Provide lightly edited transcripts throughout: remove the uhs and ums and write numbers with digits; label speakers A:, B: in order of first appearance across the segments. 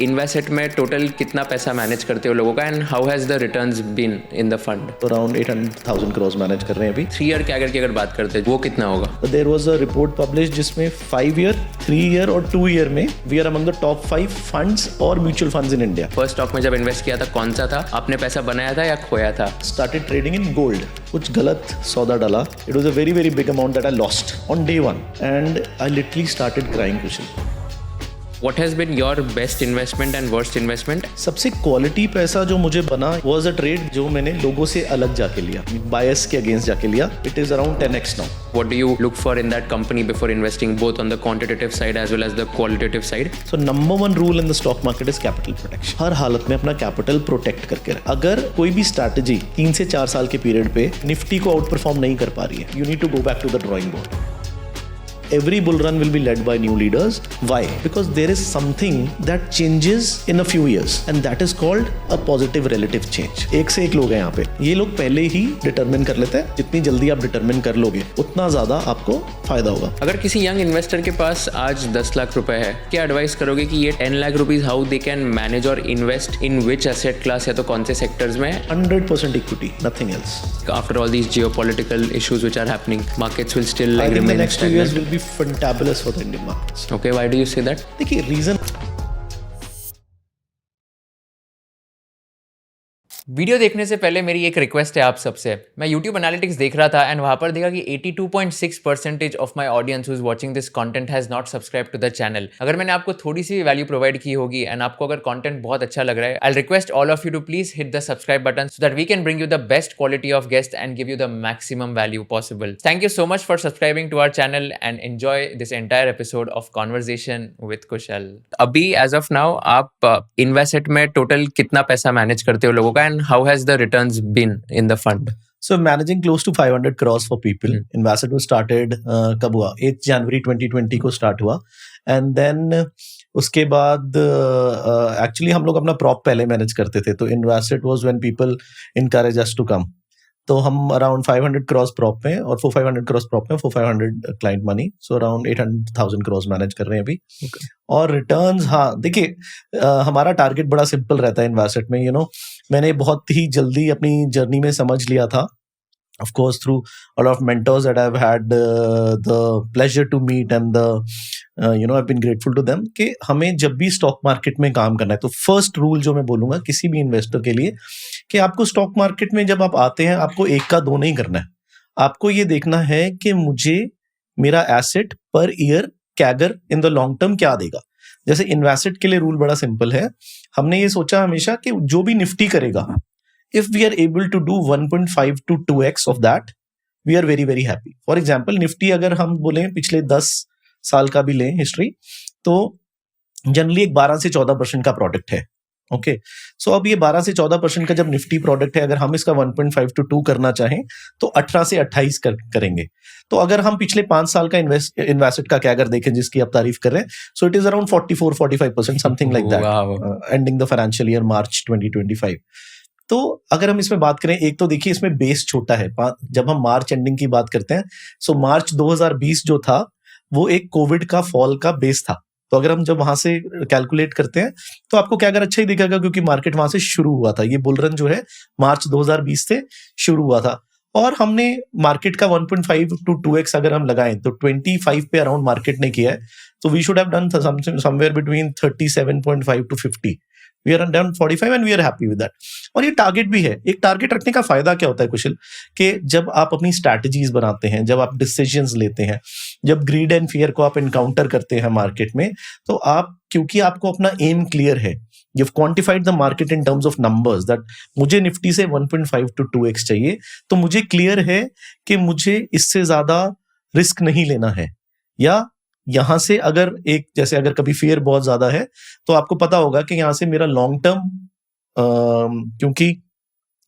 A: Invest में total कितना पैसा मैनेज करते हो लोगों का and how has the returns been in the fund?
B: Around 800,000 crores manage कर रहे हैं अभी।
A: 3 ईयर के अगर बात करते हैं वो कितना होगा?
B: There was a report publish जिसमें 5 ईयर, 3 ईयर और 2 ईयर में we are among the top 5 funds और mutual funds in India.
A: First stock में जब इन्वेस्ट किया था कौन सा था? आपने पैसा बनाया था या खोया था?
B: स्टार्टेड ट्रेडिंग इन गोल्ड, कुछ गलत सौदा डाला। It was a very very big amount that I lost on day 1 and I literally started crying Kusal.
A: What has been your best investment and worst investment?
B: सबसे quality पैसा जो मुझे बना was a trade जो मैंने लोगों से अलग जाके लिया, बायस के अगेंस्ट जाके लिया। It is around 10x now.
A: What do you look for in that company before investing, both on the quantitative side as well as the qualitative side?
B: So number one rule in the stock market is capital protection. हर हालत में अपना capital protect करके रखें। अगर कोई भी strategy 3 से 4 साल के पीरियड पे निफ्टी को आउट परफॉर्म नहीं कर पा रही है, you need to go back to the drawing board. Every bull run will be led by new leaders. Why? Because there is something that changes in a few years and that is called a positive relative change. एक से एक लोग हैं यहाँ पे, ये लोग पहले ही डिटरमिन कर लेते हैं। जितनी जल्दी आप डिटरमिन कर लोगे उतना ज्यादा आपको फायदा होगा।
A: अगर किसी यंग इन्वेस्टर के पास आज 10 लाख रुपए है, क्या एडवाइस करोगे कि ये 10 lakh rupees how they can manage और invest in which asset class या तो कौन से सेक्टर्स में?
B: 100% equity, nothing else.
A: After all these geopolitical issues which are happening, markets will still like
B: I think
A: remain
B: the next 2 years
A: stagnant.
B: will be fantabulous for the Indian markets.
A: Okay, why do you say that?
B: देखिए reason,
C: video देखने से पहले मेरी एक request है आप सबसे। मैं YouTube एनालिटिक्स देख रहा था एंड वहाँ पर देखा कि 82.6% of my audience who is watching this content has not subscribe to the channel. अगर मैंने आपको थोड़ी सी वैल्यू प्रोवाइड की होगी एंड आपको अगर कंटेंट बहुत अच्छा लग रहा है, I request all of you to please hit the subscribe button so that we can bring you the best quality of guest and give you the maximum value possible. Thank you so much for subscribing to our channel and enjoy this entire episode of conversation with Kushal.
A: अभी as of now आप invest में total कितना पैसा manage करते हो लोगों का and how has the returns been in the fund?
B: so managing close to 500 crores for people. Invested was started कब हुआ? 8 जनवरी 2020 को स्टार्ट हुआ एंड देन उसके बाद एक्चुअली हम लोग अपना प्रॉप पहले मैनेज करते थे। तो invested was when people encourage us to come. तो हम अराउंड 500 crores प्रॉप में और 500 crores प्रॉप में 400 client money, so around 800,000 crores manage कर रहे हैं अभी। और रिटर्न्स, हाँ देखिए हमारा टारगेट बड़ा सिंपल रहता है इन्वेस्टमेंट में। मैंने बहुत ही जल्दी अपनी जर्नी में समझ लिया था, of course through a lot of mentors that I've had the pleasure to meet and I've been grateful to them, कि हमें जब भी स्टॉक मार्केट में काम करना है तो फर्स्ट रूल जो मैं बोलूंगा किसी भी इन्वेस्टर के लिए कि आपको स्टॉक मार्केट में जब आप आते हैं आपको एक का दो नहीं करना है। आपको ये देखना है कि मुझे मेरा asset per year CAGR in the long term क्या देगा। जैसे इन्वेस्टेड के लिए रूल बड़ा सिंपल है। हमने ये सोचा हमेशा कि जो भी निफ्टी करेगा, if we are able to do 1.5 to 2x of that, we are very very happy. For example, Nifty अगर हम बोलें पिछले 10 साल का भी लें हिस्ट्री, तो जनरली एक 12 से 14% का प्रोडक्ट है। ओके, सो अब ये 12 से 14% का जब निफ्टी प्रोडक्ट है, अगर हम इसका 1.5 to 2 करना चाहें तो 18 से 28 करेंगे। तो अगर हम पिछले 5 साल का इन्वेस्टेड का क्या अगर देखें जिसकी आप तारीफ कर रहे हैं, so it is around 44-45%, something like that, ending the financial year March 2025। तो अगर हम इसमें बात करें, एक तो देखिए इसमें बेस छोटा है। जब हम मार्च एंडिंग की बात करते हैं, सो मार्च 2020 जो था वो एक कोविड का फॉल का बेस था। तो अगर हम जब वहां से कैलकुलेट करते हैं तो आपको क्या अगर अच्छा ही दिखेगा, क्योंकि मार्केट वहां से शुरू हुआ था। ये बुल रन जो है मार्च 2020 से शुरू हुआ था और हमने मार्केट का 1.5 to 2x अगर हम लगाएं तो 25 पे अराउंड मार्केट ने किया है। तो we should have done somewhere between 37.5 to 50। We are down 45 and we are happy with that. और ये टारगेट भी है। एक टारगेट रखने का फायदा क्या होता है कुशल, कि जब आप अपनी स्ट्रैटेजीज बनाते हैं, जब आप डिसीजंस लेते हैं, जब ग्रीड एंड फियर को आप एनकाउंटर करते हैं मार्केट में, तो आप, क्योंकि आपको अपना एम क्लियर है, you have quantified the market in terms of numbers that मुझे निफ्टी से 1.5 to 2x चाहिए, तो मुझे क्लियर है कि मुझे इससे ज्यादा रिस्क नहीं लेना है। या यहां से अगर जैसे अगर कभी फेयर बहुत ज्यादा है तो आपको पता होगा कि यहां से मेरा लॉन्ग टर्म, क्योंकि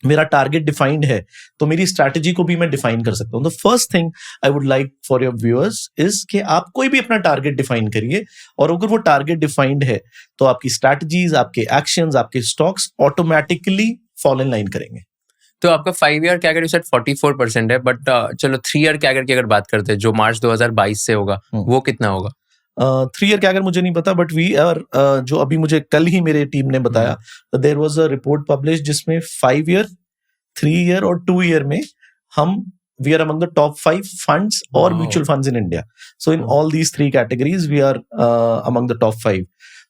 B: मेरा टारगेट डिफाइंड है तो मेरी स्ट्रैटेजी को भी मैं डिफाइन कर सकता हूं। The first thing I would like for your viewers is कि आप कोई भी अपना टारगेट डिफाइन करिए, और अगर वो टारगेट डिफाइंड है तो आपकी स्ट्रैटेजीज, आपके एक्शंस, आपके stocks automatically fall in line करेंगे।
A: तो आपका 5 ईयर कैगर यू सेड 44% है, बट चलो 3 ईयर कैगर की अगर बात करते हैं जो मार्च 2022 से होगा, वो कितना होगा?
B: 3 ईयर क्या, अगर मुझे नहीं पता, बट वी आर, जो अभी मुझे कल ही मेरे टीम ने बताया, there was a report publish जिसमें 5 ईयर, 3 ईयर और 2 ईयर में हम we are among the top 5 funds or
C: Wow.
B: mutual funds in India. So in
C: Wow.
B: all these 3 categories, we are among the top 5.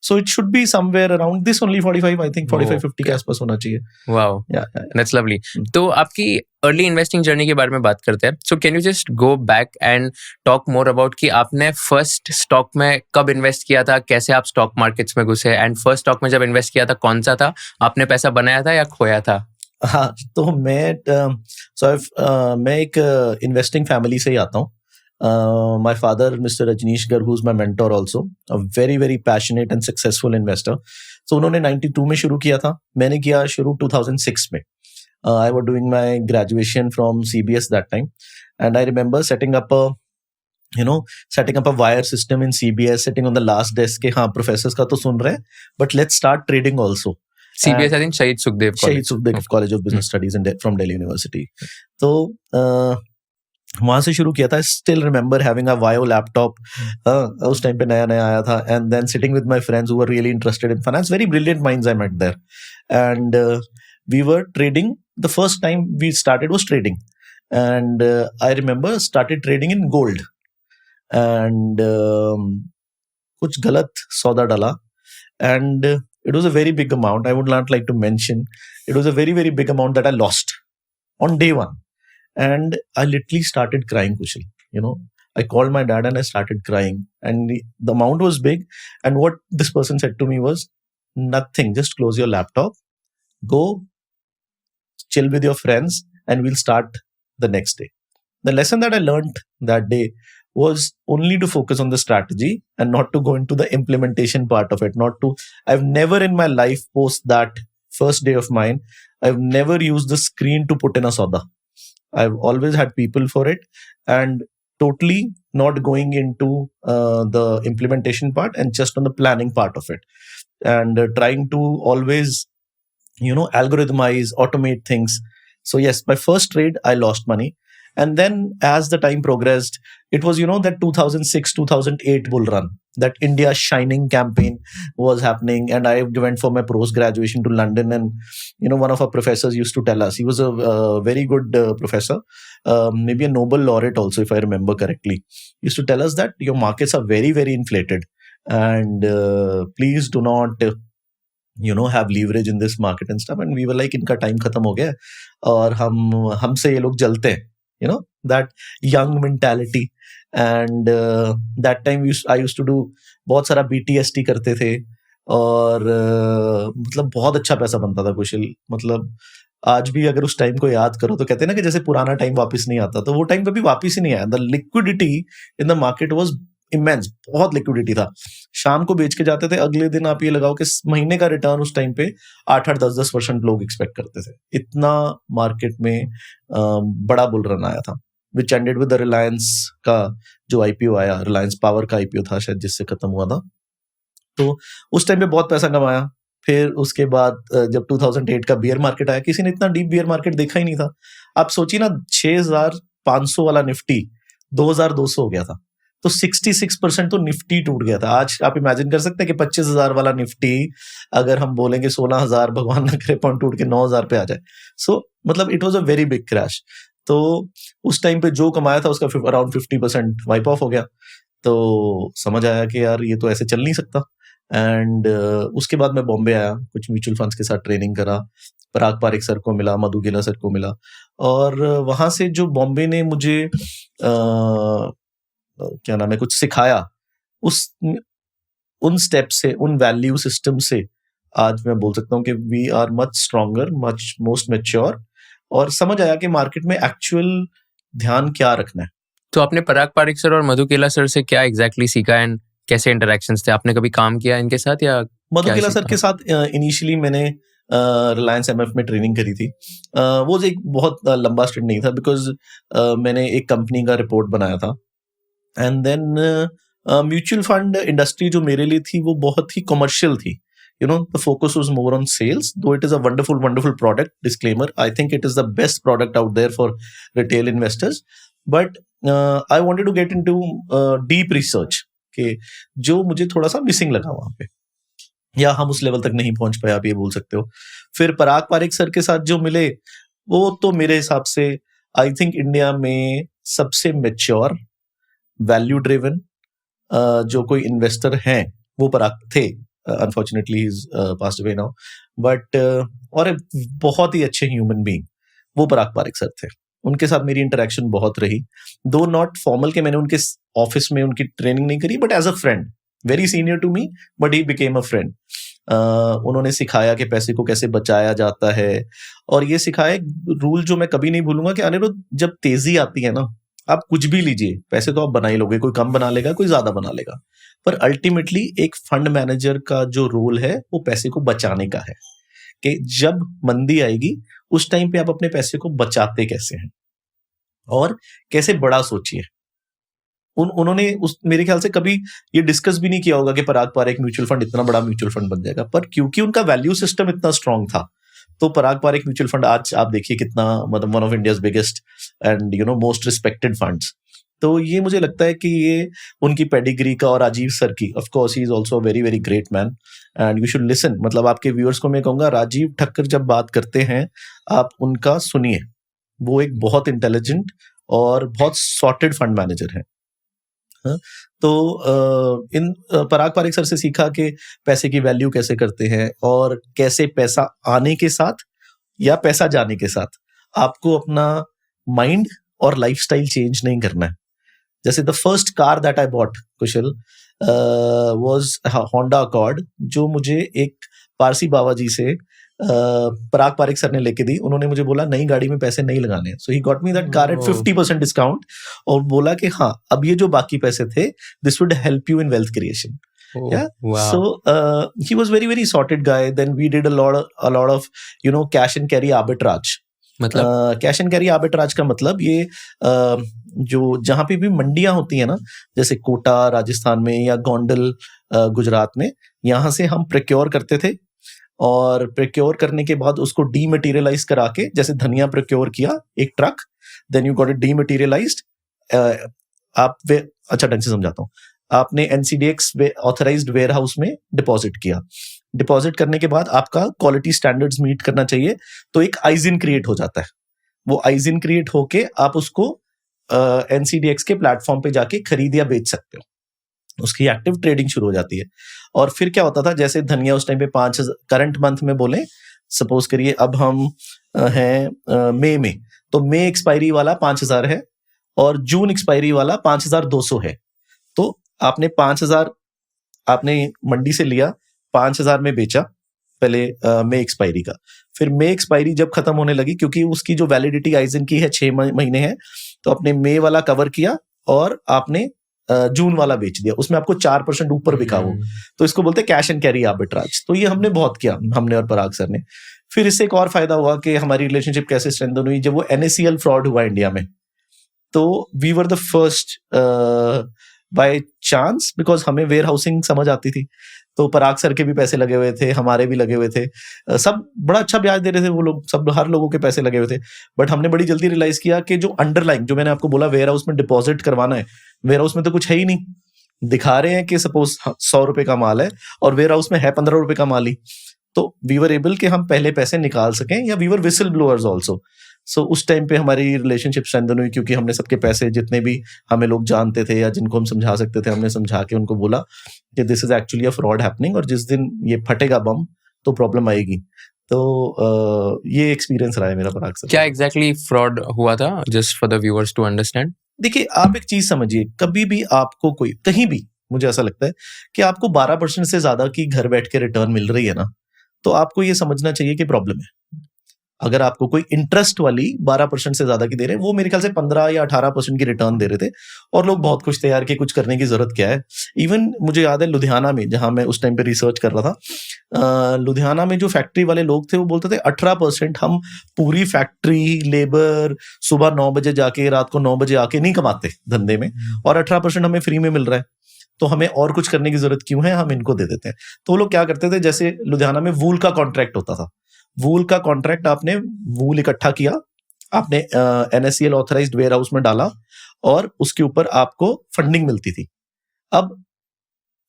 B: So it should be somewhere around this only 45, I think 45-50 के आसपास होना चाहिए.
C: Wow.
B: Yeah.
C: That's lovely. तो आपकी early investing journey के बारे में बात करते हैं. So can you just go back and talk more about कि आपने फर्स्ट स्टॉक में कब इन्वेस्ट किया था, कैसे आप स्टॉक मार्केट्स में घुसे, एंड फर्स्ट स्टॉक में जब इन्वेस्ट किया था कौन सा था, आपने पैसा बनाया था या खोया था?
B: हाँ, तो मैं एक इन्वेस्टिंग फैमिली से ही आता हूँ. My father mister Rajnish Garg, who is my mentor also, a very very passionate and successful investor. So उन्होंने 92 में शुरू किया था, मैंने किया शुरू 2006 में. I was doing my graduation from CBS that time, and I remember setting up a wire system in CBS, sitting on the last desk के हाँ प्रोफेसर्स का तो सुन रहे हैं, but let's start trading also.
C: CBS, I think Shahid Sukhdev
B: College of Business Studies from Delhi University. तो वहां से शुरू किया था. Still remember having a Vaio laptop. उस टाइम पे नया नया आया था, and then sitting with my friends who were really interested in finance, very brilliant minds I met there, and we were trading. The first time we started was trading, and I remember started trading in gold, and कुछ गलत सौदा डाला, and it was a very big amount. I would not like to mention. It was a very, very big amount that I lost on day one. And I literally started crying, Kushal. I called my dad and I started crying. And the amount was big. And what this person said to me was, nothing, just close your laptop, go chill with your friends, and we'll start the next day. The lesson that I learned that day was only to focus on the strategy and not to go into the implementation part of it. I've never in my life post that first day of mine, I've never used the screen to put in a soda. I've always had people for it, and totally not going into the implementation part and just on the planning part of it, and trying to always, algorithmize, automate things. So yes, my first trade, I lost money. And then as the time progressed, it was, that 2006, 2008 bull run, that India Shining campaign was happening. And I went for my post graduation to London. And, one of our professors used to tell us, he was a very good professor, maybe a Nobel laureate also, if I remember correctly, he used to tell us that your markets are very, very inflated. And please do not, have leverage in this market and stuff. And we were like, इनका time खत्म हो गया और हमसे ये लोग जलते हैं. That young mentality. And that time I used to do बहुत सारा BTST करते थे, और मतलब बहुत अच्छा पैसा बनता था, कुशल. मतलब आज भी अगर उस टाइम को याद करो तो कहते हैं ना कि जैसे पुराना टाइम वापस नहीं आता, तो वो टाइम कभी वापस ही नहीं आया. The liquidity in the market was immense, बहुत लिक्विडिटी था. शाम को बेच के जाते थे, अगले दिन आप ये लगाओ कि महीने का रिटर्न उस टाइम पे 8-8, 10-10% लोग एक्सपेक्ट करते थे. इतना मार्केट में बड़ा बुल रन आया था, विच एंडेड विद द रिलायंस का जो आईपीओ आया, रिलायंस पावर का आईपीओ था शायद, जिससे खत्म हुआ था. तो उस टाइम पे बहुत पैसा कमाया. फिर उसके बाद जब 2008 का बियर मार्केट आया, किसी ने इतना डीप बियर मार्केट देखा ही नहीं था. आप सोचिए ना, 6500 वाला निफ्टी 2200 हो गया था, तो 66% तो निफ्टी टूट गया था. आज आप इमेजिन कर सकते हैं कि 25,000 वाला निफ्टी अगर हम बोलेंगे 16,000, भगवान न करे, पॉइंट टूट के 9,000 पे आ जाए. सो मतलब it was a very big crash. तो उस टाइम पे जो कमाया था उसका अराउंड 50% वाइप ऑफ हो गया. तो समझ आया कि यार ये तो ऐसे चल नहीं सकता. एंड उसके बाद मैं बॉम्बे आया, कुछ म्यूचुअल फंड्स के साथ ट्रेनिंग करा. पराग पारिक सर को मिला, मधु गिला सर को मिला, और वहां से जो बॉम्बे ने मुझे क्या नाम है, कुछ सिखाया, उन स्टेप से, उन वैल्यू सिस्टम से आज मैं बोल सकता हूँ कि we are much stronger, much most mature, और समझ आया कि मार्केट में एक्चुअल ध्यान क्या रखना है.
C: तो आपने पराग पारिक सर और मधु केला सर से क्या एग्जैक्टली सीखा, एंड कैसे इंटरेक्शंस थे? आपने कभी काम किया इनके साथ या?
B: मधु केला सर के साथ इनिशियली मैंने रिलायंस एमएफ में ट्रेनिंग करी थी. वो एक बहुत लंबा स्टेंट नहीं था, बिकॉज मैंने एक कंपनी का रिपोर्ट बनाया था. And then mutual fund industry जो मेरे लिए थी वो बहुत ही कमर्शियल थी. The focus was more on sales, though it is a wonderful, wonderful product. Disclaimer, I think it is the best product out there for retail investors. But I wanted to get into deep research. कि जो मुझे थोड़ा सा missing लगा वहां पे, या हम उस लेवल तक नहीं पहुंच पाए, आप ये बोल सकते हो। फिर पराग पारेख सर के साथ जो मिले, वो तो मेरे हिसाब से आई थिंक इंडिया में सबसे मेच्योर, वैल्यू ड्रिवन जो कोई इन्वेस्टर हैं वो पराग थे। Unfortunately he is passed away now, but और एक बहुत ही अच्छे ह्यूमन बीइंग वो पराग पारेख सर थे। उनके साथ मेरी इंटरेक्शन बहुत रही, दो नॉट फॉर्मल के मैंने उनके ऑफिस में उनकी ट्रेनिंग नहीं करी, but as a friend, very senior to me but he became a friend. उन्होंने सिखाया कि पैसे को कैसे बचाया जाता है, और ये सिखाया रूल जो मैं कभी नहीं भूलूंगा कि अनिरुद्ध, जब तेजी आती है ना, आप कुछ भी लीजिए, पैसे तो आप बना ही लोगे, कोई कम बना लेगा, कोई ज्यादा बना लेगा, पर अल्टीमेटली एक फंड मैनेजर का जो रोल है वो पैसे को बचाने का है, कि जब मंदी आएगी उस टाइम पे आप अपने पैसे को बचाते कैसे हैं और कैसे बड़ा सोचिए। उन्होंने उस मेरे ख्याल से कभी ये डिस्कस भी नहीं किया होगा कि पराग पारेख म्यूचुअल फंड इतना बड़ा म्यूचुअल फंड बन जाएगा, पर क्योंकि उनका वैल्यू सिस्टम इतना स्ट्रांग था, तो पराग पारेख म्यूचुअल फंड आज आप देखिए कितना, मतलब one of India's biggest and most respected funds. तो ये मुझे लगता है कि ये उनकी पेडिग्री का, और राजीव सर की, of course he is also very very great man and you should listen. मतलब आपके व्यूअर्स को मैं कहूंगा, राजीव ठक्कर जब बात करते हैं आप उनका सुनिए, वो एक बहुत इंटेलिजेंट और बहुत सॉर्टेड फंड मैनेजर है। तो इन पराग पारेख सर से सीखा कि पैसे की वैल्यू कैसे करते हैं, और कैसे पैसा आने के साथ या पैसा जाने के साथ आपको अपना माइंड और लाइफस्टाइल चेंज नहीं करना है। जैसे the first car that I bought, Kusal, was Honda accord, जो मुझे एक पारसी बाबा जी से पराग पारेख सर ने लेके दी। उन्होंने मुझे बोला नई गाड़ी में पैसे नहीं लगाने, so he got me that car at 50% discount, और बोला कि हाँ अब ये जो बाकी पैसे थे, this would help you in wealth creation. Yeah. Wow. So he was very very sorted guy. Then we did a lot of cash and carry arbitrage. मतलब कैश एंड कैरी आर्बिट्राज का मतलब ये जो जहां पे भी मंडियां होती है ना, जैसे कोटा राजस्थान में या गोंडल गुजरात में, यहां से हम प्रोक्योर करते थे, और प्रोक्योर करने के बाद उसको डीमटेरियलाइज करा के, जैसे धनिया प्रोक्योर किया एक truck, then you got it dematerialised. आप अच्छा ढंग से समझाता हूँ, आपने एनसीडीएक्स ऑथराइज्ड वेयर हाउस में डिपॉजिट किया, डिपॉजिट करने के बाद आपका क्वालिटी स्टैंडर्ड्स मीट करना चाहिए, तो एक आइजिन क्रिएट हो जाता है। वो आइजिन क्रिएट होके आप उसको एनसीडीएक्स के प्लेटफॉर्म पे जाके खरीद या बेच सकते हो, उसकी एक्टिव ट्रेडिंग शुरू हो जाती है। और फिर क्या होता था, जैसे धनिया उस टाइम पे 5,000 करंट मंथ में बोले, सपोज करिए अब हम हैं मई में, तो मई एक्सपायरी वाला 5,000 है और जून एक्सपायरी वाला 5,200 है। तो आपने 5,000 आपने मंडी से लिया, 5,000 में बेचा पहले मई एक्सपायरी का, फिर मई एक्सपायरी जब खत्म होने लगी, क्योंकि उसकी जो वैलिडिटी आइजन की है 6 महीने है, तो आपने मई वाला कवर किया और आपने जून वाला बेच दिया, उसमें आपको 4% ऊपर बिका वो, तो इसको बोलते हैं कैश एंड कैरी आर्बिट्राज। तो ये हमने बहुत किया, हमने और पराग सर ने। फिर इससे एक और फायदा हुआ कि हमारी रिलेशनशिप कैसे स्ट्रेंथन हुई, जब वो NACL फ्रॉड हुआ इंडिया में, तो we were the first by chance, because हमें वेयर हाउसिंग समझ आती थी, तो पराग सर के भी पैसे लगे हुए थे, हमारे भी लगे हुए थे, सब बड़ा अच्छा ब्याज दे रहे थे वो लोग, सब हर लोगों के पैसे लगे हुए थे। बट हमने बड़ी जल्दी रियलाइज किया कि जो अंडरलाइन, जो मैंने आपको बोला वेयर हाउस में डिपॉजिट करवाना है, वेयर हाउस में तो कुछ है ही नहीं, दिखा रहे हैं कि सपोज 100 रुपए का माल है और वेयर हाउस में है 15 रुपए का माल ही, तो वी वर एबल कि हम पहले पैसे निकाल सकें, या we were whistle blowers also. So उस टाइम पे हमारी रिलेशनशिप स्ट्रेंथन हुई, क्योंकि हमने सबके पैसे, जितने भी हमें लोग जानते थे या जिनको हम समझा सकते थे, हमने समझा के उनको बोला कि this is actually a fraud happening, और जिस दिन ये फटेगा बम तो प्रॉब्लम आएगी। तो ये एक्सपीरियंस रहा है मेरा पराग सर।
A: क्या एग्जैक्टली फ्रॉड हुआ था, just for the viewers to understand?
B: देखिए, आप एक चीज समझिए, कभी भी आपको कोई कहीं भी, मुझे ऐसा लगता है कि आपको 12% से ज्यादा की घर बैठ के रिटर्न मिल रही है ना, तो आपको ये समझना चाहिए कि प्रॉब्लम है। अगर आपको कोई इंटरेस्ट वाली 12% से ज्यादा की दे रहे हैं, वो मेरे ख्याल से 15 या 18% की रिटर्न दे रहे थे, और लोग बहुत खुश थे यार कि कुछ करने की जरूरत क्या है। इवन मुझे याद है लुधियाना में, जहां मैं उस टाइम पे रिसर्च कर रहा था, लुधियाना में जो फैक्ट्री वाले लोग थे वो बोलते थे 18% हम पूरी फैक्ट्री लेबर सुबह 9 बजे जाके रात को 9 बजे आके नहीं कमाते धंधे में, और 18% हमें फ्री में मिल रहा है, तो हमें और कुछ करने की जरूरत क्यों है, हम इनको दे देते हैं। तो वो लोग क्या करते थे, जैसे लुधियाना में वूल का कॉन्ट्रैक्ट होता था, वूल का कॉन्ट्रैक्ट, आपने वूल इकट्ठा किया, आपने NACL ऑथराइज्ड वेयर हाउस में डाला, और उसके ऊपर आपको फंडिंग मिलती थी। अब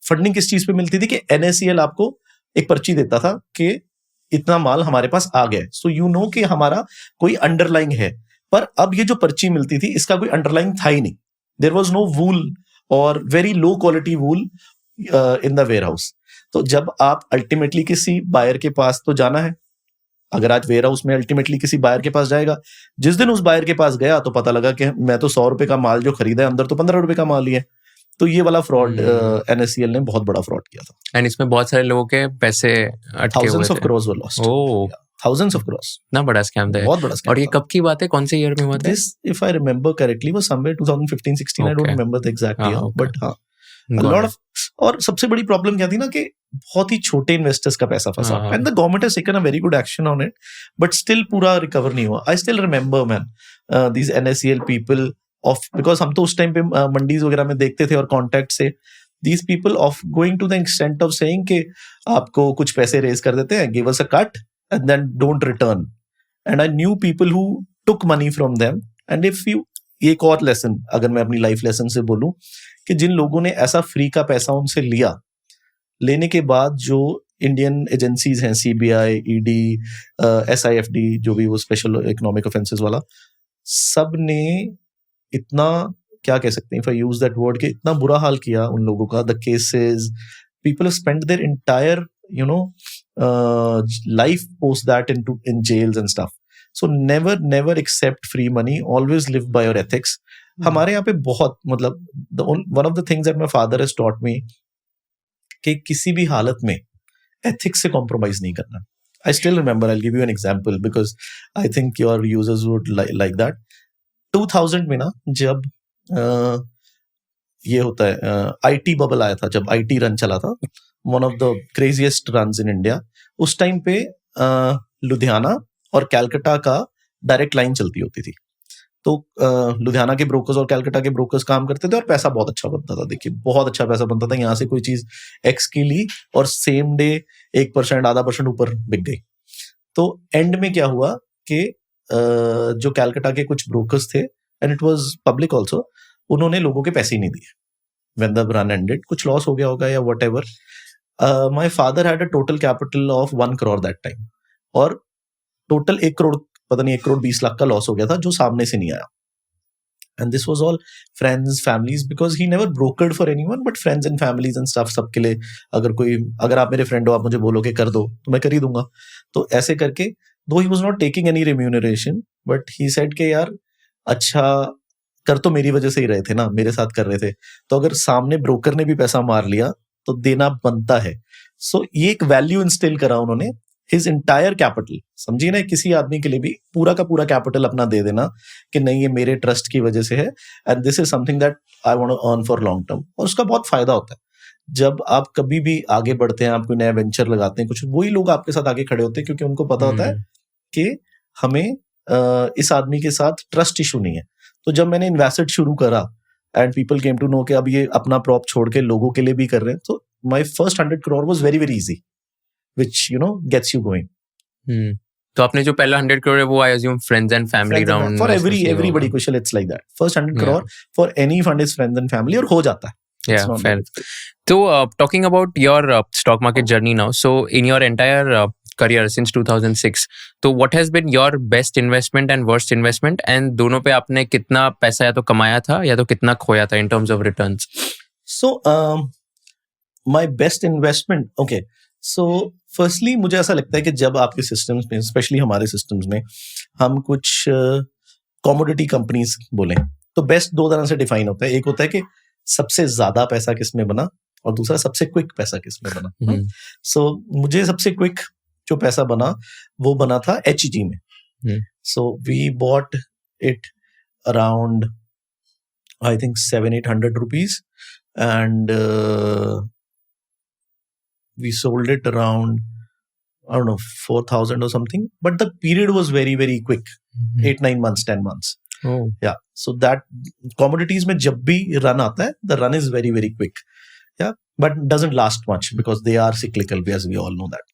B: फंडिंग किस चीज पे मिलती थी कि NACL आपको एक पर्ची देता था कि इतना माल हमारे पास आ गया, सो यू नो कि हमारा कोई अंडरलाइंग है। पर अब ये जो पर्ची मिलती थी इसका कोई अंडरलाइंग था ही नहीं, देयर वाज नो वूल और very low quality wool in the warehouse. तो जब आप अल्टीमेटली किसी बायर के पास तो जाना है, अगर आज वेयर हाउस में अल्टीमेटली किसी बायर के पास जाएगा, जिस दिन उस बायर के पास गया तो पता लगा कि मैं तो 100 रुपए का माल जो खरीदा है अंदर तो 15 रुपए का माल ही है। तो ये वाला फ्रॉड NACL ने बहुत बड़ा फ्रॉड किया था।
C: एंड इसमें बहुत सारे लोगों के पैसे अटके हुए
B: Thousands of
C: थे।
B: crores were lost.
C: Oh,
B: Thousands of crores.
C: इतना बड़ा स्कैम था।
B: बहुत बड़ा scam
C: और ये
B: था।
C: कब की बात है, कौन से ईयर में हुआ था?
B: This, if I remember correctly, was somewhere 2015-16. I don't
C: Okay.
B: remember the exact year,
C: okay.
B: but हाँ, a
C: Got
B: lot
C: it.
B: of, और सबसे बड़ी प्रॉब्लम क्या थी ना कि बहुत ही छोटे इन्वेस्टर्स का पैसा फंसा,
C: हाँ।
B: And the government has taken a very good action on it, but still पूरा रिकवर नहीं हुआ। I still remember man these NACL people of, because हम तो उस टाइम पे मंडीज वगैरह में देखते थे और कॉन्टेक्ट से, these people of going to the extent of saying कि आपको कुछ पैसे रेज कर देते हैं, give us a cut and then don't return, and I knew people who took money from them, and if you, एक और लेसन अगर मैं अपनी लाइफ लेसन से बोलूं कि जिन लोगों ने ऐसा फ्री का पैसा उनसे लिया, लेने के बाद जो इंडियन एजेंसीज हैं, CBI, ED, SIFD, जो भी वो स्पेशल इकोनॉमिक ऑफेंसेस वाला, सब ने इतना, क्या कह सकते हैं, if I use that word, कि इतना बुरा हाल किया उन लोगों का, the cases, people spend their entire life post that in jails and stuff. So never accept free money, always live by your ethics. हमारे यहाँ पे बहुत, मतलब one of the things that my father has taught me कि किसी भी हालत में ethics से compromise नहीं करना. I still remember, I'll give you an example because I think your users would like that. 2000 में ना, जब ये होता है IT बबल आया था, जब IT रन चला था, one of the craziest runs in India, उस टाइम पे लुधियाना और कैलकाटा का डायरेक्ट लाइन चलती होती थी। तो लुधियाना के ब्रोकर्स और कैलकाटा के ब्रोकर्स काम करते थे और पैसा बहुत अच्छा बनता था। देखिए, बहुत अच्छा पैसा बनता था। यहाँ से कोई चीज X की ली और सेम डे 1% आधा % ऊपर बिक गई। तो एंड में क्या हुआ कि जो कैलकाटा के कुछ ब्रोकर्स थे, and it was public also, उन्होंने लोगों के पैसे ही नहीं दिए। व्हेन द रन एंडेड, कुछ लॉस हो गया होगा या whatever. My father had a total capital of 1 crore that time, और टोटल 1 crore, पता नहीं 1 crore 20 लाख का लॉस हो गया था, जो सामने से नहीं आया। And this was all friends, families, because he never brokered for anyone, but friends and families and stuff, सबके लिए, अगर आप मेरे फ्रेंड हो, आप मुझे बोलोगे कर दो तो मैं कर ही दूंगा। तो ऐसे करके, दो he was not taking any remuneration, but he said के यार अच्छा, कर तो मेरी वजह से ही रहे थे ना, मेरे साथ कर रहे थे, तो अगर सामने ब्रोकर ने भी पैसा मार लिया तो देना बनता है। सो ये एक वैल्यू इंस्टिल करा उन्होंने, हिज इंटायर कैपिटल, समझिए ना, किसी आदमी के लिए भी पूरा का पूरा कैपिटल अपना दे देना कि नहीं, ये मेरे ट्रस्ट की वजह से है, and this is something that I want to earn for long term. और उसका बहुत फायदा होता है। जब आप कभी भी आगे बढ़ते हैं, आप कोई नया वेंचर लगाते हैं, कुछ वही लोग आपके साथ आगे खड़े होते हैं, क्योंकि उनको पता होता है कि हमें इस आदमी के साथ ट्रस्ट इशू नहीं है। तो जब मैंने इन्वेस्ट शुरू करा and people came to know कि अब ये अपना प्रॉप छोड़ के लोगों के लिए भी कर रहे हैं, तो my first 100 crore was very very easy, which gets you going.
C: तो आपने जो पहला 100 crore है वो, I assume, friends and family round
B: for everybody, Kushal, it's like that. First 100 crore for any fund is friends and family, और हो जाता है।
C: Yeah, fair. So, talking about your stock market journey now, so in your entire career since 2006, so what has been your best investment and worst investment, and दोनों पे आपने कितना पैसा या तो कमाया था या तो कितना खोया था in terms of returns?
B: So, my best investment, okay. So, firstly, मुझे ऐसा लगता है कि जब आपके सिस्टम्स में, स्पेशली हमारे सिस्टम्स में, हम कुछ कमोडिटी कंपनीज बोलें, तो बेस्ट दो तरह से डिफाइन होता है। एक होता है कि सबसे ज्यादा पैसा किसमें बना, और दूसरा सबसे क्विक पैसा किसमें बना। सो मुझे सबसे क्विक जो पैसा बना वो बना था HEG में। So we bought it around I think 700-800 rupees, and we sold it around, I don't know, 4,000 or something, but the period was very very quick, 8-9 months, 10 months.
C: Oh.
B: Yeah, so that commodities में जब भी run आता है, the run is very very quick, yeah, but doesn't last much because they are cyclical, as we all know that.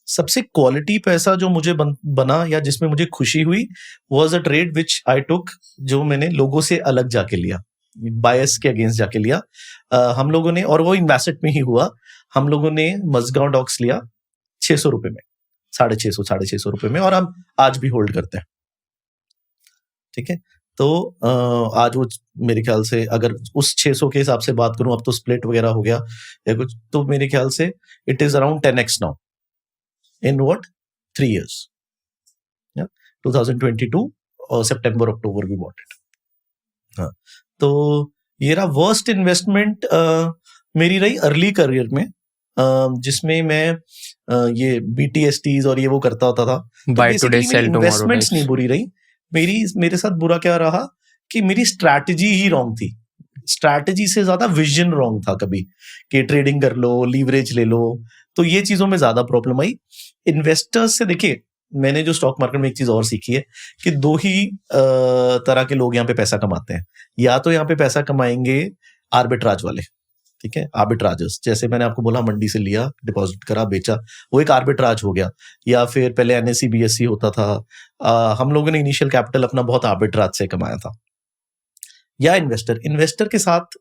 B: सबसे quality पैसा जो मुझे बना या जिसमें मुझे खुशी हुई was a trade which I took, जो मैंने लोगों से अलग जाके लिया। बायस के अगेंस्ट जाके लिया हम लोगों ने, और वो इन्वेस्टेड में ही हुआ। हम लोगों ने मजगांव डॉक्स लिया 600 रुपए में, 650 रुपए में, और हम आज भी होल्ड करते हैं। ठीक है, तो आज वो मेरे ख्याल से अगर उस 600 के हिसाब से बात करूं, अब तो स्प्लिट वगैरह हो गया या कुछ, तो मेरे ख्याल से it is around 10x now in what 3 years। 2022 और सितंबर अक्टूबर भी बॉट इट। हाँ, तो ये रहा वर्स्ट इन्वेस्टमेंट मेरी रही अर्ली करियर में, जिसमें मैं ये BTSTs और ये वो करता होता था।
C: Buy today, sell tomorrow
B: investments नहीं बुरी रही मेरे साथ। बुरा क्या रहा कि मेरी स्ट्रैटेजी ही रॉन्ग थी। स्ट्रैटेजी से ज्यादा विजन रॉन्ग था कभी, कि ट्रेडिंग कर लो, लीवरेज ले लो, तो ये चीजों में ज्यादा प्रॉब्लम आई। इन्वेस्टर्स से देखिए, मैंने जो स्टॉक मार्केट में एक चीज और सीखी है कि 2 ही तरह के लोग यहाँ पे पैसा कमाते हैं। या तो यहाँ पे पैसा कमाएंगे आर्बिट्राज वाले, ठीक है, आर्बिट्राजर्स, जैसे मैंने आपको बोला मंडी से लिया, डिपॉजिट करा, बेचा, वो एक आर्बिट्राज हो गया। या फिर पहले NSE BSE होता था, हम लोगों ने इनिशियल कैपिटल अपना बहुत आर्बिट्राज से कमाया था। या इन्वेस्टर के साथ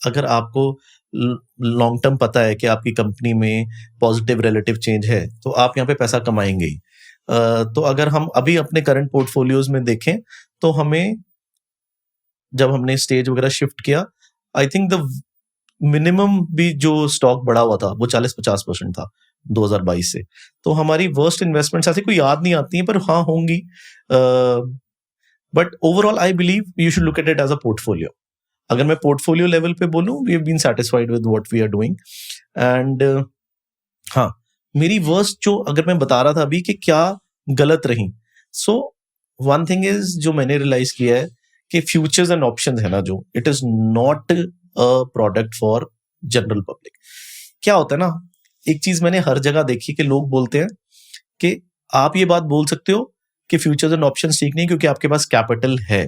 B: अगर आपको लॉन्ग टर्म पता है कि आपकी कंपनी में पॉजिटिव रिलेटिव चेंज है, तो आप यहाँ पे पैसा कमाएंगे ही। तो अगर हम अभी अपने करंट पोर्टफोलियोज में देखें, तो हमें जब हमने स्टेज वगैरह शिफ्ट किया, आई थिंक द मिनिमम भी जो स्टॉक बढ़ा हुआ था वो 40-50% था 2022 से। तो हमारी वर्स्ट इन्वेस्टमेंट्स ऐसे कोई याद नहीं आती हैं, पर हाँ होंगी। But overall I believe you should look at it as a portfolio. अगर मैं पोर्टफोलियो लेवल पे बोलूं, we have been satisfied with what we are doing. And हाँ, मेरी वर्स्ट जो अगर मैं बता रहा था अभी कि क्या गलत रही, सो वन थिंग इज जो मैंने रियलाइज किया है कि फ्यूचर्स एंड ऑप्शंस है ना, जो it is not a product for general public. क्या होता है ना, एक चीज मैंने हर जगह देखी कि लोग बोलते हैं कि आप ये बात बोल सकते हो कि फ्यूचर्स एंड ऑप्शंस ठीक नहीं क्योंकि आपके पास कैपिटल है।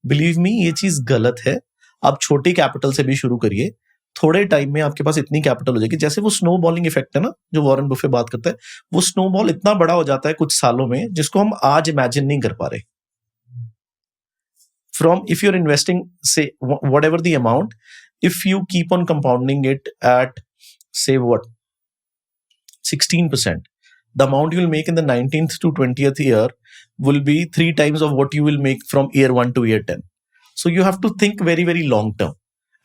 B: बिलीव मी, ये चीज गलत है। आप छोटी कैपिटल से भी शुरू करिए, थोड़े टाइम में आपके पास इतनी कैपिटल हो जाएगी। जैसे वो स्नो बॉलिंग इफेक्ट है ना, जो वॉरेन बफे बात करता है, वो स्नो बॉल इतना बड़ा हो जाता है कुछ सालों में, जिसको हम आज इमेजिन नहीं कर पा रहे। From if you're investing, say whatever the amount, if you keep on compounding it at say what 16%, the amount you will make in the 19th to 20th year will be 3 times of what you will make from year 1 to year 10. So you have to think very very long term.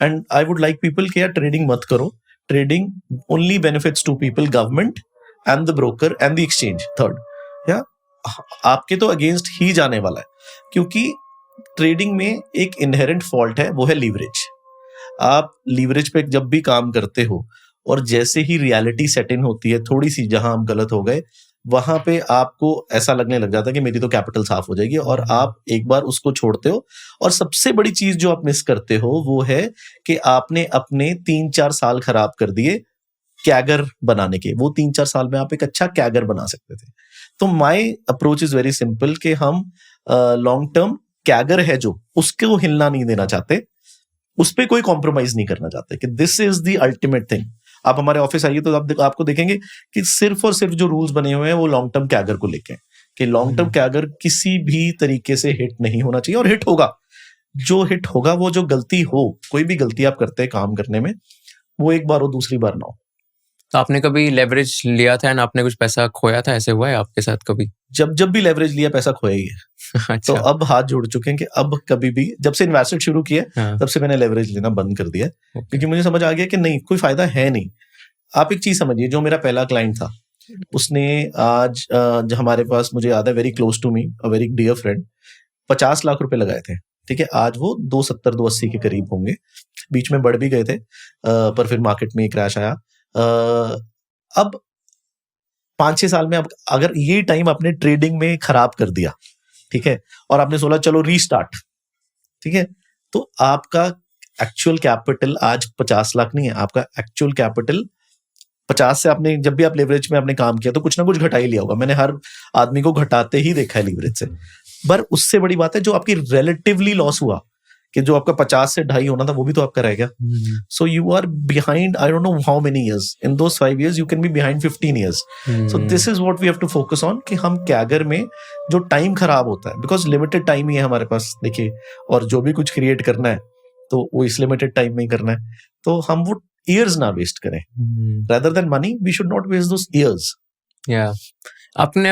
B: And I would like people कि यार trading मत करो. Trading only benefits 2 people: government and the broker and the exchange. Third, yeah, आपके तो against ही जाने वाला है, क्योंकि ट्रेडिंग में एक इनहेरेंट फॉल्ट है, वो है लीवरेज। आप लीवरेज पे जब भी काम करते हो और जैसे ही रियलिटी सेट इन होती है थोड़ी सी, जहां हम गलत हो गए, वहां पे आपको ऐसा लगने लग जाता है कि मेरी तो कैपिटल साफ हो जाएगी, और आप एक बार उसको छोड़ते हो। और सबसे बड़ी चीज जो आप मिस करते हो वो है कि आपने अपने 3-4 साल खराब कर दिए कैगर बनाने के। वो 3-4 साल में आप एक अच्छा कैगर बना सकते थे। तो my approach is very simple कि हम लॉन्ग टर्म कैगर है जो, उसको हिलना नहीं देना चाहते, उस पर कोई कॉम्प्रोमाइज नहीं करना चाहते कि this is the ultimate thing. आप हमारे ऑफिस आइए तो आपको देखेंगे कि सिर्फ और सिर्फ जो रूल्स बने हुए हैं वो लॉन्ग टर्म कैगर को लेके, कि लॉन्ग टर्म कैगर किसी भी तरीके से हिट नहीं होना चाहिए, और हिट होगा। जो हिट होगा वो जो गलती हो, कोई भी गलती आप करते हैं काम करने में, वो एक बार हो, दूसरी बार ना हो।
C: तो आपने कभी लेवरेज लिया था एंड आपने कुछ पैसा खोया था, ऐसे हुआ है आपके साथ कभी?
B: जब भी लेवरेज लिया पैसा खोया ही है।
C: अच्छा।
B: तो अब हाथ जोड़ चुके हैं कि अब कभी भी, जब से इन्वेस्टमेंट शुरू किया
C: हाँ।
B: तब से मैंने लेवरेज लेना बंद कर दिया, क्योंकि मुझे समझ आ गया कि नहीं, कोई फायदा है नहीं। आप एक चीज समझिए, जो मेरा पहला क्लाइंट था, उसने आज हमारे पास, मुझे याद है, very close to me, a very dear friend, 50 lakh रुपए लगाए थे। ठीक है, आज वो 270-280 के करीब होंगे। बीच में बढ़ भी गए थे, पर फिर मार्केट में क्रैश आया। अब 5-6 साल में, अब अगर ये टाइम आपने ट्रेडिंग में खराब कर दिया, ठीक है, और आपने सोचा चलो रीस्टार्ट, ठीक है, तो आपका एक्चुअल कैपिटल आज 50 लाख नहीं है। आपका एक्चुअल कैपिटल 50 से, आपने जब भी आप लेवरेज में आपने काम किया तो कुछ ना कुछ घटा ही लिया होगा। मैंने हर आदमी को घटाते ही देखा है लीवरेज से। पर उससे बड़ी बात है जो आपकी रिलेटिवली लॉस हुआ, कि जो आपका 50 से 2.5 होना था वो भी तो आपका रह गया। So you are behind, I don't know how many years, in those 5 years you can be behind 15 years। So this is what we have to focus on, कि हम कैगर में जो टाइम खराब होता है, बिकॉज लिमिटेड टाइम ही है हमारे पास, देखिए, और जो भी कुछ क्रिएट करना है तो वो इस लिमिटेड टाइम में ही करना है, तो हम वो ईयर्स ना वेस्ट करें, rather than money we should not waste those years.
C: या आपने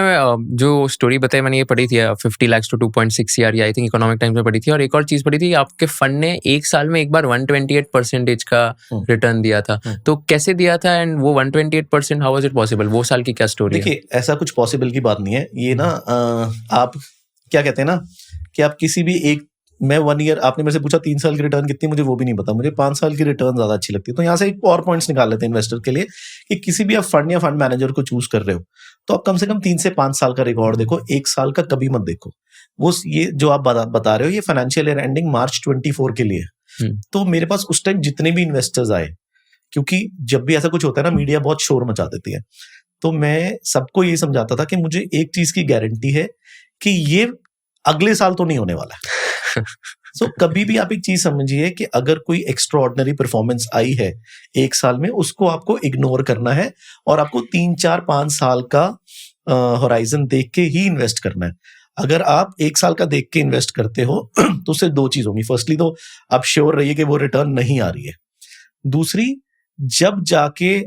C: जो स्टोरी बताई मैंने ये पढ़ी थी 50 lakhs to 2.6 CR या आई थिंक इकोनॉमिक टाइम्स में पढ़ी थी, और एक और चीज पढ़ी थी आपके फंड ने एक साल में एक बार 128% का रिटर्न दिया था। तो कैसे दिया था एंड वो 128% हाउ वाज इट पॉसिबल? वो साल की क्या स्टोरी है?
B: देखिए ऐसा कुछ पॉसिबल की बात नहीं है ये ना, आप क्या कहते हैं ना कि आप किसी भी एक, मैं 1 ईयर, आपने मेरे से पूछा 3 साल की रिटर्न कितनी, मुझे वो भी नहीं पता, मुझे 5 साल की रिटर्न ज्यादा अच्छी लगती है। तो यहाँ से एक और पॉइंट्स निकाल लेते हैं इन्वेस्टर के लिए कि किसी भी आप फंड या फंड मैनेजर को चूज कर रहे हो तो आप कम से कम 3 से 5 साल का रिकॉर्ड देखो, 1 साल का कभी मत देखो। वो ये जो आप बता रहे हो ये फाइनेंशियल ईयर एंडिंग मार्च 24 के लिए। तो मेरे पास उस टाइम जितने भी इन्वेस्टर्स आए, क्योंकि जब भी ऐसा कुछ होता है ना मीडिया बहुत शोर मचा देती है, तो मैं सबको ये समझाता था कि मुझे एक चीज की गारंटी है कि ये अगले साल तो नहीं होने वाला है। सो कभी भी आप एक चीज समझिए कि अगर कोई एक्स्ट्रा ऑर्डिनरी परफॉर्मेंस आई है 1 साल में, उसको आपको इग्नोर करना है और आपको 3, 4, 5 साल का होराइजन देख के ही इन्वेस्ट करना है। अगर आप 1 साल का देख के इन्वेस्ट करते हो तो उससे 2 चीज होंगी। फर्स्टली तो आप श्योर रहिए कि वो रिटर्न नहीं आ रही है। दूसरी, जब जाके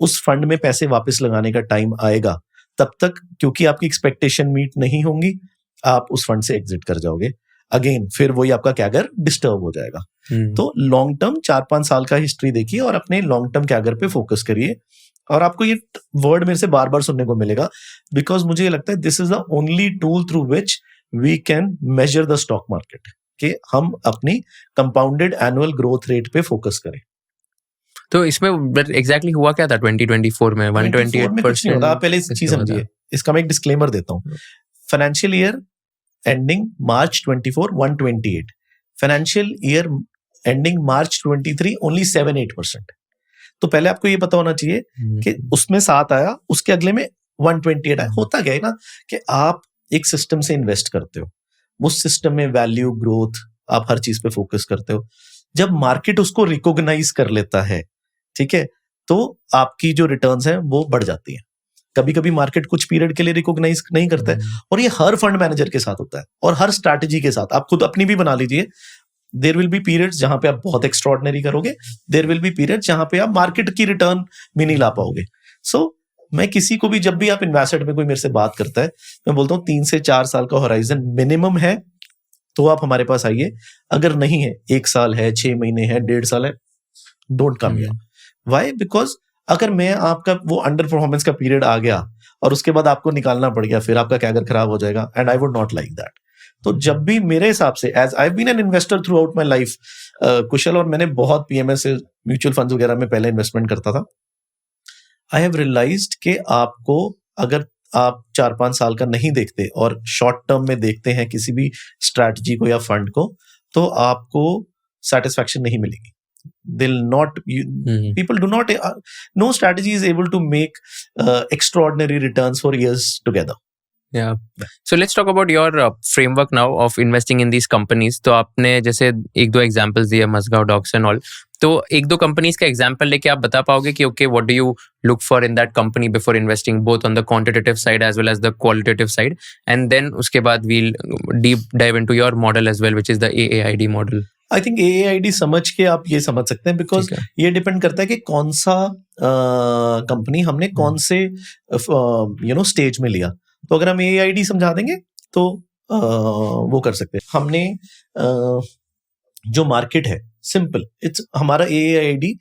B: उस फंड में पैसे वापस लगाने का टाइम आएगा, तब तक क्योंकि आपकी एक्सपेक्टेशन मीट नहीं होंगी, आप उस फंड से एग्जिट कर जाओगे। अगेन फिर वही आपका कैगर डिस्टर्ब हो जाएगा। तो लॉन्ग टर्म 4-5 साल का हिस्ट्री देखिए और अपने लॉन्ग टर्म कैगर पे फोकस करिए। और आपको ये वर्ड मेरे से बार बार सुनने को मिलेगा, बिकॉज मुझे लगता है this is the only tool through which we can measure the stock market, कि हम अपनी कंपाउंडेड एनुअल ग्रोथ रेट पे फोकस करें।
C: तो इसमें एग्जैक्टली हुआ क्या था 2024 में? 128%।
B: आप पहले इस चीज समझिए, इसका मैं एक डिस्क्लेमर देता हूँ। फाइनेंशियल ईयर एंडिंग मार्च 24 128, फाइनेंशियल ईयर एंडिंग मार्च 23 ओनली 7-8%। तो पहले आपको ये पता होना चाहिए कि उसमें 7 आया, उसके अगले में 128 आया। होता क्या है ना कि आप एक सिस्टम से इन्वेस्ट करते हो, उस सिस्टम में वैल्यू ग्रोथ आप हर चीज पे फोकस करते हो। जब मार्केट उसको रिकॉग्नाइज कर लेता है, ठीक है, तो आपकी जो रिटर्न्स हैं वो बढ़ जाती है। कभी कभी मार्केट कुछ पीरियड के लिए रिकॉग्नाइज नहीं करता है, और ये हर फंड मैनेजर के साथ होता है और हर स्ट्रैटेजी के साथ। आप खुद अपनी भी बना लीजिए। देयर विल बी पीरियड्स जहां पे आप बहुत एक्स्ट्राऑर्डिनरी करोगे, देयर विल बी पीरियड जहां पे आप मार्केट की रिटर्न भी नहीं ला पाओगे। सो मैं किसी को भी, जब भी आप इन्वेस्टमेंट में कोई मेरे से बात करता है, मैं बोलता हूँ 3 से 4 साल का होराइजन मिनिमम है तो आप हमारे पास आइए। अगर नहीं है, 1 साल है, 6 महीने है, 1.5 साल है, don't come here. Why? Because अगर मैं आपका वो अंडर परफॉर्मेंस का पीरियड आ गया और उसके बाद आपको निकालना पड़ गया, फिर आपका कैगर खराब हो जाएगा, and I would not like that. तो जब भी मेरे हिसाब से, as I have been an investor throughout my life Kushal, और मैंने बहुत पीएमएस म्यूचुअल फंड्स वगैरह में पहले इन्वेस्टमेंट करता था, आई हैव रियलाइज्ड कि आपको अगर आप 4-5 साल का नहीं देखते और शॉर्ट टर्म में देखते हैं किसी भी स्ट्रैटेजी को या फंड को, तो आपको सेटिस्फैक्शन नहीं मिलेगी। They'll not, people do not, no strategy is able to make extraordinary returns for years together.
C: Yeah. So let's talk about your framework now of investing in these companies. तो आपने जैसे 1-2 examples दिए, Mazagon docs and all, तो 1-2 companies का example लेके आप बता पाओगे कि okay what do you look for in that company before investing, both on the quantitative side as well as the qualitative side, and then उसके बाद we'll deep dive into your model as well, which is the AAID model.
B: I think AAID समझ के आप ये समझ सकते हैं, because ये डिपेंड करता है कि कौन सा कंपनी हमने कौन से स्टेज में लिया। तो अगर हम AAID समझा देंगे तो वो कर सकते हैं। हमने जो मार्केट है, सिंपल, इट्स हमारा AAID,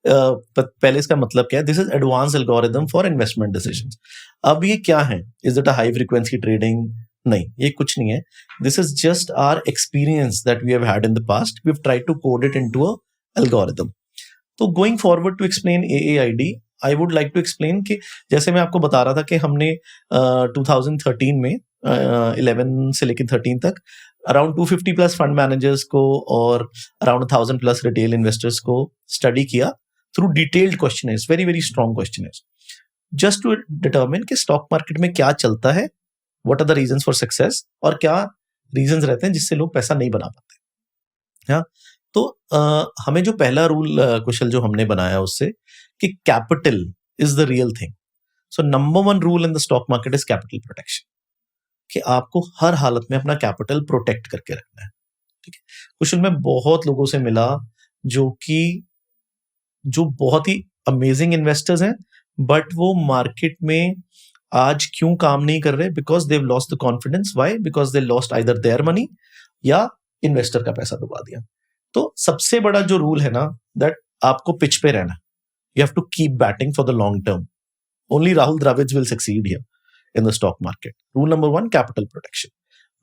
B: पहले इसका मतलब क्या है? This is advance algorithm for investment decisions. अब ये क्या है? Is it a high frequency trading? नहीं, ये कुछ नहीं है। This is just our experience that we have had in the past, we have tried to code it into a algorithm. तो going forward to explain AAID, I would like to explain कि जैसे मैं आपको बता रहा था कि हमने 2013 में 11 से लेकर 13 तक अराउंड 250 प्लस फंड मैनेजर्स को और अराउंड 1000 प्लस रिटेल इन्वेस्टर्स को स्टडी किया through detailed questionnaires, very very strong questionnaires, just to determine कि स्टॉक मार्केट में क्या चलता है, what are the reasons for success, और क्या रीजंस रहते हैं जिससे लोग पैसा नहीं बना पाते। हाँ, तो हमें जो पहला रूल कुशल जो हमने बनाया उससे कि capital is the real thing. So number 1 rule in the stock market is capital protection, कि आपको हर हालत में अपना कैपिटल प्रोटेक्ट करके रखना है। ठीक है, कुशल मैं बहुत लोगों से मिला जो बहुत ही अमेजिंग इन्वेस्टर्स हैं, बट वो मार्केट में आज क्यों काम नहीं कर रहे? Because they lost the confidence. Why? Because they lost either their money या इन्वेस्टर का पैसा डुबा दिया. तो सबसे बड़ा जो रूल है ना, दैट आपको पिच पे रहना. You have to keep batting for the long term. Only Rahul Dravid will succeed here in the stock market. Rule number 1, capital protection.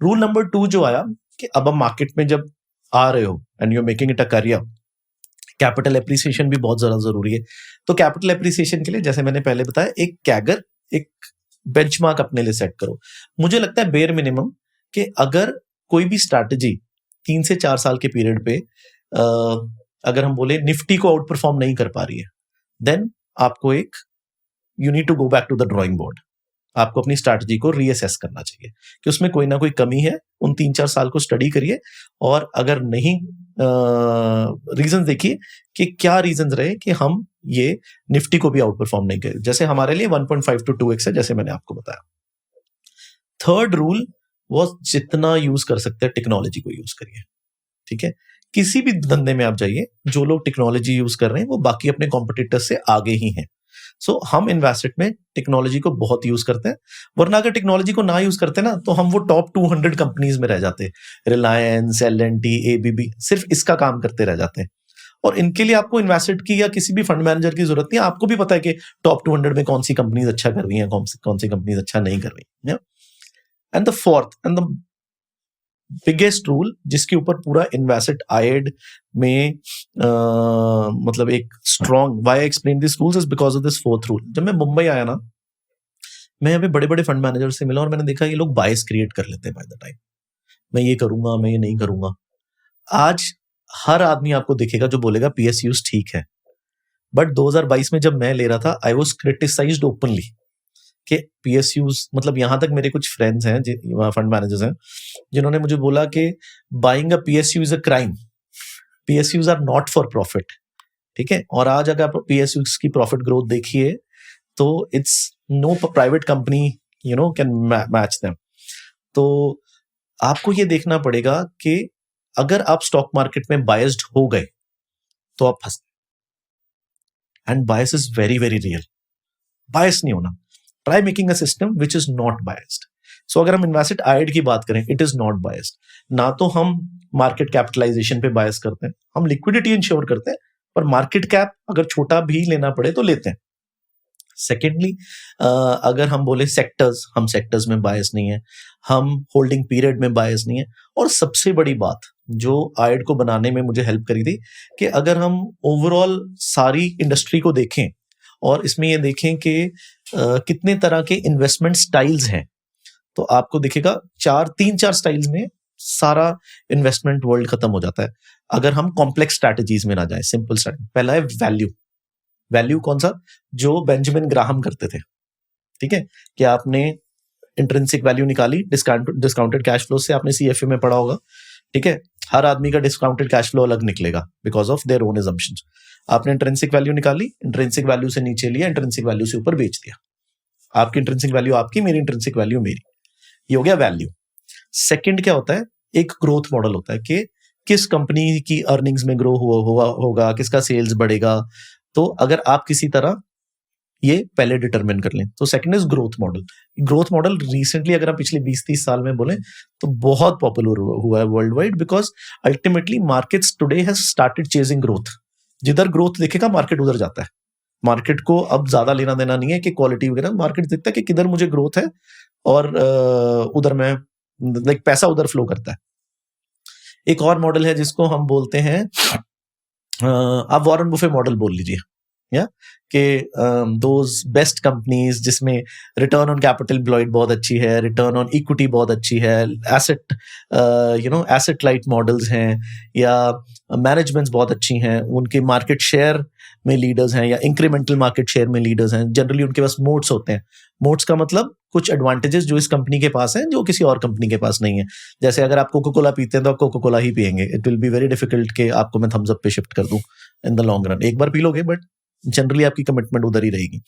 B: Rule number 2 जो आया कि अब हम मार्केट में जब आ रहे हो and you are making it a career, capital appreciation भी बहुत ज्यादा जरूरी है. तो कैपिटल एप्रिसिएशन के लिए जैसे मैंने पहले बताया, एक कैगर, एक बेंचमार्क अपने लिए सेट करो. मुझे लगता है बेयर मिनिमम कि अगर कोई भी स्ट्रैटेजी 3 से 4 साल के पीरियड पे अगर हम बोले निफ्टी को आउट परफॉर्म नहीं कर पा रही है, देन आपको you need to go back to the drawing board. आपको अपनी स्ट्रैटेजी को रीअसेस करना चाहिए कि उसमें कोई ना कोई कमी है. उन 3-4 साल को स्टडी करिए और अगर नहीं रीजन देखिए कि क्या रीजन रहे कि हम ये निफ्टी को भी आउट परफॉर्म नहीं करें. जैसे हमारे लिए 1.5 to 2x है, जैसे मैंने आपको बताया. थर्ड रूल वो जितना यूज कर सकते हैं टेक्नोलॉजी को यूज करिए. ठीक है, किसी भी धंधे में आप जाइए, जो लोग टेक्नोलॉजी यूज कर रहे हैं वो बाकी अपने कॉम्पिटिटर्स से आगे ही हैं. सो हम इन्वेस्टमेंट में टेक्नोलॉजी को बहुत यूज करते हैं, वरना अगर टेक्नोलॉजी को ना यूज करते ना तो हम वो टॉप 200 कंपनीज में रह जाते. रिलायंस, L&T, ABB सिर्फ इसका काम करते रह जाते हैं. और इनके लिए आपको इन्वेस्टमेंट की या किसी भी फंड मैनेजर की जरूरत नहीं है. आपको भी पता है कि टॉप 200 में कौन सी कंपनीज अच्छा कर रही हैं, कौन सी कंपनीज अच्छा नहीं कर रही हैं. And the fourth and the biggest rule जिसके ऊपर पूरा इन्वेस्टेड आईएड में मतलब एक strong, why I explain this rules is because of this fourth rule. जब मैं मुंबई आया ना, मैं यहाँ पे बड़े बड़े फंड मैनेजर से मिला और मैंने देखा ये लोग बायस क्रिएट कर लेते हैं बाय द टाइम. मैं ये करूंगा, मैं ये नहीं करूंगा. आज हर आदमी आपको दिखेगा जो बोलेगा PSUs ठीक है, बट 2022 में जब मैं ले रहा था, आई वॉज क्रिटिसाइज्ड ओपनली कि PSUs, मतलब यहां तक मेरे कुछ फ्रेंड्स हैं, फंड मैनेजर्स हैं, जिन्होंने मुझे बोला कि buying a PSU is a crime. PSUs are not for profit. ठीक है, और आज अगर आप PSUs की प्रॉफिट ग्रोथ देखिए तो it's no private company can match them. तो आपको ये देखना पड़ेगा कि अगर आप स्टॉक मार्केट में बायस्ड हो गए तो आप फंस. And bias is very very real. Bias नहीं होना. Try making a system which is not biased. So अगर हम इन्वेस्टेड आईड की बात करें, इट इज नॉट बायस्ड. ना तो हम मार्केट कैपिटलाइजेशन पे बायस करते हैं, हम लिक्विडिटी इंश्योर करते हैं, पर मार्केट कैप अगर छोटा भी लेना पड़े तो लेते हैं. सेकेंडली, अगर हम बोले सेक्टर्स, हम सेक्टर्स में बायस नहीं है, हम होल्डिंग पीरियड में बायस नहीं है. और सबसे बड़ी बात जो आईड को बनाने में मुझे हेल्प करी थी कि अगर हम ओवरऑल सारी इंडस्ट्री को देखें और इसमें ये देखें कि कितने तरह के इन्वेस्टमेंट स्टाइल्स हैं, तो आपको दिखेगा 3-4 स्टाइल्स में सारा इन्वेस्टमेंट वर्ल्ड खत्म हो जाता है अगर हम कॉम्प्लेक्स स्ट्रैटेजीज में ना जाए. Simple strategy. पहला है वैल्यू. वैल्यू कौन सा? जो बेंजामिन ग्राहम करते थे. ठीक है, कि आपने इंट्रिंसिक वैल्यू निकाली डिस्काउंटेड कैश फ्लो से. आपने CFA में पढ़ा होगा. ठीक है, हर आदमी का डिस्काउंटेड कैश फ्लो अलग निकलेगा because of their own assumptions. आपने इंट्रिंसिक वैल्यू निकाली, इंट्रिंसिक वैल्यू से नीचे लिया, इंट्रिंसिक वैल्यू से ऊपर बेच दिया. आपकी इंट्रिंसिक वैल्यू आपकी, मेरी इंट्रिंसिक वैल्यू मेरी. ये हो गया वैल्यू. सेकंड क्या होता है? एक ग्रोथ मॉडल होता है कि किस कंपनी की अर्निंग्स में ग्रो होगा, किसका सेल्स बढ़ेगा. तो अगर आप किसी तरह ये पहले डिटरमिन कर लें तो second is growth model. Growth model recently अगर हम पिछले 20-30 साल में बोले तो बहुत पॉपुलर हुआ है world wide, because ultimately markets today has started chasing growth. जिधर ग्रोथ दिखेगा मार्केट उधर जाता है. मार्केट को अब ज्यादा लेना देना नहीं है कि क्वालिटी वगैरह. मार्केट देखता है कि किधर मुझे ग्रोथ है और उधर में लाइक पैसा उधर फ्लो करता है. एक और मॉडल है जिसको हम बोलते हैं, आप वॉरेन बुफे मॉडल बोल लीजिए, या कि दोज बेस्ट कंपनीज जिसमें रिटर्न ऑन कैपिटल एम्प्लॉयड बहुत अच्छी है, रिटर्न ऑन इक्विटी बहुत अच्छी है, एसेट लाइट मॉडल्स हैं, या मैनेजमेंट्स बहुत अच्छी हैं, उनके मार्केट शेयर में लीडर्स हैं या इंक्रीमेंटल मार्केट शेयर में लीडर्स हैं. जनरली उनके पास मोड्स होते हैं. मोड्स का मतलब कुछ एडवांटेजेस जो इस कंपनी के पास हैं जो किसी और कंपनी के पास नहीं है. जैसे अगर आप कोको कोला पीते हैं तो आप कोको कोला ही पियेंगे. It will be very difficult कि आपको मैं थम्स अप पे शिफ्ट कर दूं इन द लॉन्ग रन. एक बार पी लोगे बट जनरली आपकी कमिटमेंट उधर ही रहेगी.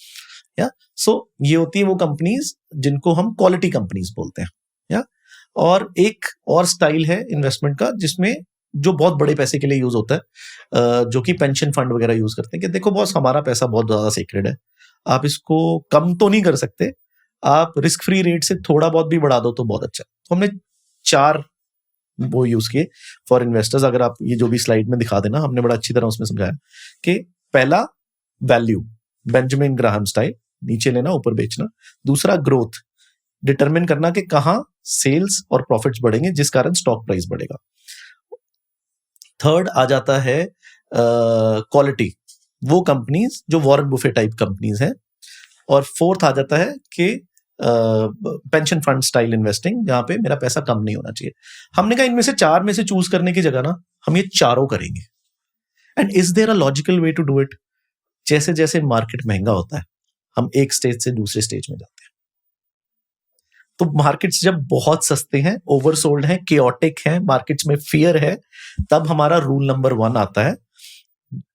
B: या सो ये होती है वो कंपनीज जिनको हम क्वालिटी कंपनीज बोलते हैं. या और एक और स्टाइल है इन्वेस्टमेंट का जिसमें जो बहुत बड़े पैसे के लिए यूज होता है, जो कि पेंशन फंड वगैरह यूज करते हैं कि देखो बॉस हमारा पैसा बहुत ज्यादा सीक्रेट है, आप इसको कम तो नहीं कर सकते, आप रिस्क फ्री रेट से थोड़ा बहुत भी बढ़ा दो तो बहुत अच्छा। तो हमने 4 वो यूज किए फॉर इन्वेस्टर्स। अगर आप ये जो भी स्लाइड में दिखा देना, हमने बड़ा अच्छी तरह उसमें समझाया कि पहला वैल्यू, बेंजामिन ग्राहम स्टाइल, नीचे लेना ऊपर बेचना। दूसरा ग्रोथ, डिटरमिन करना कि कहां सेल्स और प्रॉफिट्स बढ़ेंगे जिस कारण स्टॉक प्राइस बढ़ेगा। थर्ड आ जाता है क्वालिटी, वो कंपनीज जो वॉरेन बुफे टाइप कंपनीज हैं। और फोर्थ आ जाता है कि पेंशन फंड स्टाइल इन्वेस्टिंग, जहां पे मेरा पैसा कम नहीं होना चाहिए। हमने कहा इनमें से 4 में से चूज करने की जगह ना हम ये चारों करेंगे। And is there a logical way to do it? जैसे जैसे मार्केट महंगा होता है हम एक स्टेज से दूसरे स्टेज में जाते हैं। तो मार्केट्स जब बहुत सस्ते हैं, ओवरसोल्ड हैं, केओटिक हैं, मार्केट्स में फियर है, तब हमारा रूल नंबर 1 आता है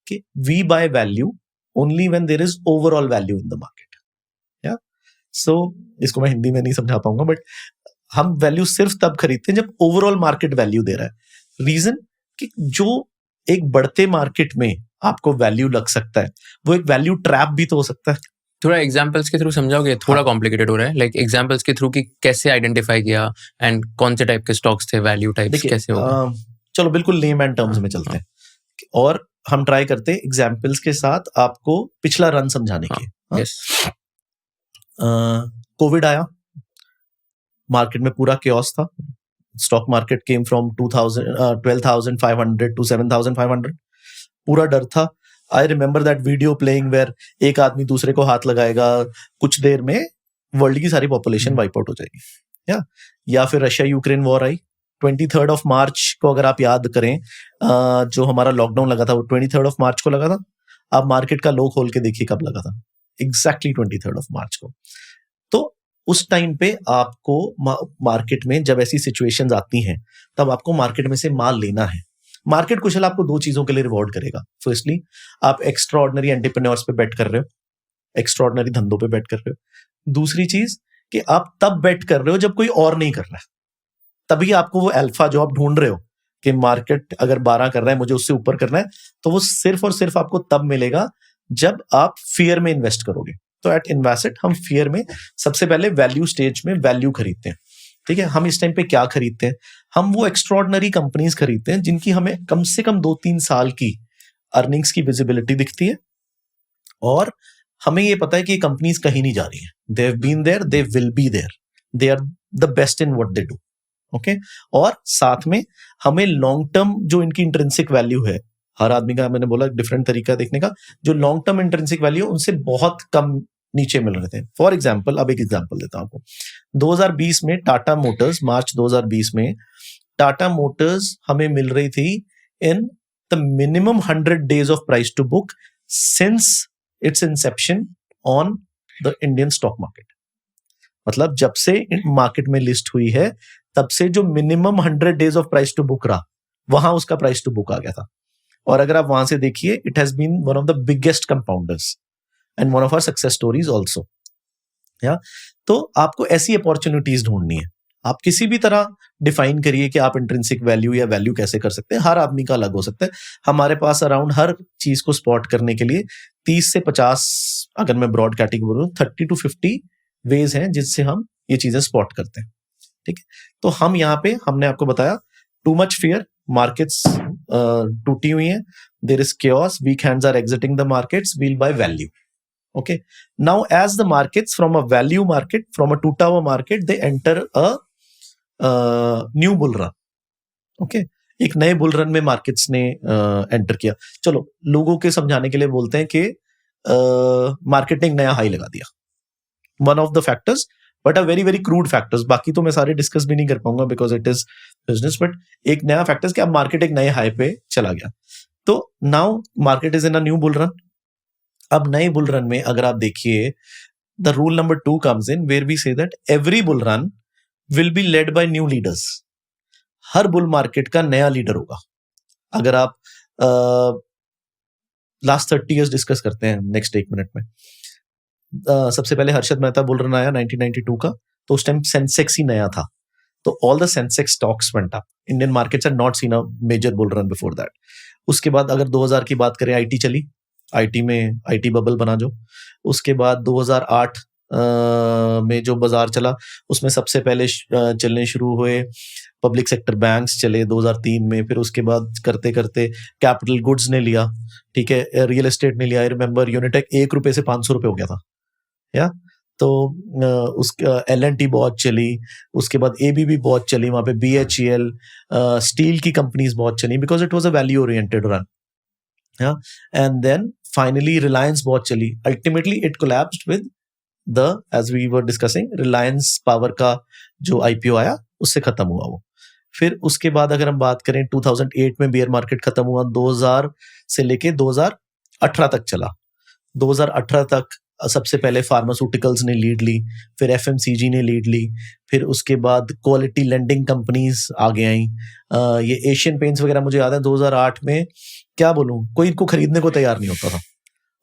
B: कि we buy value only when there is overall value in the market. या सो इसको मैं हिंदी में नहीं समझा पाऊंगा, बट हम वैल्यू सिर्फ तब खरीदते हैं जब ओवरऑल मार्केट वैल्यू दे रहा है। रीजन कि जो एक बढ़ते मार्केट में आपको वैल्यू लग सकता है वो एक वैल्यू ट्रैप भी तो हो सकता है।
C: थोड़ा एग्जांपल्स के थ्रू समझाओगे? थोड़ा
B: हाँ।
C: कॉम्प्लिकेटेड हो रहा है, लाइक एग्जांपल्स के थ्रू कि कैसे आइडेंटिफाई किया एंड कौन से टाइप के स्टॉक्स थे, वैल्यू टाइप्स
B: देखिए
C: कैसे होगा?
B: चलो बिल्कुल लेम एंड टर्म्स में चलते हैं और हम ट्राई करते हैं एग्जाम्पल्स के साथ आपको पिछला रन समझाने के।
C: यस।
B: कोविड आया, मार्केट में पूरा केओस था, stock market came from 12,500 to 7,500, पूरा डर था। I remember that video playing where एक आदमी दूसरे को हाथ लगाएगा, कुछ देर में वर्ल्ड की सारी पॉपुलेशन वाइप आउट हो जाएगी। या फिर Russia Ukraine war I 23rd of March को, अगर आप याद करें जो हमारा लॉकडाउन लगा था वो 23rd ऑफ मार्च को लगा था। आप मार्केट का लो खोल के देखिए कब लगा था, एग्जैक्टली 23rd ऑफ मार्च को। तो उस टाइम पे आपको मार्केट में जब ऐसी सिचुएशंस आती हैं तब आपको मार्केट में से माल लेना है। मार्केट कुशल आपको 2 चीजों के लिए रिवॉर्ड करेगा। फर्स्टली आप एक्स्ट्रा ऑर्डिनरी एंटरप्रेन्योर्स पे बेट कर रहे हो, एक्स्ट्रा ऑर्डिनरी धंधों पे बेट कर रहे हो। दूसरी चीज कि आप तब बेट कर रहे हो जब कोई और नहीं कर रहा है, तभी आपको वो अल्फा जो आप ढूंढ रहे हो कि मार्केट अगर 12 कर रहा है मुझे उससे ऊपर करना है, तो वो सिर्फ और सिर्फ आपको तब मिलेगा जब आप फियर में इन्वेस्ट करोगे। तो एट इन्वेस्टेड हम फियर में सबसे पहले वैल्यू स्टेज में वैल्यू खरीदते हैं। ठीक है, हम इस टाइम पे क्या खरीदते हैं? हम वो एक्स्ट्राऑर्डिनरी कंपनीज खरीदते हैं जिनकी हमें कम से कम 2-3 साल की अर्निंग्स की विजिबिलिटी दिखती है और हमें ये पता है कि ये कंपनीज कहीं नहीं जा रही है। They have been there, they will be there, they are the best in what they do. Okay, और साथ में हमें लॉन्ग टर्म जो इनकी इंट्रिंसिक वैल्यू है, हर आदमी का मैंने बोला डिफरेंट तरीका देखने का, जो लॉन्ग टर्म इंट्रिंसिक वैल्यू उनसे बहुत कम नीचे मिल रहे थे। फॉर एग्जाम्पल, अब एक एग्जाम्पल देता हूं आपको। 2020 में टाटा मोटर्स, मार्च 2020 में टाटा मोटर्स हमें मिल रही थी in the minimum 100 days of price to book since its inception on the Indian stock market. मतलब जब से मार्केट में लिस्ट हुई है तब से जो minimum 100 days of price to book रहा, वहां उसका प्राइस टू बुक आ गया था। और अगर आप वहां से देखिए, it has been one of the biggest compounders and one of our success stories also. या तो आपको ऐसी अपॉर्चुनिटीज ढूंढनी है। आप किसी भी तरह डिफाइन करिए कि आप इंट्रिंसिक वैल्यू या वैल्यू कैसे कर सकते हैं, हर आदमी का अलग हो सकता है। हमारे पास अराउंड हर चीज को स्पॉट करने के लिए 30 से 50, अगर मैं ब्रॉड कैटेगरी बोलूं 30 to 50 वेज हैं जिससे हम ये चीजें स्पॉट करते हैं। ठीक है, तो हम यहाँ पे हमने आपको बताया टू मच फियर, मार्केट्स टूटी हुई हैं, there is chaos, weak hands are exiting the markets, we'll buy value. Okay, now as the markets from a value market, from a two-tower market, they enter a new bull run. Okay, एक नए bull run में markets ने enter किया। चलो लोगों के समझाने के लिए बोलते हैं कि मार्केट ने एक नया हाई लगा दिया, one of the factors, but a very very crude factors. बाकी तो मैं सारे डिस्कस भी नहीं कर पाऊंगा because it is business, but एक नया फैक्टर्स कि अब मार्केट एक नए हाई पे चला गया। तो now market is in a new bull run. अब नए बुल रन में अगर आप देखिए, the rule number 2 comes in where we say that every bull run will be led by new leaders. हर बुल मार्केट का नया लीडर होगा। अगर आप लास्ट 30 इयर्स डिस्कस करते हैं नेक्स्ट 1 मिनट में, सबसे पहले हर्षद मेहता बुल रन आया 1992 का, तो उस टाइम सेंसेक्स ही नया था। तो all the Sensex stocks went up. Indian markets had not seen a major bull run before that. उसके बाद अगर 2000 की बात करें, आईटी चली, आईटी में आईटी बबल बना जो. उसके बाद 2008 में जो बाजार चला उसमें सबसे पहले चलने शुरू हुए पब्लिक सेक्टर बैंक्स चले 2003 में. फिर उसके बाद करते करते कैपिटल गुड्स ने लिया, ठीक है, रियल एस्टेट ने लिया. आई रिमेंबर यूनिटेक 1 रुपए से 500 रुपए हो गया था, या तो उसका एल&टी बहुत चली. उसके बाद एबीबी बहुत चली, वहां पे बीएचईएल, स्टील की कंपनीज बहुत चली because it was a value oriented run. And then finally Reliance बहुत चली. Ultimately it collapsed with the, as we were discussing, Reliance Power का जो आईपीओ आया उससे खत्म हुआ वो. फिर उसके बाद अगर हम बात करें 2008 में बियर मार्केट खत्म हुआ. 2000 से लेके 2018 तक चला. 2018 तक सबसे पहले फार्मास्यूटिकल्स ने लीड ली, फिर एफएमसीजी ने लीड ली, फिर उसके बाद क्वालिटी लेंडिंग कंपनीज आगे आई. ये एशियन पेंट्स वगैरह मुझे याद है 2008 में, क्या बोलूं, कोई इनको खरीदने को तैयार नहीं होता था.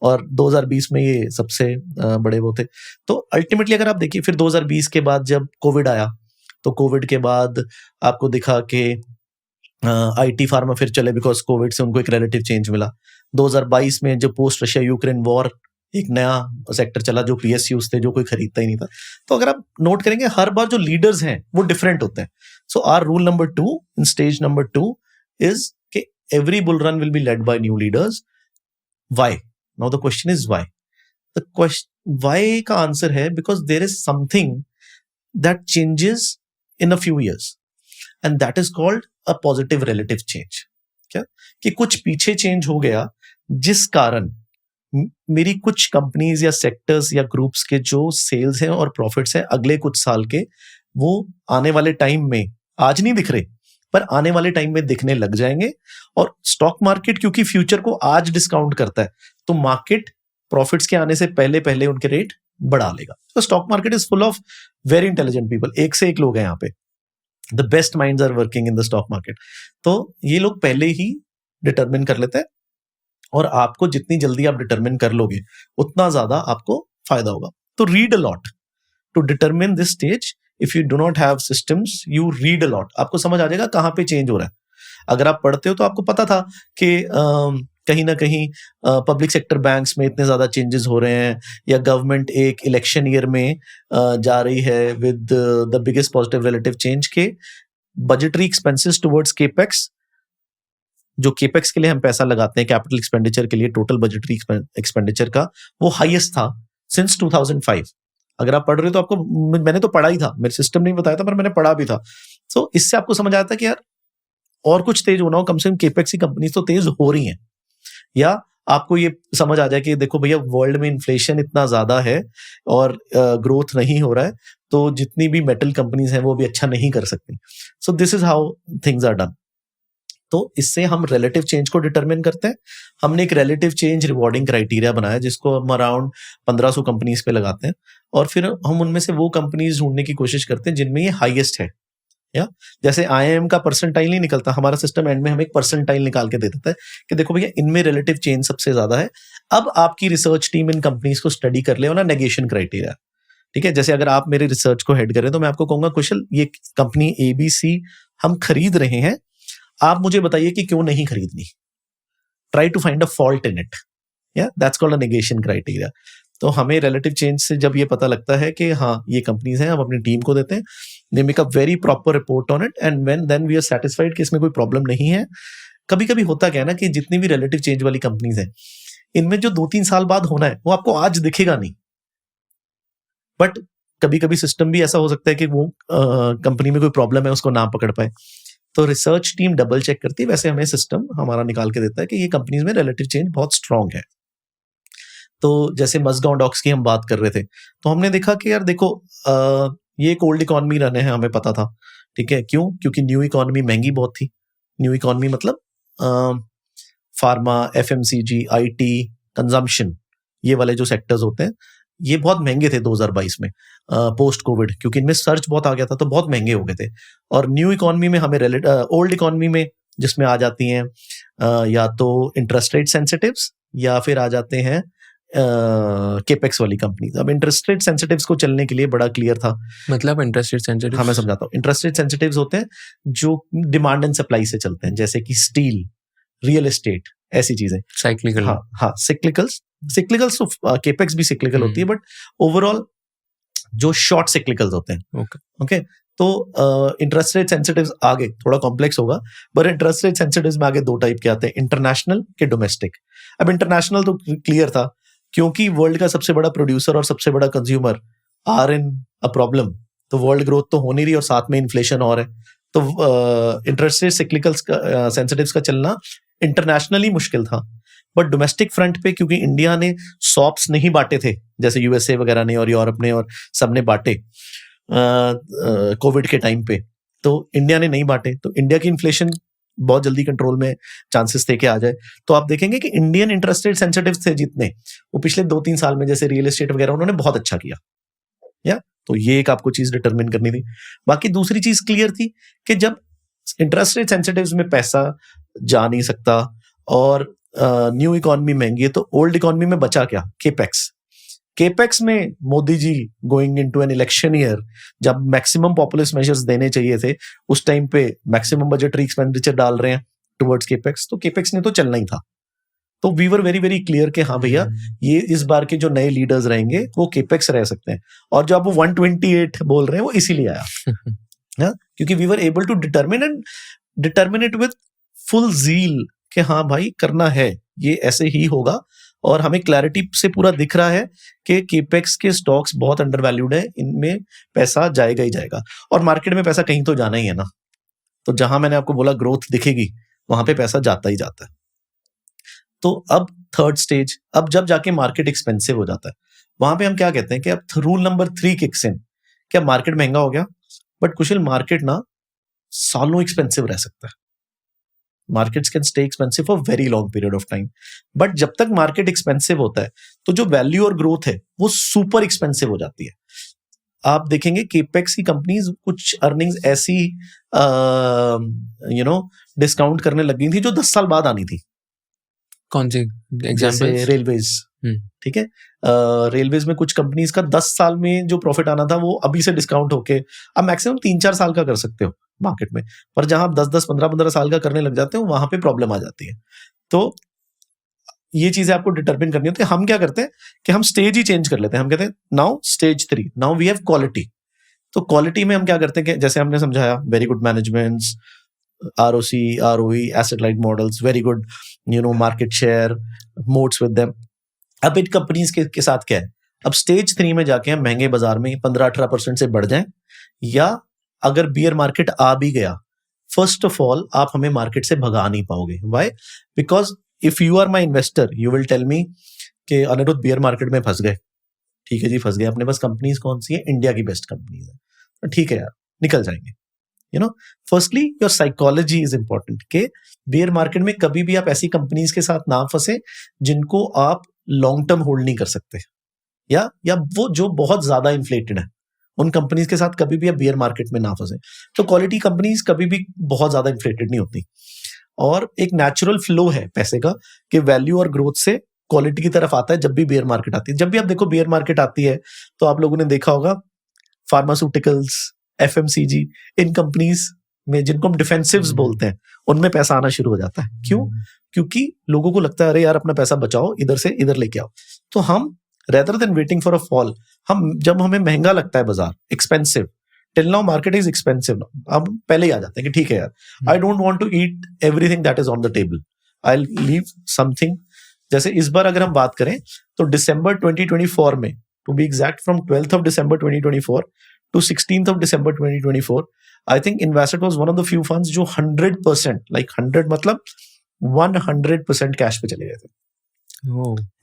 B: और 2020 में ये सबसे बड़े वो थे. तो अल्टीमेटली अगर आप देखिए फिर 2020 के बाद जब कोविड आया, तो कोविड के बाद आपको दिखा कि आईटी फार्मा फिर चले बिकॉज कोविड से उनको एक रिलेटिव चेंज मिला. 2022 में जो पोस्ट रशिया यूक्रेन वॉर एक नया सेक्टर चला जो पीएसयूज थे, जो कोई खरीदता ही नहीं था. तो अगर आप नोट करेंगे हर बार जो लीडर्स हैं वो डिफरेंट होते हैं. So our rule number 2 in stage number 2 is कि every bull run will be led by new leaders. Why? Now the question is why. The question why का आंसर है because there is something that changes in a few years and that is called a positive relative change. क्या कि कुछ पीछे change हो गया जिस कारण मेरी कुछ कंपनीज या सेक्टर्स या ग्रुप्स के जो सेल्स हैं और प्रॉफिट्स हैं अगले कुछ साल के, वो आने वाले टाइम में, आज नहीं दिख रहे पर आने वाले टाइम में दिखने लग जाएंगे. और स्टॉक मार्केट क्योंकि फ्यूचर को आज डिस्काउंट करता है, तो मार्केट प्रॉफिट्स के आने से पहले पहले उनके रेट बढ़ा लेगा. तो stock market is full of very intelligent people. एक से एक लोग हैं यहाँ पे. The best minds are working in the stock market. तो ये लोग पहले ही डिटरमिन कर लेते हैं, और आपको जितनी जल्दी आप डिटरमिन कर लोगे उतना ज्यादा आपको फायदा होगा. तो read a lot to determine this stage. If you do not have systems, you read a lot. आपको समझ आ जाएगा कहाँ पे चेंज हो रहा है. अगर आप पढ़ते हो तो आपको पता था कि कहीं ना कहीं पब्लिक सेक्टर बैंक्स में इतने ज्यादा चेंजेस हो रहे हैं, या गवर्नमेंट एक इलेक्शन ईयर में जा रही है with the biggest positive relative change के बजटरी एक्सपेंसेस टुवर्ड्स केपेक्स. जो केपेक्स के लिए हम पैसा लगाते हैं कैपिटल एक्सपेंडिचर के लिए, टोटल बजटरी एक्सपेंडिचर का वो हाईएस्ट था सिंस 2005. अगर आप पढ़ रहे हो तो आपको, मैंने तो पढ़ा ही था, मेरे सिस्टम नहीं बताया था पर मैंने पढ़ा भी था. सो इससे आपको समझ आता है कि यार और कुछ तेज होना हो, कम से कम केपेक्स की कंपनी तो तेज हो रही हैं. या आपको ये समझ आ जाए कि देखो भैया वर्ल्ड में इन्फ्लेशन इतना ज्यादा है और ग्रोथ नहीं हो रहा है, तो जितनी भी मेटल कंपनीज हैं वो भी अच्छा नहीं कर सकती. So this is how things are done. तो इससे हम रिलेटिव चेंज को डिटरमिन करते हैं. हमने एक रिलेटिव चेंज रिवॉर्डिंग क्राइटेरिया बनाया जिसको हम अराउंड 1500 कंपनीज पे लगाते हैं, और फिर हम उनमें से वो कंपनीज ढूंढने की कोशिश करते हैं जिनमें ये हाईएस्ट है. या जैसे आईआईएम का परसेंटाइल नहीं निकलता, हमारा सिस्टम एंड में हमें एक परसेंटाइल निकाल के दे देता है कि देखो भैया इनमें रिलेटिव चेंज सबसे ज्यादा है. अब आपकी रिसर्च टीम इन कंपनीज को स्टडी कर ले और ना नेगेशन क्राइटेरिया. ठीक है, जैसे अगर आप मेरे रिसर्च को हेड करें तो मैं आपको कहूंगा कुशल ये कंपनी ABC हम खरीद रहे हैं, आप मुझे बताइए कि क्यों नहीं खरीदनी. Try to find a fault in it. या that's called a negation criteria. तो हमें रिलेटिव चेंज से जब ये पता लगता है कि हाँ ये कंपनीज हैं, हम अपनी टीम को देते हैं, they make a very proper report on it, and when then we are satisfied कि इसमें कोई प्रॉब्लम नहीं है. कभी कभी होता क्या है ना कि जितनी भी रिलेटिव चेंज वाली कंपनीज हैं, इनमें जो 2-3 साल बाद होना है वो आपको आज दिखेगा नहीं. बट कभी कभी सिस्टम भी ऐसा हो सकता है कि वो कंपनी में कोई प्रॉब्लम है उसको ना पकड़ पाए. तो रिसर्च टीम डबल चेक करती है, वैसे हमें सिस्टम हमारा निकाल के देता है कि ये कंपनीज में रिलेटिव चेंज बहुत स्ट्रांग है. तो जैसे मजगांव डॉक्स की हम बात कर रहे थे, तो हमने देखा कि यार देखो ये एक ओल्ड इकोनॉमी रन है, हमें पता था. ठीक है, क्यों? क्योंकि न्यू इकोनॉमी महंगी बहुत थी. न्यू इकोनॉमी मतलब फार्मा, एफएमसीजी, आईटी, कंजम्पशन, ये वाले जो सेक्टर्स होते हैं ये बहुत महंगे थे 2022 में पोस्ट कोविड, क्योंकि इनमें सर्च बहुत आ गया था तो बहुत महंगे हो गए थे. और न्यू इकोनॉमी में हमें ओल्ड इकोनॉमी में जिसमें आ जाती हैं या तो इंटरेस्ट रेट सेंसिटिव्स या फिर आ जाते हैं केपेक्स वाली कंपनीज। अब इंटरेस्ट रेट सेंसिटिव्स को चलने के लिए बड़ा क्लियर था।
A: मतलब इंटरेस्ट रेट सेंसिटिव?
B: हाँ, मैं समझाता हूँ। इंटरेस्ट रेट सेंसिटिव्स होते हैं जो डिमांड एंड सप्लाई से चलते हैं, जैसे कि स्टील, रियल एस्टेट, ऐसी चीजें।
A: साइक्लिकल?
B: हाँ, सिक्लिकल्स तो केपेक्स भी सिक्लिकल होती है, बट ओवरऑल जो शॉर्ट सिक्लिकल्स होते हैं। ओके, तो इंटरेस्ट रेट सेंसिटिव्स आगे थोड़ा कॉम्प्लेक्स होगा, पर इंटरेस्ट रेट सेंसिटिव्स में आगे दो टाइप के आते हैं, इंटरनेशनल के डोमेस्टिक। अब इंटरनेशनल तो क्लियर था, क्योंकि वर्ल्ड का सबसे बड़ा प्रोड्यूसर और सबसे बड़ा consumer are in a problem, तो वर्ल्ड ग्रोथ तो हो नहीं रही और साथ में इन्फ्लेशन और है, तो इंटरेस्ट रेट सिक्लिकल्स का सेंसिटिव्स का चलना इंटरनेशनली मुश्किल था। बट डोमेस्टिक फ्रंट पे, क्योंकि इंडिया ने सॉप्स नहीं बांटे थे जैसे यूएसए वगैरह ने और यूरोप ने और सबने बांटे कोविड के टाइम पे, तो इंडिया ने नहीं बांटे, तो इंडिया की इन्फ्लेशन बहुत जल्दी कंट्रोल में चांसेस थे कि आ जाए। तो आप देखेंगे कि इंडियन इंटरेस्ट रेट सेंसिटिव्स थे जितने, वो पिछले 2-3 साल में जैसे रियल एस्टेट वगैरह उन्होंने बहुत अच्छा किया, या तो ये एक आपको चीज डिटरमिन करनी थी। बाकी दूसरी चीज क्लियर थी कि जब इंटरेस्ट रेट सेंसिटिव्स में पैसा जा नहीं सकता और न्यू इकोनॉमी महंगी है, तो ओल्ड इकोनॉमी में बचा क्या? केपेक्स में Modi ji going into an election year, जब मैक्सिमम पॉपुलिस्ट मेजर्स देने चाहिए थे, उस टाइम पे मैक्सिमम बजटरी एक्सपेंडिचर डाल रहे हैं टुवर्ड्स केपेक्स, तो केपेक्स ने तो चलना ही था। तो we were very very clear कि हाँ भैया, ये इस बार के जो नए लीडर्स रहेंगे वो केपेक्स रह सकते हैं। और जो आप वो 128 बोल रहे हैं वो इसीलिए आया हाँ, क्योंकि we were able to determine it with full zeal कि हाँ भाई करना है, ये ऐसे ही होगा। और हमें क्लैरिटी से पूरा दिख रहा है कि केपेक्स के स्टॉक्स बहुत अंडर वैल्यूड है, इनमें पैसा जाएगा ही जाएगा, और मार्केट में पैसा कहीं तो जाना ही है ना। तो जहां मैंने आपको बोला ग्रोथ दिखेगी, वहां पे पैसा जाता ही जाता है। तो अब थर्ड स्टेज, अब जब जाके मार्केट एक्सपेंसिव हो जाता है, वहां पे हम क्या कहते हैं कि अब रूल नंबर 3 किक्स इन। क्या मार्केट महंगा हो गया, बट कुशल मार्केट ना सालों एक्सपेंसिव रह सकता है। Markets can stay expensive for very long period of time, but जब तक मार्केट एक्सपेंसिव होता है तो जो वैल्यू और ग्रोथ है वो सुपर एक्सपेंसिव हो जाती है। आप देखेंगे केपेक्स की कंपनीज कुछ अर्निंग्स ऐसी डिस्काउंट करने लग गई थी जो 10 साल बाद आनी थी।
A: कौन सी
B: जैसे
A: एग्जांपल्स?
B: रेलवेज, ठीक है, रेलवेज में कुछ कंपनीज का 10 साल में जो प्रॉफिट आना था वो अभी से डिस्काउंट होके अब मैक्सिमम 3-4 साल का कर सकते हो मार्केट में, पर जहां आप 10-10, 15-15 साल का करने लग जाते हो वहां पे प्रॉब्लम आ जाती है। तो ये चीजें आपको डिटरमिन करनी होती है। हम क्या करते हैं कि हम स्टेज ही चेंज कर लेते हैं। हम कहते हैं now stage 3, now we have quality. तो क्वालिटी में हम क्या करते हैं कि जैसे हमने समझाया, very good managements, ROC, ROE, asset light models, very good market share, moats with them. अब इन कंपनीज के साथ क्या है, अब स्टेज 3 में जाके हम महंगे बाजार में 15-18% से बढ़ जाएं, या अगर बियर मार्केट आ भी गया, फर्स्ट ऑफ ऑल आप हमें मार्केट से भगा नहीं पाओगे। Why? Because if you are my investor, you will tell me कि अनिरुद्ध बियर मार्केट में फंस गए। ठीक है जी, फंस गए। अपने पास कंपनीज कौन सी है? इंडिया की बेस्ट कंपनीज है। तो ठीक है यार, निकल जाएंगे। Firstly your psychology is important कि बियर मार्केट में कभी भी आप ऐसी कंपनीज के साथ ना फंसे जिनको आप लॉन्ग टर्म होल्ड नहीं कर सकते, या वो जो बहुत ज्यादा इन्फ्लेटेड है, उन कंपनीज के साथ कभी भी आप बियर मार्केट में ना फंसे। तो क्वालिटी कंपनीज कभी भी बहुत ज्यादा इन्फ्लेटेड नहीं होती, और एक नेचुरल फ्लो है पैसे का कि वैल्यू और ग्रोथ से क्वालिटी की तरफ आता है जब भी बियर मार्केट आती है। जब भी आप देखो बियर मार्केट आती है तो आप लोगों ने देखा होगा फार्मास्यूटिकल्स, FMCG, इन कंपनीज में जिनको हम डिफेंसिव्स बोलते हैं, उनमें पैसा आना शुरू हो जाता है। क्यों? क्योंकि लोगों को लगता है अरे यार अपना पैसा बचाओ, इधर से इधर लेके आओ। तो हम rather than waiting for a fall, हम जब हमें महंगा लगता है बाजार, expensive, till now market is expensive, अब पहले ही आ जाते हैं कि ठीक है यार, I don't want to eat everything that is on the table, I leave something. जैसे इस बार अगर हम बात करें तो दिसंबर 2024 में, to be exact, from 12th of December 2024 to 16th of December 2024, I think Investment was one of the few funds जो 100%, like 100 मतलब 100% कैश पे चले गए थे।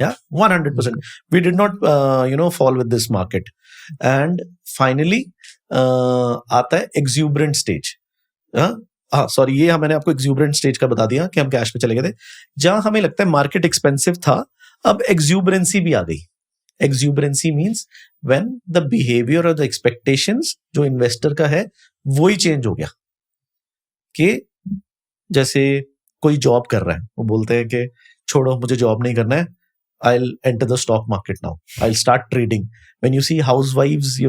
B: Yeah, 100%. We did not, fall with this market. And finally, आता है exuberant stage. Sorry, ये मैंने आपको exuberant stage का बता दिया कि हम कैश पे चले गए थे, जहां हमें लगता है मार्केट एक्सपेंसिव था, अब exuberancy भी आ गई। Exuberancy means when the behavior or the expectations जो इन्वेस्टर का है वो ही चेंज हो गया। कि जैसे कोई जॉब कर रहा है, वो बोलते हैं कि छोड़ो मुझे जॉब नहीं करना है, I'll enter the stock market now. I'll start trading. When you see housewives,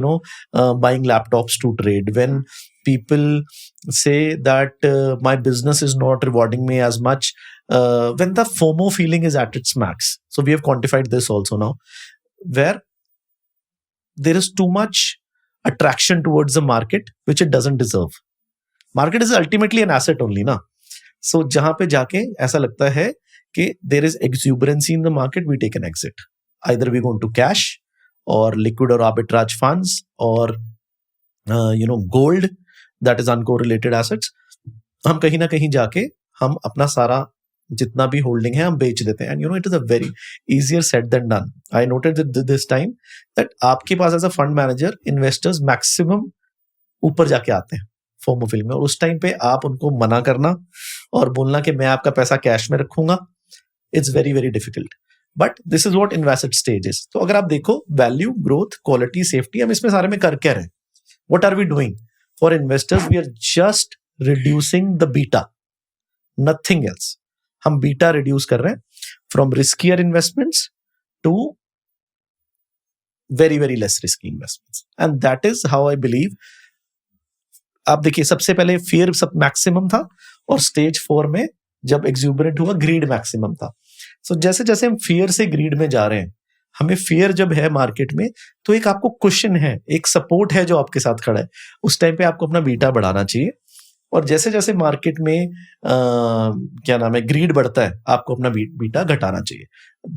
B: buying laptops to trade, when people say that my business is not rewarding me as much, when the FOMO feeling is at its max. So we have quantified this also now, where there is too much attraction towards the market, which it doesn't deserve. Market is ultimately an asset only, na? So जहां पे जाके ऐसा लगता है कि there is exuberancy in the market, we take an exit. Either we go into cash or liquid or arbitrage funds or gold, that is uncorrelated assets. हम कहीं ना कहीं जाके हम अपना सारा जितना भी होल्डिंग है हम बेच देते हैं. And it is a very easier said than done. I noted this time that आपके पास as a fund manager investors maximum ऊपर जाके आते हैं फोमो फील में, और उस टाइम पे आप उनको मना करना और बोलना कि मैं आपका पैसा कैश में रखूंगा, it's very very difficult. But this is what invested stage is. तो अगर आप देखो वैल्यू, ग्रोथ, क्वालिटी, सेफ्टी, हम इसमें सारे में कर क्या रहे हैं? What are we doing for investors? We are just reducing the beta, nothing else. हम बीटा रिड्यूस कर रहे हैं from riskier investments to very very less risky investments. And that is how I believe. आप देखिए सबसे पहले fear सब maximum था और स्टेज 4 में जब एक्सूबरेंट हुआ ग्रीड मैक्सिमम था. सो जैसे जैसे हम फियर से ग्रीड में जा रहे हैं, हमें फियर जब है मार्केट में तो एक आपको क्वेश्चन है, एक सपोर्ट है जो आपके साथ खड़ा है, उस टाइम पे आपको अपना बीटा बढ़ाना चाहिए. और जैसे जैसे मार्केट में क्या नाम है ग्रीड बढ़ता है, आपको अपना बीटा घटाना चाहिए.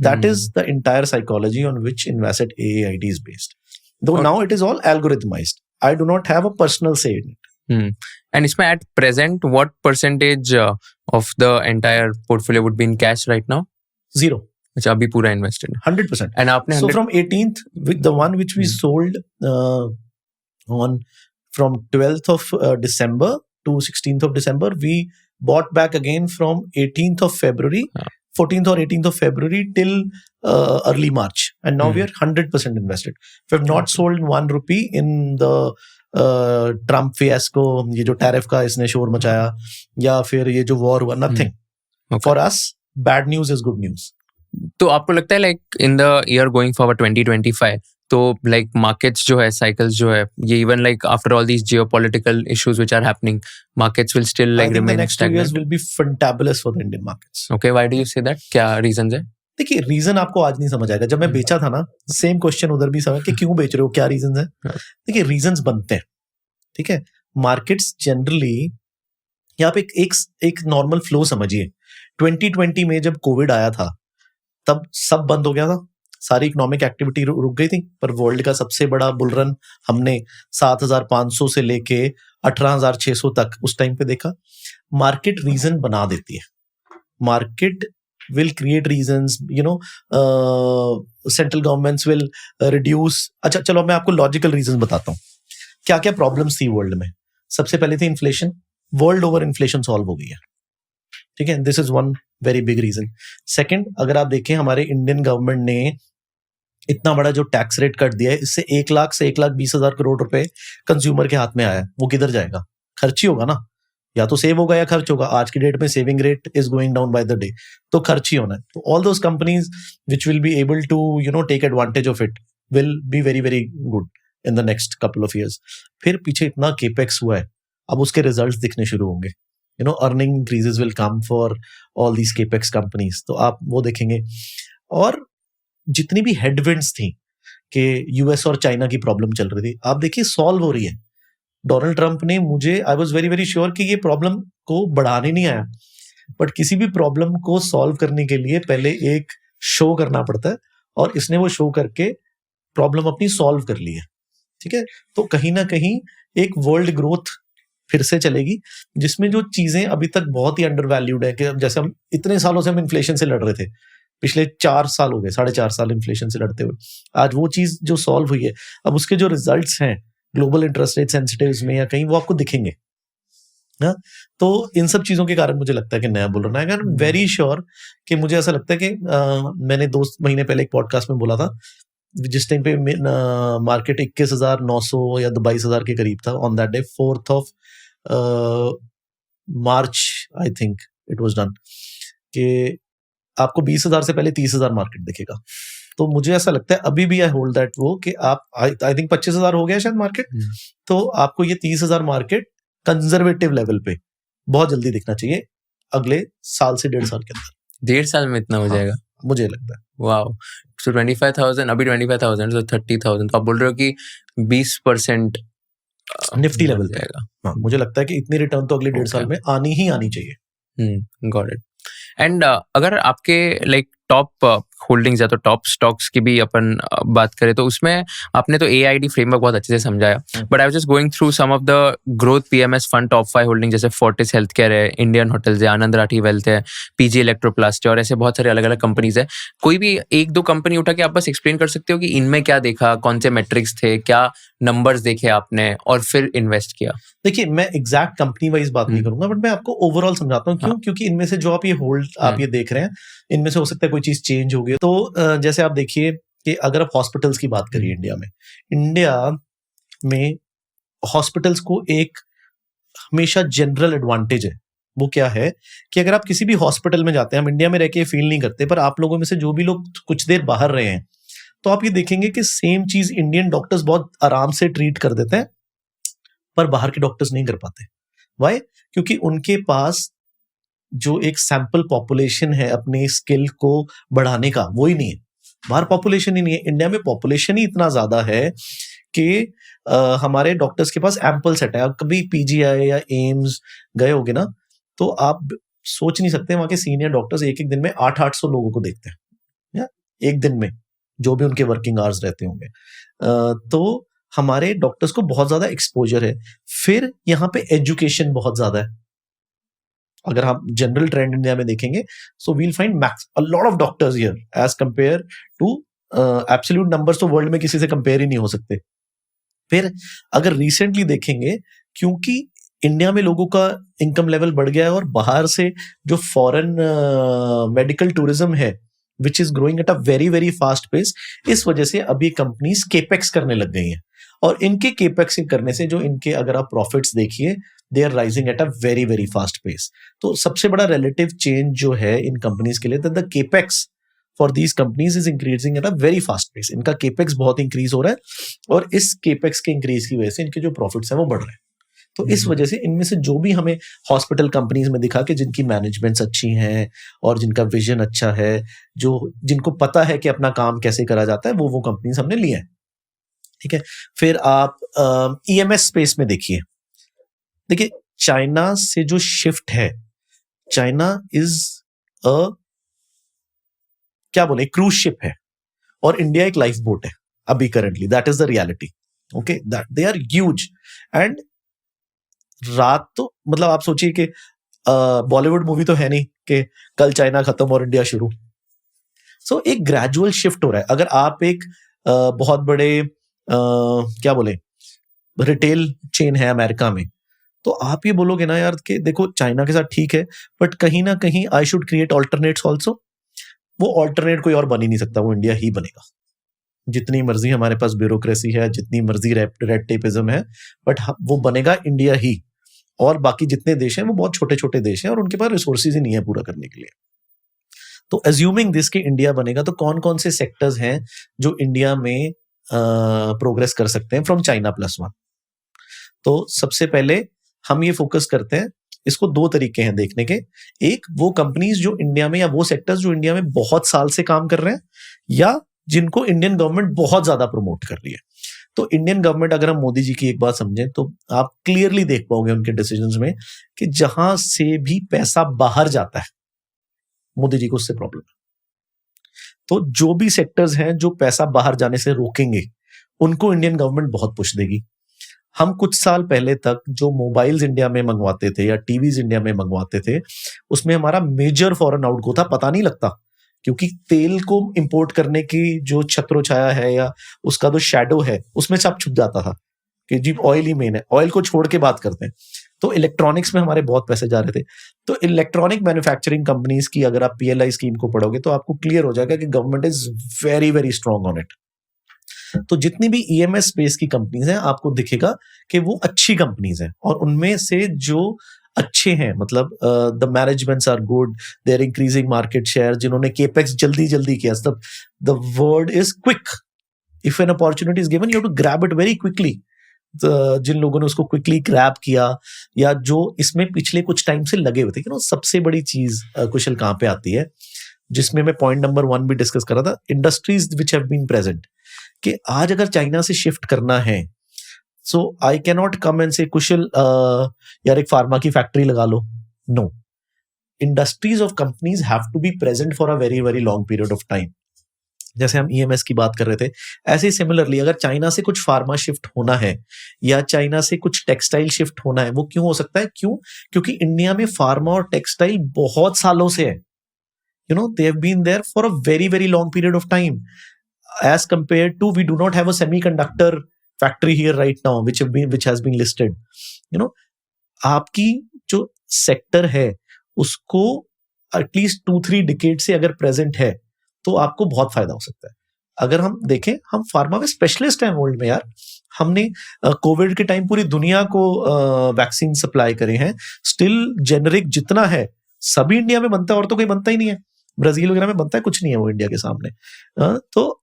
B: That is the entire psychology on which invested AID is based. Though now it is all algorithmised. I do not have a personal say in it.
A: And इसमें at present, what percentage of the entire portfolio would be in cash right now?
B: 0.
A: अच्छा, अभी पूरा invested.
B: 100%.
A: And आपने
B: So from 18th, with the one which we sold on from 12th of December to 16th of December, we bought back again from 18th of February, 14th or 18th of February till early March. And now we are 100% invested. We have not sold 1 rupee in the Trump fiasco, ये जो tariff का इसने शोर मचाया, या फिर ये जो वॉर हुआ, nothing. For us bad news is good news.
A: तो आपको लगता है like in the year going forward 2025, तो लाइक मार्केट्स जो है, साइकिल्स जो है, ये even like after all these geopolitical issues which are happening, markets will still like remain stagnant?
B: Will be fantabulous for the Indian markets.
A: Okay, why do you say that? क्या reasons है?
B: देखिए reason आपको आज नहीं समझ आएगा. जब मैं बेचा था ना, सेम क्वेश्चन उधर भी समझ कि क्यों बेच रहे हो, क्या रीजन है. देखिए रीजंस बनते हैं, ठीक है. मार्केट्स जनरली यहाँ पे एक नॉर्मल फ्लो समझिए. 2020 में जब कोविड आया था तब सब बंद हो गया था, सारी इकोनॉमिक एक्टिविटी रुक गई थी. पर वर्ल्ड का सबसे बड़ा बुल रन हमने 7,500 से लेके 18,600 तक उस टाइम पे देखा. मार्केट रीजन बना देती है. Market will create reasons, central governments will reduce. अच्छा चलो मैं आपको लॉजिकल रीजन बताता हूँ. क्या क्या प्रॉब्लम्स थी वर्ल्ड में. सबसे पहले थी inflation. World over inflation solve हो गई है, ठीक है. This is one very big reason. Second, अगर आप देखें हमारे इंडियन गवर्नमेंट ने इतना बड़ा जो टैक्स रेट कट दिया है, इससे 1 लाख से 1,20,000 करोड़ रुपए कंज्यूमर के हाथ में आया है. वो किधर जाएगा? खर्च ही होगा ना. या तो सेव होगा या खर्च होगा. आज की डेट में saving rate is going down by the day, तो खर्च ही होना है. तो all those companies which will be able to take advantage of it will be very very good in the next couple of years. फिर पीछे इतना capex हुआ है, अब उसके रिजल्ट्स दिखने शुरू होंगे. Earning increases will come for all these capex companies, तो आप वो देखेंगे. और जितनी भी हेडविंड्स थी कि यूएस और चाइना की प्रॉब्लम चल रही थी, आप देखिए सॉल्व हो रही है. डोनाल्ड ट्रंप ने I was very very sure कि ये प्रॉब्लम को बढ़ाने नहीं आया, बट किसी भी प्रॉब्लम को सॉल्व करने के लिए पहले एक शो करना पड़ता है, और इसने वो शो करके प्रॉब्लम अपनी सॉल्व कर ली है, ठीक है. तो कहीं ना कहीं एक वर्ल्ड ग्रोथ फिर से चलेगी, जिसमें जो चीजें अभी तक बहुत ही अंडर वैल्यूड है, कि जैसे हम इतने सालों से हम इन्फ्लेशन से लड़ रहे थे, पिछले 4 साल हो गए, 4.5 साल इन्फ्लेशन से लड़ते हुए, आज वो चीज जो सॉल्व हुई है, अब उसके जो रिजल्ट्स हैं ग्लोबल इंटरेस्ट रेट सेंसिटिव्स में या कहीं, वो आपको दिखेंगे ना. तो इन सब चीजों के कारण मुझे लगता है कि नया बुल रन आएगा. वेरी श्योर कि मुझे ऐसा लगता है कि मैंने 2 महीने पहले एक पॉडकास्ट में बोला था, जिस टाइम पे मार्केट 21,900 या 22,000 के करीब था on that day, 4th of March I think it was done, कि आपको 20,000 से पहले 30,000 मार्केट दिखेगा। तो मुझे ऐसा लगता है अभी भी आई होल्ड दैट वो कि आप आई थिंक 25,000 हो गया शायद मार्केट, तो आपको ये 30,000 मार्केट कंजर्वेटिव लेवल पे बहुत जल्दी दिखना चाहिए अगले साल से 1.5 साल के अंदर।
A: 1.5 साल में इतना हो जाएगा?
B: मुझे लगता है।
A: वाओ। सो 25,000, अभी 25,000, तो 30,000, तो आप बोल रहे हो कि 20%
B: निफ्टी लेवल पे
A: जाएगा।
B: हाँ, मुझे लगता है कि इतनी रिटर्न तो अगले 1.5 साल में आनी ही आनी चाहिए।
A: Got it. एंड अगर आपके लाइक टॉप होल्डिंग्स या तो टॉप स्टॉक्स की भी अपन बात करें तो उसमें आपने तो AID फ्रेमवर्क बहुत अच्छे से समझाया, but I was just going through some of the growth PMS fund top 5 holding, जैसे फोर्टिस हेल्थकेयर है, इंडियन होटल्स है, आनंद राठी वेल्थ है, PG इलेक्ट्रोप्लास्ट है, और ऐसे बहुत सारे अलग अलग कंपनीज है। कोई भी एक दो कंपनी उठा के आप बस एक्सप्लेन कर सकते हो कि इनमें क्या देखा, कौन से मेट्रिक्स थे, क्या नंबर्स देखे आपने और फिर इन्वेस्ट किया?
B: देखिए, मैं एग्जैक्ट कंपनी वाइज बात नहीं करूंगा, बट मैं आपको ओवरऑल समझाता हूँ क्यों। क्योंकि इनमें से जो आप ये होल्ड आप ये देख रहे हैं, इनमें से हो सकता है कोई चीज चेंज हो गई। तो जैसे आप देखिए कि अगर आप हॉस्पिटल्स की बात करिए इंडिया में हॉस्पिटल्स को एक हमेशा जनरल एडवांटेज है। वो क्या है कि अगर आप किसी भी हॉस्पिटल में जाते हैं, हम इंडिया में रह के फील नहीं करते, पर आप लोगों में से जो भी लोग कुछ देर बाहर रहे हैं, तो आप ये देखेंगे कि सेम चीज इंडियन डॉक्टर्स बहुत आराम से ट्रीट कर देते हैं, पर बाहर के डॉक्टर्स नहीं कर पाते। वाई? क्योंकि उनके पास जो एक सैंपल पॉपुलेशन है अपनी स्किल को बढ़ाने का, वो ही नहीं है। बाहर पॉपुलेशन ही नहीं है। इंडिया में पॉपुलेशन ही इतना ज्यादा है कि हमारे डॉक्टर्स के पास एम्पल सेट है। आप कभी PGI या एम्स गए होगे ना, तो आप सोच नहीं सकते, वहां के सीनियर डॉक्टर्स एक एक दिन में 800-800 लोगों को देखते हैं, या एक दिन में, जो भी उनके वर्किंग आवर्स रहते होंगे। तो हमारे डॉक्टर्स को बहुत ज्यादा एक्सपोजर है। फिर यहाँ पे एजुकेशन बहुत ज्यादा है। अगर हम जनरल ट्रेंड इंडिया में देखेंगे, so we'll find max a lot of doctors here as compared to absolute numbers, तो वर्ल्ड में किसी से कंपेयर ही नहीं हो सकते। फिर अगर रिसेंटली देखेंगे, क्योंकि इंडिया में लोगों का इनकम लेवल बढ़ गया है और बाहर से जो फॉरेन मेडिकल टूरिज्म है which is growing at a very very fast pace, इस वजह से अभी कंपनीज केपेक्स करने लग गई हैं। और इनके केपेक्स करने से जो इनके अगर आप प्रॉफिट्स देखिए, they are rising at a very very fast pace. तो सबसे बड़ा रिलेटिव चेंज जो है इन कंपनीज के लिए, the capex for these companies is increasing at a very fast pace. इनका केपेक्स बहुत इंक्रीज हो रहा है और इस केपेक्स के इंक्रीज की वजह से इनके जो प्रॉफिट्स हैं वो बढ़ रहे हैं। तो इस वजह से इनमें से जो भी हमें हॉस्पिटल कंपनीज में दिखा कि जिनकी मैनेजमेंट्स अच्छी हैं और जिनका विजन अच्छा है, जो जिनको पता है कि अपना काम कैसे करा जाता है, वो कंपनीज हमने लिए हैं। ठीक है। फिर आप EMS स्पेस में देखिए, चाइना से जो शिफ्ट है, चाइना इज क्या बोले, क्रूज शिप है और इंडिया एक लाइफ बोट है अभी currently. That is the reality. Okay, that they are huge. And रात तो मतलब आप सोचिए कि बॉलीवुड मूवी तो है नहीं कि कल चाइना खत्म और इंडिया शुरू। सो एक ग्रेजुअल शिफ्ट हो रहा है। अगर आप एक बहुत बड़े क्या बोले रिटेल चेन है अमेरिका में, तो आप ये बोलोगे ना यार कि देखो चाइना के साथ ठीक है, बट कहीं ना कहीं I should create alternates also. वो ऑल्टरनेट कोई और बन ही नहीं सकता, वो इंडिया ही बनेगा। जितनी मर्जी हमारे पास ब्यूरोक्रेसी है, जितनी मर्जी रेड टेपिज्म है, बट वो बनेगा इंडिया ही। और बाकी जितने देश हैं वो बहुत छोटे छोटे देश हैं और उनके पास रिसोर्सेज ही नहीं है पूरा करने के लिए। तो अज्यूमिंग दिस कि इंडिया बनेगा, तो कौन कौन से सेक्टर्स हैं जो इंडिया में प्रोग्रेस कर सकते हैं फ्रॉम चाइना +1? तो सबसे पहले हम ये फोकस करते हैं, इसको दो तरीके हैं देखने के। एक, वो कंपनीज जो इंडिया में, या वो सेक्टर्स जो इंडिया में बहुत साल से काम कर रहे हैं, या जिनको इंडियन गवर्नमेंट बहुत ज्यादा प्रमोट कर रही है। तो इंडियन गवर्नमेंट, अगर हम मोदी जी की एक बात समझें, तो आप क्लियरली देख पाओगे उनके डिसीजंस में कि जहां से भी पैसा बाहर जाता है, मोदी जी को उससे प्रॉब्लम है। तो जो भी सेक्टर्स हैं जो पैसा बाहर जाने से रोकेंगे, उनको इंडियन गवर्नमेंट बहुत पुश देगी। हम कुछ साल पहले तक जो मोबाइल्स इंडिया में मंगवाते थे या टीवीज इंडिया में मंगवाते थे, उसमें हमारा मेजर फॉरेन आउटगो था, पता नहीं लगता, क्योंकि तेल को इंपोर्ट करने की जो छत्र छाया है या उसका जो शैडो है, उसमें सब छुप जाता था कि जी ऑयल ही मेन है। ऑयल को छोड़ के बात करते हैं। तो इलेक्ट्रॉनिक्स में हमारे बहुत पैसे जा रहे थे। तो इलेक्ट्रॉनिक मैन्युफैक्चरिंग कंपनीज की अगर आप PLI स्कीम को पढ़ोगे, तो आपको क्लियर हो जाएगा कि government is very very strong on it. तो जितनी भी EMS स्पेस की कंपनीज हैं, आपको दिखेगा कि वो अच्छी कंपनीज हैं, और उनमें से जो अच्छे हैं, मतलब the managements are good, they are increasing market share, जिन्होंने केपेक्स जल्दी जल्दी किया, the word is quick, if an opportunity is given you have to grab it very quickly. जिन लोगों ने उसको क्विकली ग्रैब किया, या जो इसमें पिछले कुछ टाइम से लगे हुए थे, सबसे बड़ी चीज कुशल कहाँ पे आती है, जिसमें मैं पॉइंट नंबर 1 भी डिस्कस कर रहा था, industries which have been present, कि आज अगर चाइना से शिफ्ट करना है, so I can not come and से कुशल यार एक फार्मा की फैक्ट्री लगा लो, no, industries of companies have to be present for a very very long period of time. जैसे हम ईएमएस की बात कर रहे थे, ऐसे ही सिमिलरली अगर चाइना से कुछ फार्मा शिफ्ट होना है या चाइना से कुछ टेक्सटाइल शिफ्ट होना है, वो क्यों हो सकता है, क्योंकि इंडिया में फार्मा और टेक्सटाइल बहुत सालों से है, they have been there for a very very long period of time, as compared to we do not have a semiconductor factory here right now which has been listed. आपकी जो sector है उसको at least 2-3 decade से अगर present है तो आपको बहुत फायदा हो सकता है। अगर हम देखें, हम फार्मा में स्पेशलिस्ट हैं वर्ल्ड में यार, हमने कोविड के टाइम पूरी दुनिया को वैक्सीन सप्लाई करे हैं, स्टिल जेनरिक जितना है सभी इंडिया में बनता है, और तो कोई बनता ही नहीं है, ब्राजील वगैरह में बनता है, कुछ नहीं है वो इंडिया के सामने। तो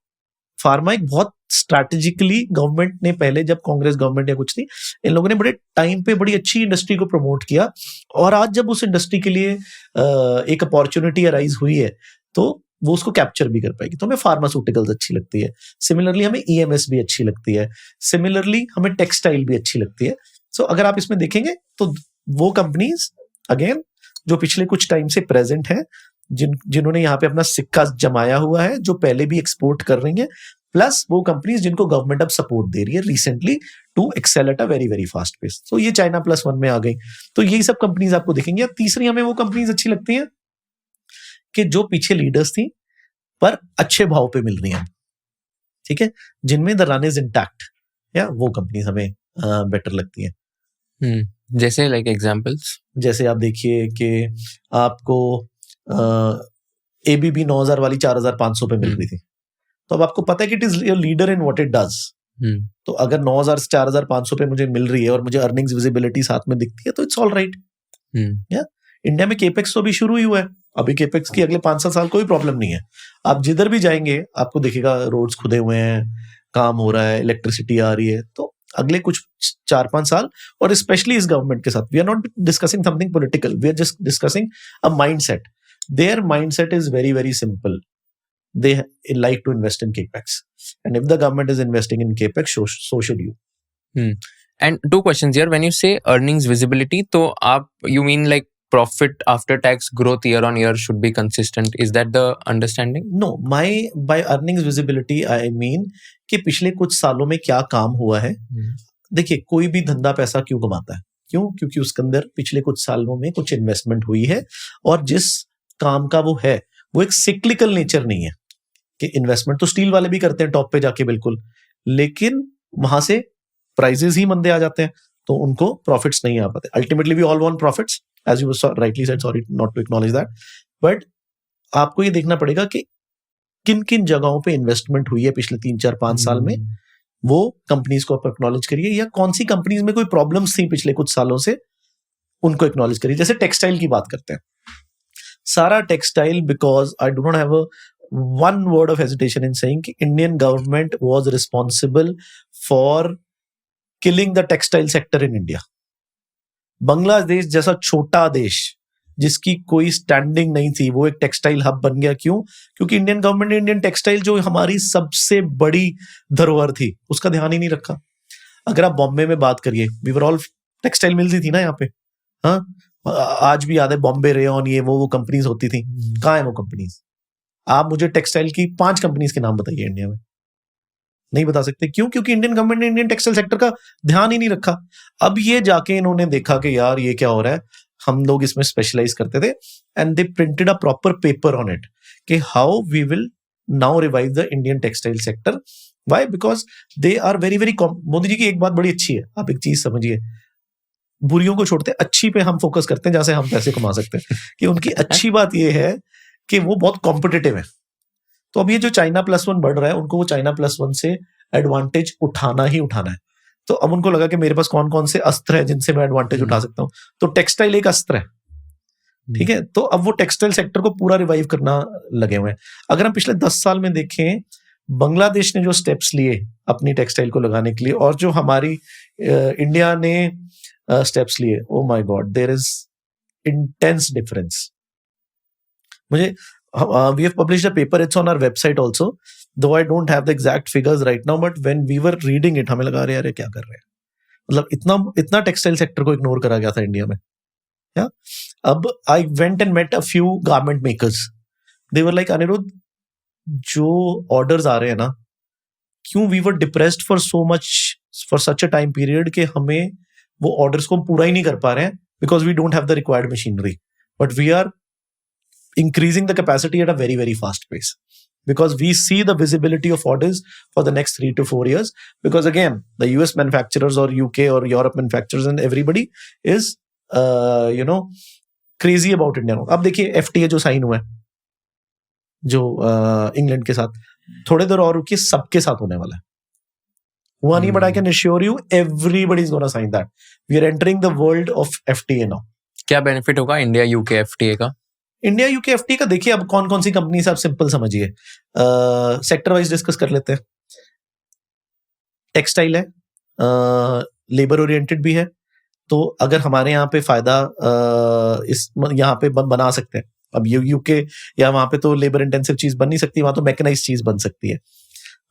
B: फार्मा एक बहुत स्ट्रैटेजिकली गवर्नमेंट ने पहले, जब कांग्रेस गवर्नमेंट या कुछ थी, इन लोगों ने बड़े टाइम पे बड़ी अच्छी इंडस्ट्री को प्रमोट किया, और आज जब उस इंडस्ट्री के लिए एक अपॉर्चुनिटी अराइज हुई है तो वो उसको कैप्चर भी कर पाएगी। तो हमें फार्मास्यूटिकल्स अच्छी लगती है, सिमिलरली हमें ईएमएस भी अच्छी लगती है, सिमिलरली हमें टेक्सटाइल भी अच्छी लगती है। सो अगर आप इसमें देखेंगे तो वो कंपनीज अगेन जो पिछले कुछ टाइम से प्रेजेंट हैं, जिन्होंने यहाँ पे अपना सिक्का जमाया हुआ है, जो पहले भी एक्सपोर्ट कर रही हैं, प्लस वो कंपनीज जिनको गवर्नमेंट अब सपोर्ट दे रही है recently to excel at a very very fast pace. तो ये चाइना +1 में आ गई, तो यही सब कंपनीज आपको दिखेंगी। तीसरी हमें वो कंपनीज अच्छी लगती हैं कि जो पीछे लीडर्स थी पर अच्छे भाव पे मिल रही हैं, ठीक है, जिनमें द रन इज इंटैक्ट, या वो कंपनीज हमें बेटर लगती हैं।
A: जैसे लाइक एग्जांपल्स,
B: जैसे आप देखिए कि आपको एबीबी 9000 वाली 4500 पे मिल रही थी, तो अब आपको पता है कि it is leader in what it does. तो अगर 9000 से 4500 पे मुझे मिल रही है और मुझे अर्निंग्स विजिबिलिटी साथ में दिखती है, तो इट्स ऑल राइट। इंडिया में केपेक्स तो अभी शुरू ही हुआ है, अभी केपेक्स की अगले 5-7 साल कोई प्रॉब्लम नहीं है। आप जिधर भी जाएंगे आपको दिखेगा रोड्स खुदे हुए हैं, काम हो रहा है, इलेक्ट्रिसिटी आ रही है। तो अगले कुछ 4-5 साल, और स्पेशली इस गवर्नमेंट के साथ, we are not discussing something political, we are just discussing a mindset. Their mindset is very very simple, they like to invest in capex, and if the government is investing in capex, so should you.
A: And 2 questions here. When you say earnings visibility, तो आप you mean like profit after tax growth year on year should be consistent, is that the understanding?
B: No, by earnings visibility I mean कि पिछले कुछ सालों में क्या काम हुआ है। देखिए, कोई भी धंधा पैसा क्यों कमाता है, क्योंकि उसके अंदर पिछले कुछ सालों में कुछ इन्वेस्टमेंट हुई है, और जिस काम का वो है वो एक सिक्लिकल नेचर नहीं है कि इन्वेस्टमेंट तो स्टील वाले भी करते हैं टॉप पे जाके बिल्कुल, लेकिन वहां से प्राइजेस ही मंदे आ जाते हैं, तो उनको प्रॉफिट्स नहीं आ पाते। Ultimately we all want profits, as you rightly said, sorry not to acknowledge that, but आपको ये देखना पड़ेगा कि किन किन जगहों पे इन्वेस्टमेंट हुई है पिछले 3-4-5 साल में, वो कंपनीज को आप एक्नॉलेज करिए, या कौन सी कंपनीज में कोई प्रॉब्लम्स थी पिछले कुछ सालों से, उनको एक्नॉलेज करिए। जैसे टेक्सटाइल की बात करते हैं, सारा textile, because I do not have a one word of hesitation in saying कि Indian government was responsible for killing the textile sector in India. Bangladesh जैसा छोटा देश जिसकी कोई स्टैंडिंग नहीं थी, वो एक टेक्सटाइल हब बन गया। क्योंकि इंडियन गवर्नमेंट ने इंडियन टेक्सटाइल, जो हमारी सबसे बड़ी धरोहर थी, उसका ध्यान ही नहीं रखा। अगर आप बॉम्बे में बात करिए, we were all textile mills ही थी ना यहाँ पे, हाँ, आज भी याद है बॉम्बे रेयन, ये वो कंपनीज होती थी। कहाँ है वो कंपनीज? आप मुझे टेक्सटाइल की 5 कंपनीज के नाम बताइए इंडिया में, नहीं बता सकते। क्योंकि इंडियन गवर्नमेंट ने इंडियन टेक्सटाइल सेक्टर का ध्यान ही नहीं रखा। अब ये जाके इन्होंने देखा कि यार ये क्या हो रहा है, हम लोग इसमें स्पेशलाइज करते थे, and they printed a proper paper on it कि how we will now revive the Indian textile sector. Why? Because they are very very, Modi ji की एक बात बड़ी अच्छी है, आप एक चीज समझिए, बुरियों को छोड़ते अच्छी पे हम फोकस करते हैं, जैसे हम पैसे कमा सकते हैं। कि उनकी अच्छी बात ये है कि वो बहुत कॉम्पिटिटिव है। तो अब ये जो चाइना +1 बढ़ रहा है, उनको वो चाइना +1 से एडवांटेज उठाना ही उठाना है। तो अब उनको लगा कि मेरे पास कौन कौन से अस्त्र है जिनसे मैं एडवांटेज उठा सकता हूँ, तो टेक्सटाइल एक अस्त्र है, ठीक है। तो अब वो टेक्सटाइल सेक्टर को पूरा रिवाइव करना लगे हुए हैं। अगर हम पिछले 10 साल में देखें, बांग्लादेश ने जो स्टेप्स लिए अपनी टेक्सटाइल को लगाने के लिए, और जो हमारी इंडिया ने स्टेप्स लिए, oh my god, there is intense difference. मुझे we have published a paper, it's on our website also, though I don't have the exact figures right now, but when we were reading it, हमें लगा रहे यार क्या कर रहे हैं, मतलब इतना टेक्सटाइल सेक्टर को इग्नोर करा गया था इंडिया में। अब I went and met a few garment makers, they were like, Anirudh, जो ऑर्डर्स आ रहे हैं ना, क्यों we were depressed for so much for such a time period कि हमें वो ऑर्डर्स को पूरा ही नहीं कर पा रहे हैं, because we don't have the required machinery, but we are increasing the capacity at a very, very fast pace, because we see the visibility of orders for the next 3 to 4 years, because again, the US manufacturers or UK or Europe manufacturers and everybody is, crazy about India. अब देखिए FTA जो sign हुआ है, जो England के साथ, थोड़े देर और रुकिए, सबके साथ होने वाला है। हुआ नहीं, but I can assure you, everybody is going to sign that. We are entering the world of FTA now.
A: क्या बेनिफिट होगा इंडिया यूके एफटीए का?
B: इंडिया यूके एफटीए का देखिए, अब कौन कौन सी कंपनी से आप सिंपल समझिए, सेक्टर वाइज डिस्कस कर लेते हैं। टेक्सटाइल है, लेबर ओरिएंटेड भी है, तो अगर हमारे यहाँ पे फायदा इस यहाँ पे बना सकते हैं। अब यूके या वहां पे तो लेबर इंटेंसिव चीज बन नहीं सकती, वहां तो मैकेनाइज चीज बन सकती है।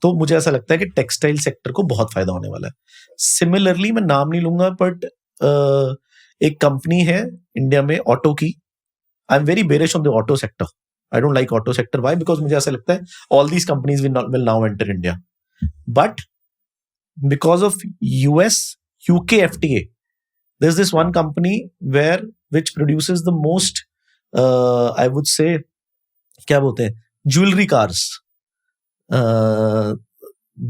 B: तो मुझे ऐसा लगता है कि टेक्सटाइल सेक्टर को बहुत फायदा होने वाला है। सिमिलरली, मैं नाम नहीं लूंगा, बट एक कंपनी है इंडिया में ऑटो की, I am very bearish on the auto sector, I don't like auto sector. Why? Because मुझे ऐसा लगता है all these companies will now enter India, but because of US UK FTA, there is this one company which produces the most I would say, क्या बोलते हैं, jewellery cars,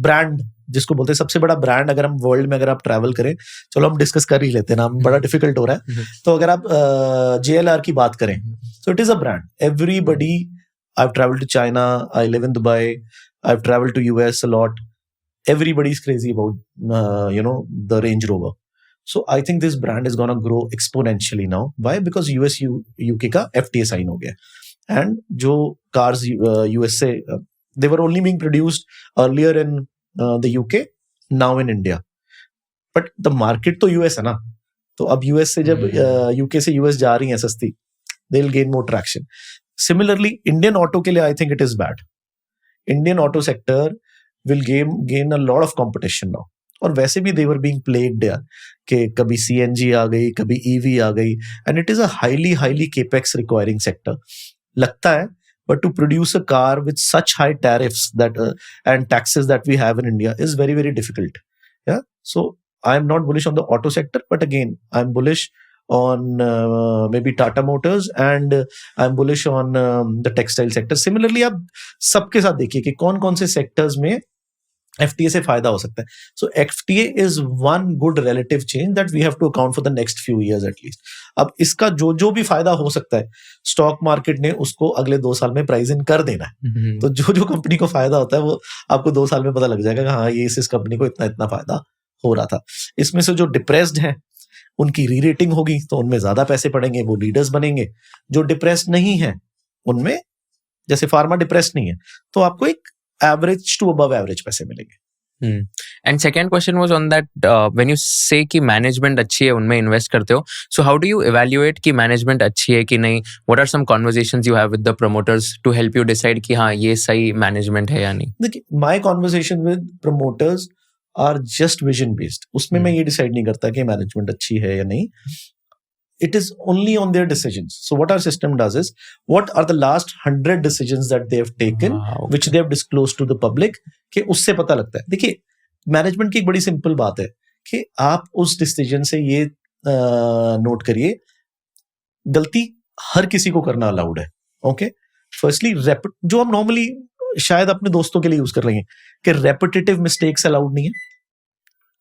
B: brand जिसको बोलते हैं, सबसे बड़ा ब्रांड अगर हम वर्ल्ड में अगर आप ट्रैवल करें, चलो हम डिस्कस कर ही लेते हैं, नाम बड़ा डिफिकल्ट हो रहा है, तो अगर आप JLR की बात करें, so it is a brand. Everybody, I've traveled to China, I live in Dubai, I've traveled to US a lot. Everybody is crazy about the Range Rover. So I think this brand is going to grow exponentially now. Why? Because US UK का FTA sign हो गया, and जो cars US से they were only being produced earlier in the UK, now in India, but the market तो US है ना, तो अब US से जब UK से US जा रही है सस्ती, they'll gain more traction. Similarly, Indian auto के लिए I think it is bad. Indian auto sector will gain a lot of competition now. और वैसे भी they were being plagued यार, कि कभी CNG आ गई, कभी EV आ गई, and it is a highly capex requiring sector. लगता है, but to produce a car with such high tariffs that and taxes that we have in India is very, very difficult. Yeah, so I am not bullish on the auto sector, but again, I'm bullish on maybe Tata Motors, and I'm bullish on the textile sector. Similarly, आप सबके साथ देखिए कि कौन कौन से sectors में FTA से फायदा हो सकता है. So FTA is one good relative change that we have to account for the next few years at least. अब इसका जो भी फायदा हो सकता है, स्टॉक मार्केट ने उसको अगले 2 साल में प्राइस इन कर देना है. तो जो कंपनी को फायदा होता है वो आपको 2 साल में पता लग जाएगा कि हाँ, ये इस कंपनी को इतना फायदा हो रहा था. इसमें से जो डिप्रेस्ड है उनकी री रेटिंग होगी, तो उनमें ज्यादा पैसे पड़ेंगे, वो लीडर्स बनेंगे. जो डिप्रेस्ड नहीं है उनमें, जैसे फार्मा डिप्रेस्ड नहीं है, तो आपको एक average to above average पैसे मिलेंगे.
A: And second question was on that, when you say कि management अच्छी है, उनमें invest करते हो, so how do you evaluate कि management अच्छी है कि नहीं? What are some conversations you have with the promoters to help you decide कि हाँ, ये सही management है या नहीं?
B: देखिए, my conversation with promoters are just vision based. उसमें मैं ये decide नहीं करता कि management अच्छी है या नहीं. It is only on their decisions. So what our system does is, what are the last 100 decisions that they have taken, which they have disclosed to the public, कि उससे पता लगता है. देखिए, मैनेजमेंट की एक बड़ी सिंपल बात है कि आप उस डिसीजन से ये नोट करिए, गलती हर किसी को करना अलाउड है. ओके, फर्स्टली जो हम नॉर्मली शायद अपने दोस्तों के लिए यूज कर रहे हैं कि रेपिटेटिव मिस्टेक्स अलाउड नहीं है.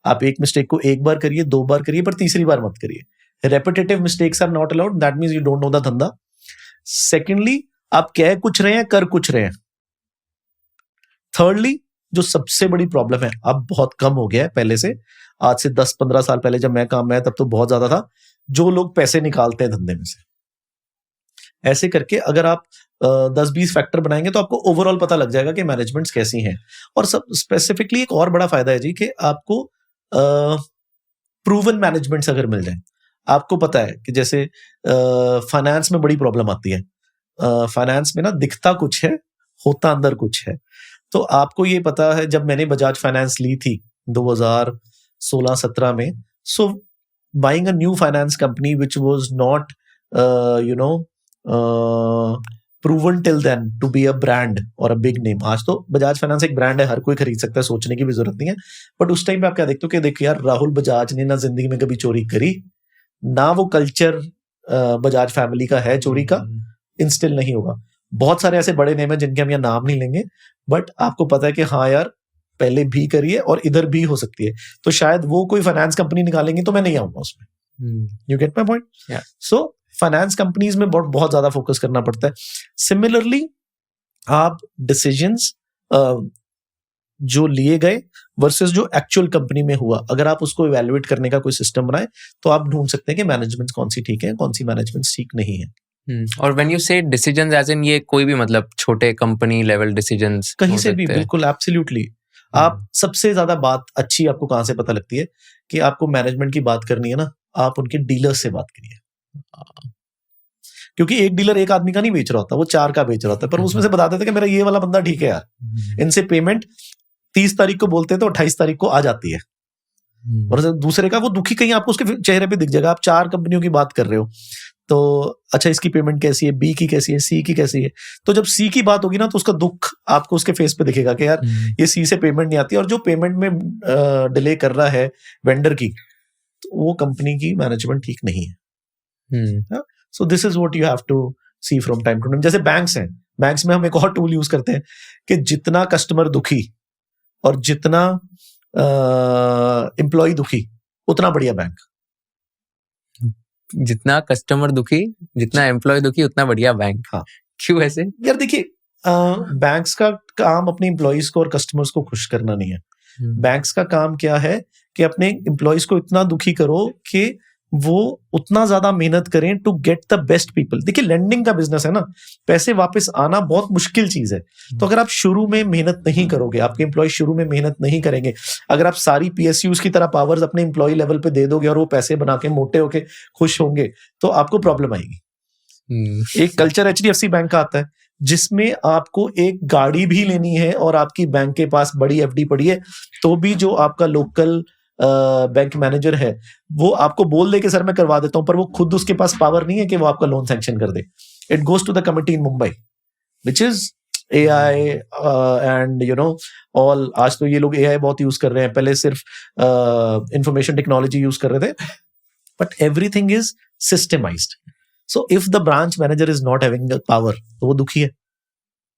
B: आप एक मिस्टेक को एक बार करिए, 2 बार करिए, पर तीसरी बार मत करिए. Repetitive mistakes are not allowed. That means you don't know the धंधा. Secondly, आप कह कुछ रहे हैं, कर कुछ रहे हैं. Thirdly, जो सबसे बड़ी प्रॉब्लम है, अब बहुत कम हो गया है पहले से, आज से 10-15 साल पहले जब मैं काम में आया तब तो बहुत ज्यादा था, जो लोग पैसे निकालते हैं धंधे में से। ऐसे करके अगर आप 10-20 फैक्टर बनाएंगे तो आपको ओवरऑल पता लग जाएगा कि मैनेजमेंट्स कैसी हैं। और सब स्पेसिफिकली एक और बड़ा फायदा है जी कि आपको प्रूवन मैनेजमेंट्स अगर मिल जाए। आपको पता है कि जैसे फाइनेंस में बड़ी प्रॉब्लम आती है, फाइनेंस में ना दिखता कुछ है, होता अंदर कुछ है। तो आपको ये पता है, जब मैंने बजाज फाइनेंस ली थी 2016-17 में, so buying a new finance company which was not proven till then to be a brand और अ बिग नेम। आज तो बजाज फाइनेंस एक ब्रांड है, हर कोई खरीद सकता है, सोचने की भी जरूरत नहीं है। बट उस टाइम पे आप क्या देखते हो कि देखो यार, राहुल बजाज ने ना जिंदगी में कभी चोरी करी, ना वो कल्चर बजाज फैमिली का है चोरी का, इंस्टिल नहीं होगा। बहुत सारे ऐसे बड़े नेम है जिनके हम यहाँ नाम नहीं लेंगे, बट आपको पता है कि हाँ यार पहले भी करी है और इधर भी हो सकती है। तो शायद वो कोई फाइनेंस कंपनी निकालेंगे तो मैं नहीं आऊंगा उसमें। You get my point? So finance companies में बहुत ज्यादा फोकस करना पड़ता है। सिमिलरली आप डिसीजंस जो लिए गए वर्सेस जो एक्चुअल कंपनी में हुआ, अगर आप उसको इवैल्यूएट करने का कोई सिस्टम बनाए तो आप ढूंढ सकते हैं कि मैनेजमेंट कौन सी ठीक है, कौन सी मैनेजमेंट ठीक नहीं है।
A: और व्हेन यू से डिसीजंस एज इन, ये कोई भी मतलब छोटे कंपनी लेवल डिसीजंस
B: कहीं से भी, बिल्कुल एब्सोल्युटली। आप सबसे ज्यादा बात अच्छी आपको कहां से पता लगती है कि आपको मैनेजमेंट की बात करनी है ना, आप उनके डीलर से बात करिए। क्योंकि एक डीलर एक आदमी का नहीं बेच रहा होता, वो 4 का बेच रहा होता है, पर उसमें से बता देते कि मेरा ये वाला बंदा ठीक है यार, इनसे पेमेंट 30 तारीख को बोलते हैं तो 28 तारीख को आ जाती है। और दूसरे का वो दुखी कहीं आपको उसके चेहरे पे दिख जाएगा। आप 4 कंपनियों की बात कर रहे हो तो अच्छा इसकी पेमेंट कैसी है, बी की कैसी है, सी की कैसी है। तो जब सी की बात होगी ना तो उसका दुख आपको उसके फेस पे दिखेगा कि यार ये सी से पेमेंट नहीं आती, और जो पेमेंट में डिले कर रहा है वेंडर की, तो वो कंपनी की मैनेजमेंट ठीक नहीं है। So this is what you have to see from time to time. जैसे बैंक्स हैं, बैंक्स में हम एक और टूल यूज करते हैं कि जितना कस्टमर दुखी और जितना एम्प्लॉय दुखी उतना बढ़िया बैंक।
A: जितना कस्टमर दुखी, जितना एम्प्लॉय दुखी, उतना बढ़िया बैंक।
B: हाँ,
A: क्यों ऐसे?
B: यार देखिए, बैंक्स का काम अपने एम्प्लॉयज को और कस्टमर्स को खुश करना नहीं है। बैंक्स का काम क्या है कि अपने एम्प्लॉयज को इतना दुखी करो कि वो उतना ज्यादा मेहनत करें to get the best people. देखिए लेंडिंग का बिजनेस है ना, पैसे वापस आना बहुत मुश्किल चीज है। तो अगर आप शुरू में मेहनत नहीं करोगे, आपके एम्प्लॉय शुरू में मेहनत नहीं करेंगे, अगर आप सारी पीएसयूज की तरह पावर्स अपने एम्प्लॉय लेवल पे दे दोगे और वो पैसे बना के मोटे होके खुश होंगे, तो आपको प्रॉब्लम आएगी। एक कल्चर एचडीएफसी बैंक का आता है जिसमें आपको एक गाड़ी भी लेनी है और आपकी बैंक के पास बड़ी एफडी पड़ी है, तो भी जो आपका लोकल बैंक मैनेजर है वो आपको बोल दे कि सर मैं करवा देता हूं, पर वो खुद उसके पास पावर नहीं है कि वो आपका लोन सैंक्शन कर दे। It goes to the committee in Mumbai which is AI and you know all. आज तो ये लोग AI बहुत यूज कर रहे हैं, पहले सिर्फ इंफॉर्मेशन टेक्नोलॉजी यूज कर रहे थे, but everything is systemised. So if the branch manager is not having power तो वो दुखी है,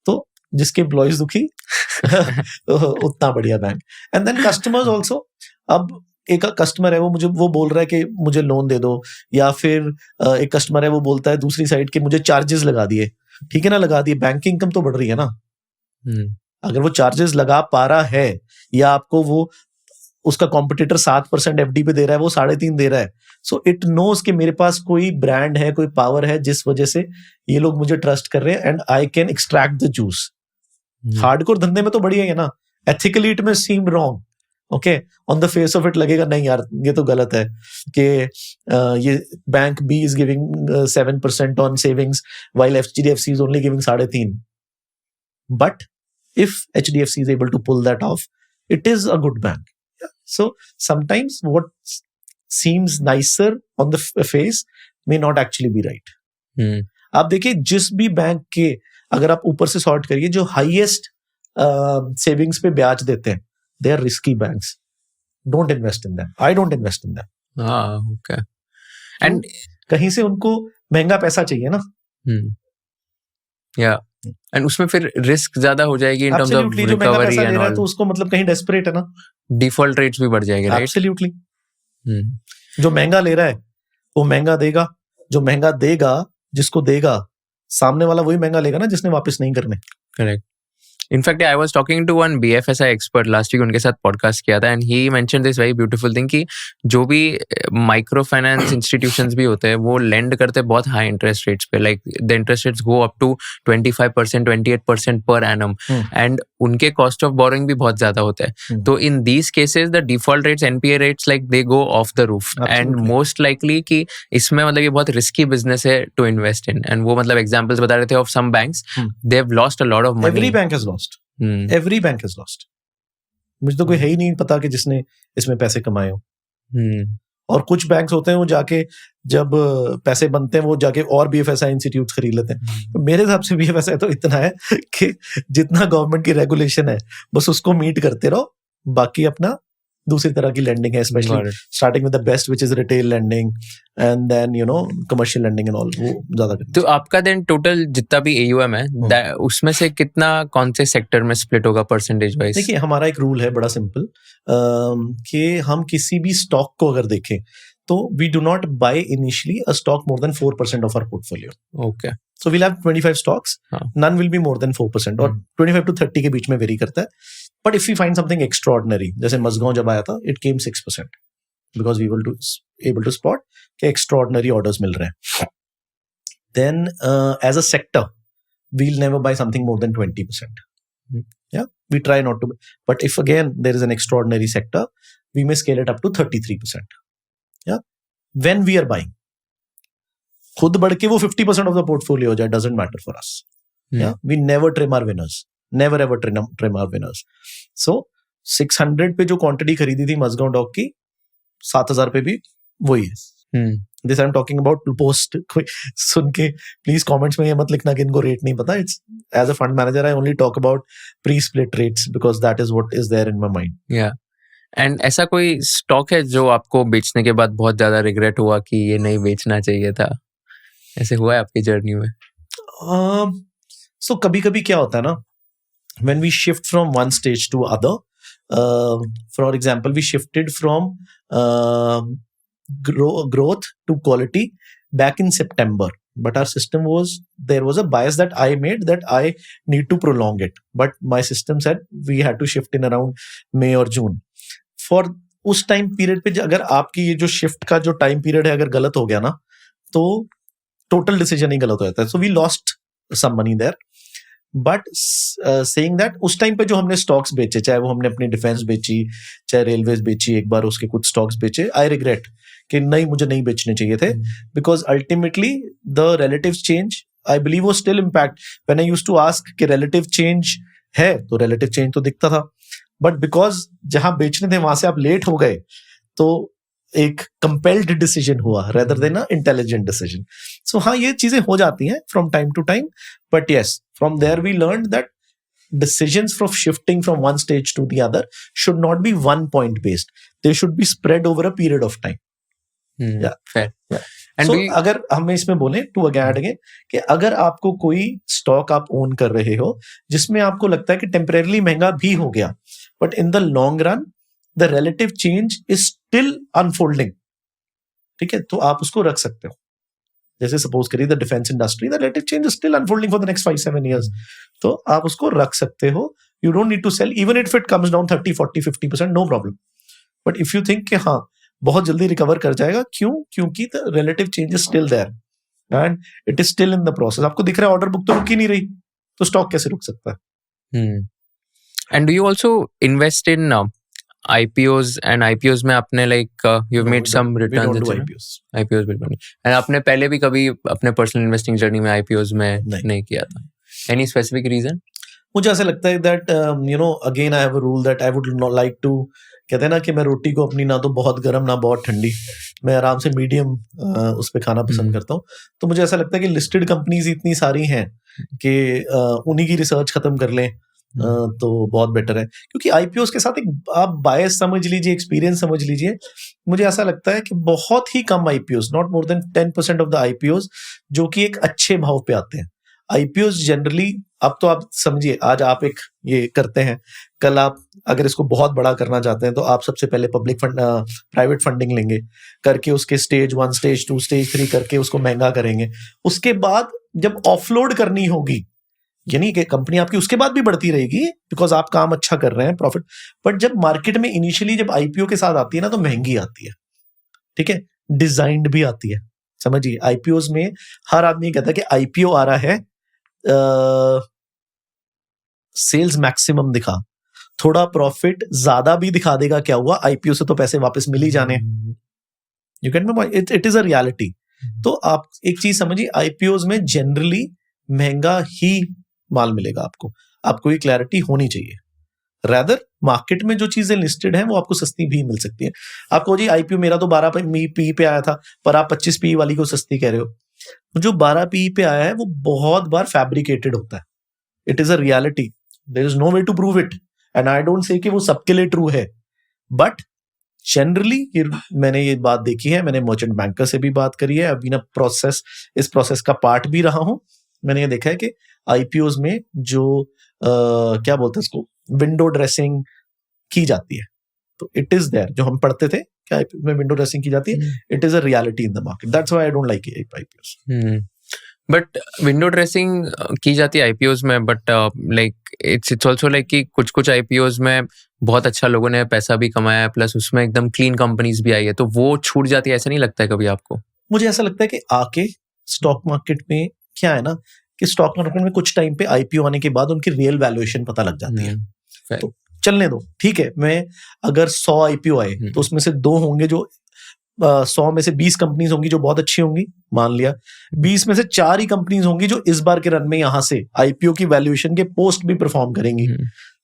B: तो जिसके एम्प्लॉयज दुखी उतना बढ़िया bank. And then customers also. अब एक कस्टमर है वो बोल रहा है कि मुझे लोन दे दो, या फिर एक कस्टमर है वो बोलता है दूसरी साइड के मुझे चार्जेस लगा दिए। ठीक है ना, लगा दिए, बैंक की इनकम तो बढ़ रही है ना। अगर वो चार्जेस लगा पा रहा है, या आपको वो उसका कॉम्पिटिटर 7% एफडी पे दे रहा है, वो 3.5 दे रहा है, सो इट नोज कि मेरे पास कोई ब्रांड है, कोई पावर है, जिस वजह से ये लोग मुझे ट्रस्ट कर रहे हैं and I can extract the juice. Hardcore धंधे में तो बढ़िया है ना, एथिकली इट में seem wrong, okay, on the face of it लगेगा नहीं यार ये तो गलत है कि ये bank B is giving 7% on savings while HDFC is only giving 3.5, but if HDFC is able to pull that off, it is a good bank. So sometimes what seems nicer on the face may not actually be right. आप देखिए जिस भी bank के अगर आप ऊपर से sort करिए, जो हाईएस्ट सेविंग्स पे ब्याज देते हैं, they are risky banks. Don't invest in them. I don't invest in them.
A: Okay. And
B: कहीं से उनको महंगा पैसा चाहिए ना।
A: Yeah. एंड उसमें फिर रिस्क ज्यादा हो जाएगी in terms of
B: recovery and all, तो उसको मतलब कहीं डेस्परेट है ना,
A: डिफॉल्ट रेट्स भी बढ़ जाएंगे, राइट?
B: एब्सोल्युटली। जो महंगा ले रहा है वो महंगा देगा, जो महंगा देगा जिसको देगा सामने वाला वही महंगा लेगा ना जिसने वापस नहीं करने।
A: Correct. In fact I was talking to one BFSI expert last week, उनके साथ पॉडकास्ट किया था, and he mentioned this very beautiful thing कि जो भी माइक्रो फाइनेंस इंस्टीट्यूशंस भी होते हैं वो लेंड करते हैं बहुत हाई इंटरेस्ट रेट्स पे, like the interest rates go up to 25%, 28% per annum, and उनके कॉस्ट ऑफ बोरोइंग भी बहुत ज्यादा होता है. तो in these cases the default rates, NPA rates, like they go off the roof, and most likely कि इसमें मतलब ये बहुत रिस्की बिजनेस है टू इन्वेस्ट इन. एंड वो मतलब एग्जांपल्स बता रहे थे of some banks, they have lost a lot of money.
B: Every bank has lost, every bank has lost. मुझे तो कोई है ही नहीं पता कि जिसने इसमें पैसे कमाए हो. और कुछ बैंक्स होते हैं वो जाके जब पैसे बनते हैं वो जाके और BFSI इंस्टीट्यूट खरीद लेते हैं. तो मेरे हिसाब से BFSI तो इतना है कि जितना गवर्नमेंट की रेगुलेशन है बस उसको मीट करते रहो, बाकी अपना दूसरी तरह की लैंडिंग है, specially starting with the best which is retail lending and then you know commercial lending and all, वो ज्यादा करते हैं.
A: तो आपका देन टोटल जितना भी AUM है उसमें से कितना कौन से सेक्टर में स्प्लिट होगा परसेंटेज वाइज?
B: देखिए हमारा एक रूल है बड़ा सिंपल कि हम किसी भी स्टॉक को अगर देखें तो we do not buy initially a stock more than 4% of our portfolio.
A: Okay,
B: so we'll have 25 stocks, none will be more than 4%, और 25 to 30 के बीच में वेरी करता है. But if we find something extraordinary, जैसे मजगांव जब आया था it came 6% because we were able to spot कि एक्स्ट्राऑर्डिनरी ऑर्डर्स मिल रहे हैं. Then as a sector we'll never buy something more than 20%. Yeah, we try not to, but if again there is an extraordinary sector, we may scale it up to 33%. Yeah, when we are buying, खुद बढ़ के वो 50% of the portfolio हो जाए, doesn't matter for us. Yeah, we never trim our winners, never ever trim our winners. So 600 पे जो quantity खरीदी थी मजगांव डॉक की, 7000 पे भी वही है. This I'm talking about post. सुन के प्लीज कमेंट्स में ये मत लिखना कि इनको रेट नहीं पता. It's as a fund manager I only talk about pre-split rates because that is what is there in my mind.
A: Yeah. And ऐसा कोई स्टॉक है जो आपको बेचने के बाद बहुत ज्यादा रिग्रेट हुआ कि ये नहीं बेचना चाहिए था? ऐसे हुआ है आपकी जर्नी में?
B: So कभी-कभी क्या होता है ना, when we shift from one stage to other, for example we shifted from growth to quality back in September, but our system was, there was a bias that I made that I need to prolong it, but my system said we had to shift in around May or June. For उस time period पे अगर आपकी ये जो shift का जो time period है अगर गलत हो गया ना तो टोटल डिसीजन ही गलत हो जाता है. So we lost some money there. But saying that उस टाइम पे जो हमने स्टॉक्स बेचे, चाहे वो हमने अपनी डिफेंस बेची, चाहे रेलवेज बेची, एक बार उसके कुछ स्टॉक्स बेचे, आई रिग्रेट कि नहीं मुझे नहीं बेचने चाहिए थे, because ultimately the relative change I believe वो still impact. When I used to ask कि रिलेटिव चेंज है तो रिलेटिव चेंज तो दिखता था, बट बिकॉज जहां बेचने थे वहां से आप लेट हो गए तो एक कंपेल्ड डिसीजन हुआ rather than a intelligent decision. So हाँ ये चीजें हो जाती हैं from time to time, but yes from there we learn that decisions from shifting from one stage to the other should not be one point based. They should be spread over a period of time.
A: Yeah, fair.
B: Yeah. And so अगर हमें इसमें बोले to again कि अगर आपको कोई stock आप own कर रहे हो जिसमें आपको लगता है कि टेम्परेरली महंगा भी हो गया, but in the long run the relative change is still unfolding, ठीक है, तो आप उसको रख सकते हो. जैसे सपोज करिए the defence industry, the relative change is still unfolding for the next 5-7 years, तो आप उसको रख सकते हो. You don't need to sell even if it comes down 30-40-50%, no problem. But if you think कि हाँ बहुत जल्दी रिकवर कर जाएगा, क्यों? क्योंकि the relative change is still there and it is still in the process. आपको दिख रहा है ऑर्डर बुक तो रुक ही नहीं रही, तो स्टॉक कैसे रुक सकता है?
A: And do you also invest in IPOs, and IPOs में आपने like you've made some returns.
B: We don't do IPOs.
A: IPOs बिल्कुल नहीं. And आपने पहले भी कभी अपने पर्सनल इन्वेस्टिंग जर्नी में IPOs में नहीं किया था? Any specific reason?
B: मुझे ऐसा लगता है that you know again I have a rule that I would not like to, कहते हैं ना कि मैं रोटी को अपनी ना तो बहुत गर्म ना बहुत ठंडी, मैं आराम से मीडियम उस पे खाना पसंद करता हूँ. तो मुझे ऐसा लगता है कि लिस्टेड कंपनीज इतनी सारी हैं कि उन्हीं की रिसर्च खत्म कर लें तो बहुत बेटर है. क्योंकि आईपीओस के साथ एक आप बायस समझ लीजिए, एक्सपीरियंस समझ लीजिए. मुझे ऐसा लगता है कि बहुत ही कम IPOs, not more than 10% of the IPOs जो कि एक अच्छे भाव पे आते हैं. आईपीओस जनरली, अब तो आप समझिए, आज आप एक ये करते हैं, कल आप अगर इसको बहुत बड़ा करना चाहते हैं तो आप सबसे पहले पब्लिक फंड, प्राइवेट फंडिंग लेंगे, करके उसके स्टेज 1, स्टेज 2, स्टेज 3 करके उसको महंगा करेंगे. उसके बाद जब ऑफलोड करनी होगी यानी कि कंपनी आपकी उसके बाद भी बढ़ती रहेगी बिकॉज आप काम अच्छा कर रहे हैं, प्रॉफिट। बट जब मार्केट में इनिशियली जब आईपीओ के साथ आती है ना, तो महंगी आती है, ठीक है, डिजाइन्ड भी आती है। समझिए, आईपीओ में हर आदमी कहता है कि आईपीओ आ रहा है, सेल्स मैक्सिमम दिखा, थोड़ा प्रॉफिट ज्यादा भी दिखा देगा, क्या हुआ, आईपीओ से तो पैसे वापस मिल ही जाने। You can it is a reality. तो आप एक चीज समझिए, आईपीओ में जनरली महंगा ही माल मिलेगा आपको ये क्लैरिटी होनी चाहिए। रादर मार्केट में जो चीजें लिस्टेड हैं वो आपको सस्ती भी मिल सकती है। आपको जी आईपीओ मेरा तो 12 पी पे आया था, पर आप 25 पी वाली को सस्ती कह रहे हो। जो 12 पी पे आया है वो बहुत बार फैब्रिकेटेड होता है। It is a reality, there is no way to prove it, and I don't say कि वो सबके लिए ट्रू है, बट जनरली मैंने ये बात देखी है, मैंने मर्चेंट बैंकर से भी बात करी है, अभी ना इस प्रोसेस का पार्ट भी रहा हूं। मैंने ये देखा है कि आईपीओ में जो क्या बोलते हैं इसको, विंडो ड्रेसिंग की जाती है, तो इट इज देयर, जो हम पढ़ते थे कि आईपीओ में विंडो ड्रेसिंग की जाती है, it is a reality in the market, that's why I don't like IPO.
A: But window dressing की जाती है आईपीओज में, but like it's also like कि कुछ आईपीओज में बहुत अच्छा लोगों ने पैसा भी कमाया है, प्लस उसमें एकदम क्लीन कंपनीज भी आई है, तो वो छूट जाती है, ऐसा नहीं लगता है कभी आपको?
B: मुझे ऐसा लगता है कि आके स्टॉक मार्केट में क्या है ना, कि स्टॉक मार्केट में कुछ टाइम पे आईपीओ आने के बाद उनकी रियल वैल्यूएशन पता लग जाती है। तो चलने दो, ठीक है, मैं अगर 100 आईपीओ आए तो उसमें से 2 होंगे जो 100 में से 20 कंपनीज होंगी जो बहुत अच्छी होंगी, मान लिया 20 में से 4 ही कंपनीज होंगी जो इस बार के रन में यहां से आईपीओ की वैल्यूएशन के पोस्ट भी परफॉर्म करेंगी।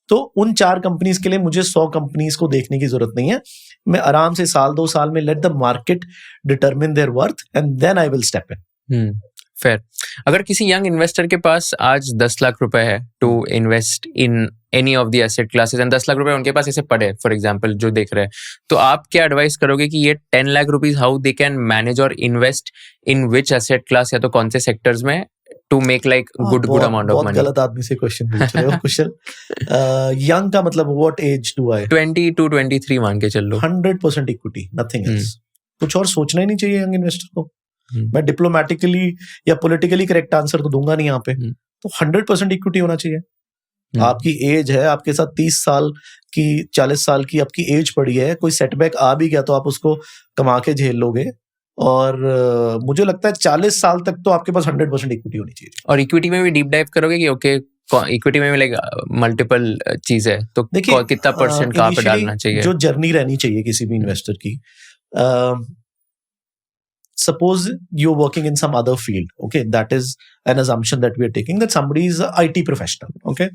B: तो उन 4 कंपनीज के लिए मुझे 100 कंपनीज को देखने की जरूरत नहीं है, मैं आराम से साल 2 साल में let the market determine their worth and then I will step in.
A: Fair. अगर किसी यंग इन्वेस्टर के पास आज 10 लाख रुपए है to invest in any of the asset classes, and 10 lakh रुपए उनके पास ऐसे पड़े, फॉर एग्जांपल जो देख रहे हैं, तो आप क्या एडवाइस करोगे कि ये 10 lakh rupees how they can manage और invest in which asset class, या तो कौन से सेक्टर्स में, to make like good amount of money?
B: गलत आदमी से क्वेश्चन पूछ रहे हो कुशल। यंग का मतलब what age do I?
A: 20 to 23 मान के चल लो।
B: 100% इक्विटी, नथिंग एल्स। कुछ और सोचना ही नहीं चाहिए यंग इन्वेस्टर को। मैं डिप्लोमेटिकली या पॉलिटिकली करेक्ट आंसर तो दूंगा नहीं यहाँ पे। तो 100% इक्विटी होना चाहिए। आपकी एज है, आपके साथ 30 साल की 40 साल की आपकी एज पड़ी है, कोई सेटबैक आ भी गया तो आप उसको कमा के झेल लोगे। और मुझे लगता है 40 साल तक तो आपके पास 100% इक्विटी होनी चाहिए।
A: और इक्विटी में भी डीप डाइव करोगे कि ओके इक्विटी में लाइक मल्टीपल चीज है, तो कितना परसेंट कहाँ पे डालना चाहिए?
B: जो जर्नी रहनी चाहिए किसी भी इन्वेस्टर की, suppose you're working in some other field, okay, that is an assumption that we are taking, that somebody is a IT professional, okay,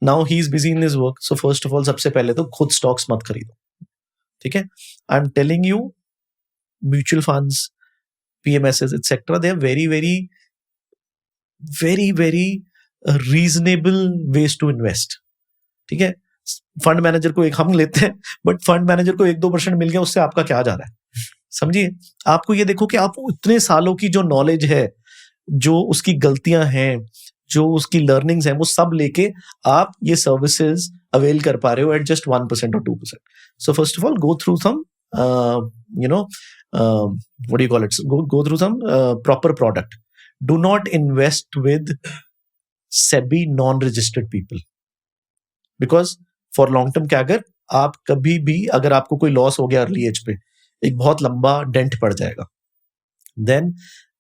B: now he is busy in his work, so first of all सबसे पहले तो खुद stocks मत खरीदो, ठीक है। I am telling you, mutual funds, PMSs etc, they are very very very very reasonable ways to invest, ठीक है। फंड मैनेजर को एक हम लेते हैं, बट फंड मैनेजर को 1-2% मिल गया, उससे आपका क्या जा रहा है? समझिए, आपको ये देखो कि आप इतने सालों की जो नॉलेज है, जो उसकी गलतियां हैं, जो उसकी लर्निंग्स हैं, वो सब लेके आप ये सर्विसेज अवेल कर पा रहे हो at just 1% or 2%. So first of all go through some what do you call it, go through some proper product. Do not invest with SEBI non-registered people, because for long term क्या, अगर आप कभी भी, अगर आपको कोई loss हो गया अर्ली एज पे, एक बहुत लंबा डेंट पड़ जाएगा, then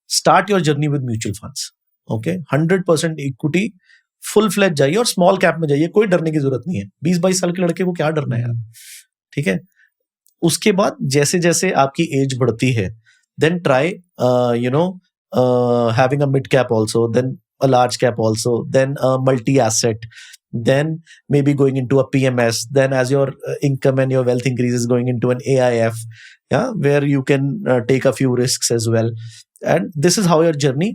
B: start your journey with mutual funds, okay. 100% equity full fledge जाइए और स्मॉल कैप में जाइए, कोई डरने की जरूरत नहीं है। 20-22 साल के लड़के को क्या डरना है यार, ठीक है। उसके बाद जैसे जैसे आपकी एज बढ़ती है, then try having a mid cap also, then a large cap also, then a multi-asset, then maybe going into a PMS, then as your income and your wealth increases, going into an AIF, yeah, where you can take a few risks as well. And this is how your journey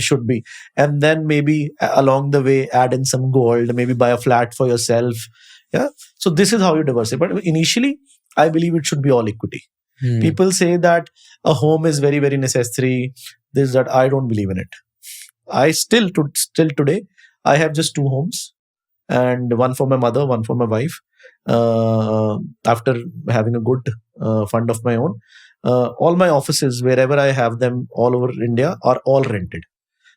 B: should be. And then maybe along the way add in some gold, maybe buy a flat for yourself, yeah. So this is how you diversify. But initially I believe it should be all equity. People say that a home is very very necessary, this, that. I don't believe in it. I still today I have just 2 homes, and one for my mother, one for my wife, after having a good fund of my own. All my offices, wherever I have them all over India, are all rented.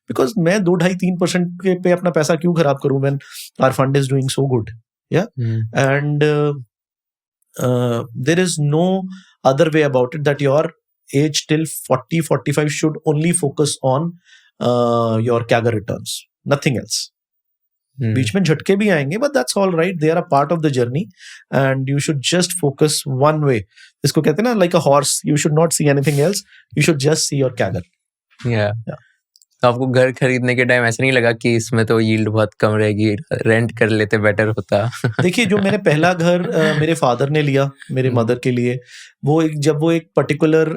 B: Because मैं 2-2.5-3% पे अपना पैसा क्यों खराब करूं when our fund is doing so good. And there is no other way about it that your age till 40-45 should only focus on your CAGR returns, nothing else. बीच में झटके भी आएंगे, but that's all right, they are a part of the journey and you should just focus one way. इसको कहते हैं ना, like a horse, you should not see anything else, you should just see your CAGR.
A: तो आपको घर खरीदने के time ऐसा नहीं लगा कि इसमें तो यील्ड बहुत कम रहेगी, रेंट कर लेते बेटर होता?
B: देखिए, जो मैंने पहला घर मेरे फादर ने लिया मेरे मदर के लिए, जब वो एक पर्टिकुलर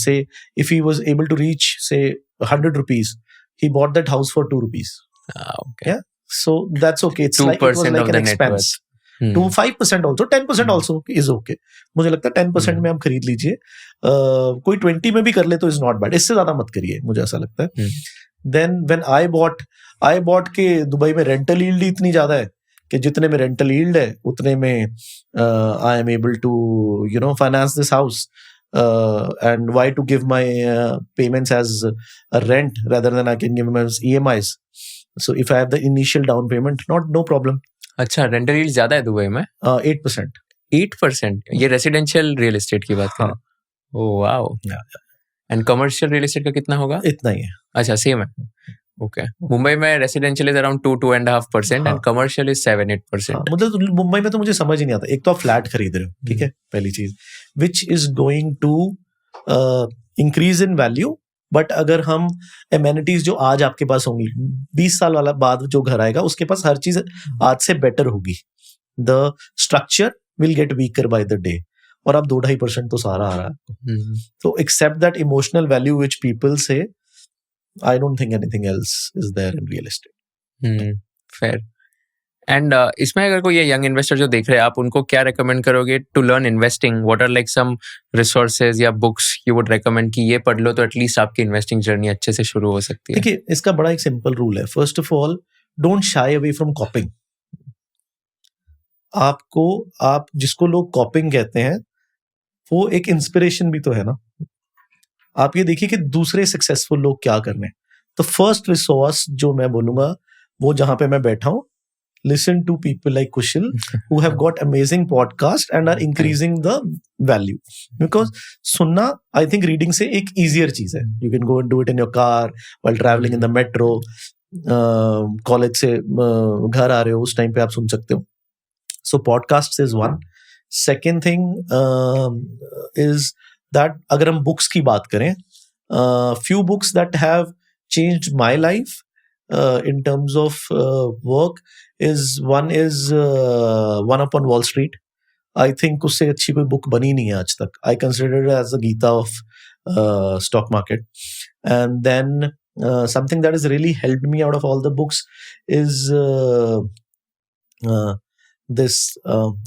B: से if he was able to reach say 100 rupees, he bought that house for 2 rupees.
A: Okay.
B: Yeah, so that's okay. It's
A: 2%
B: like, it was like
A: of
B: an
A: the net
B: expense.
A: worth.
B: To 5% also, 10% also is okay. मुझे लगता है 10% में आप खरीद लीजिए, कोई 20 में भी कर ले तो is not bad, इससे ज्यादा मत करिए, मुझे ऐसा लगता है. Then when I bought के दुबई में रेंटल यील्ड ही इतनी ज्यादा है कि जितने में रेंटल यील्ड है उतने में I am able to finance this house. And why to give my payments as a rent rather than I can give them as EMIs. So if I have the initial down payment, no problem.
A: अच्छा, rental yield ज्यादा है Dubai में?
B: 8%.
A: 8%? ये residential real estate की बात कर रहे हैं? Oh wow. And commercial real estate का कितना होगा?
B: इतना ही है.
A: अच्छा, सेम है. ओके. मुंबई में residential is around 2-2.5% and commercial is 7-8%.
B: मतलब मुंबई में तो मुझे समझ ही नहीं आता. एक तो आप फ्लैट खरीद रहे हो, ठीक है, पहली चीज, which is going to increase in value, but अगर हम एमेनिटीज जो आज आपके पास होंगी, 20 साल वाला बाद जो घर आएगा उसके पास हर चीज आज से बेटर होगी. The structure will get weaker by the day, और अब 2-2.5% तो सारा आ रहा है. तो except that emotional value which people say, I don't think anything else is there in real estate.
A: Fair. And इसमें अगर कोई यंग इन्वेस्टर जो देख रहे हैं, आप उनको क्या रेकमेंड करोगे to learn investing? What are like some resources या बुक्स यू वुड रेकमेंड कि ये पढ़ लो तो एटलीस्ट आपकी इन्वेस्टिंग जर्नी अच्छे से शुरू हो सकती है?
B: देखिए, इसका बड़ा एक सिंपल रूल है. First of all, don't shy away from कॉपिंग. आप जिसको लोग कॉपिंग कहते हैं, वो एक इंस्पिरेशन भी तो है ना. आप ये देखिए कि दूसरे सक्सेसफुल लोग क्या कर रहे हैं. तो फर्स्ट रिसोर्स जो मैं बोलूंगा, वो जहां पे मैं बैठा हूं, listen to people like Kushal who have got amazing podcast and are increasing the value. Because सुनना, I think reading से एक easier चीज है. You can go and do it in your car while traveling in the metro. College से घर आ रहे हो, उस टाइम पे आप सुन सकते हो. So podcasts is one. Second thing is that अगर हम बुक्स की बात करें, few books that have changed my life in terms of work is one One Upon Wall Street. I think उससे अच्छी कोई बुक बनी नहीं है आज तक. I consider it as the Gita of stock market. And then something that has really helped me out of all the books is this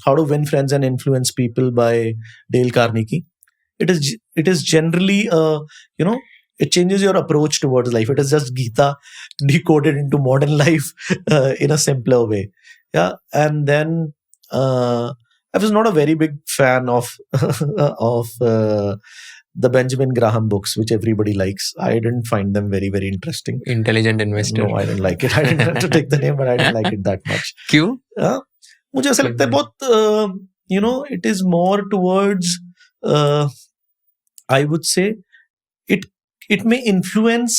B: How to Win Friends and Influence People by Dale Carnegie. It is generally it changes your approach towards life. It is just Gita decoded into modern life in a simpler way. Yeah. And then I was not a very big fan of the Benjamin Graham books, which everybody likes. I didn't find them very, very interesting.
A: Intelligent Investor.
B: No, I didn't like it. I didn't have to take the name, but I didn't like it that much.
A: क्यों?
B: मुझे ऐसा लगता है बहुत it is more towards I would say it may influence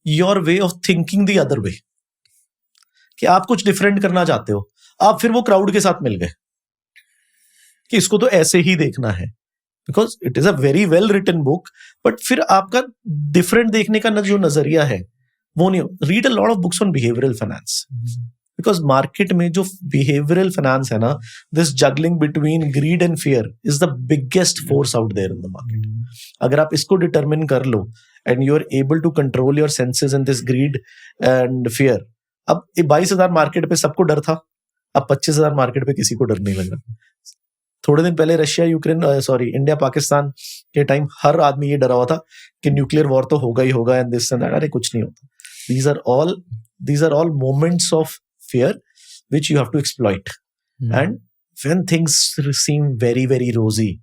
B: your way of thinking the other way. कि आप कुछ different करना चाहते हो, आप फिर वो क्राउड के साथ मिल गए कि इसको तो ऐसे ही देखना है, because it is a very well written book, but फिर आपका डिफरेंट देखने का जो नजरिया है वो नहीं. Read a lot of books on behavioural finance, because market में जो बिहेवियरल फाइनेंस है ना, this juggling between greed and fear is the biggest force out there in the market. अगर आप इसको डिटरमिन कर लो and you are able to control your senses in this greed and fear. अब 22,000 market पे सबको डर था, अब 25,000 मार्केट पे किसी को डर नहीं लग रहा. थोड़े दिन पहले इंडिया पाकिस्तान के टाइम हर आदमी ये डरा हुआ था कि न्यूक्लियर वॉर तो होगा ही होगा एंड दिस एंड दैट. अरे कुछ नहीं होता. these are all moments of fear which you have to exploit. And when things seem very, very rosy,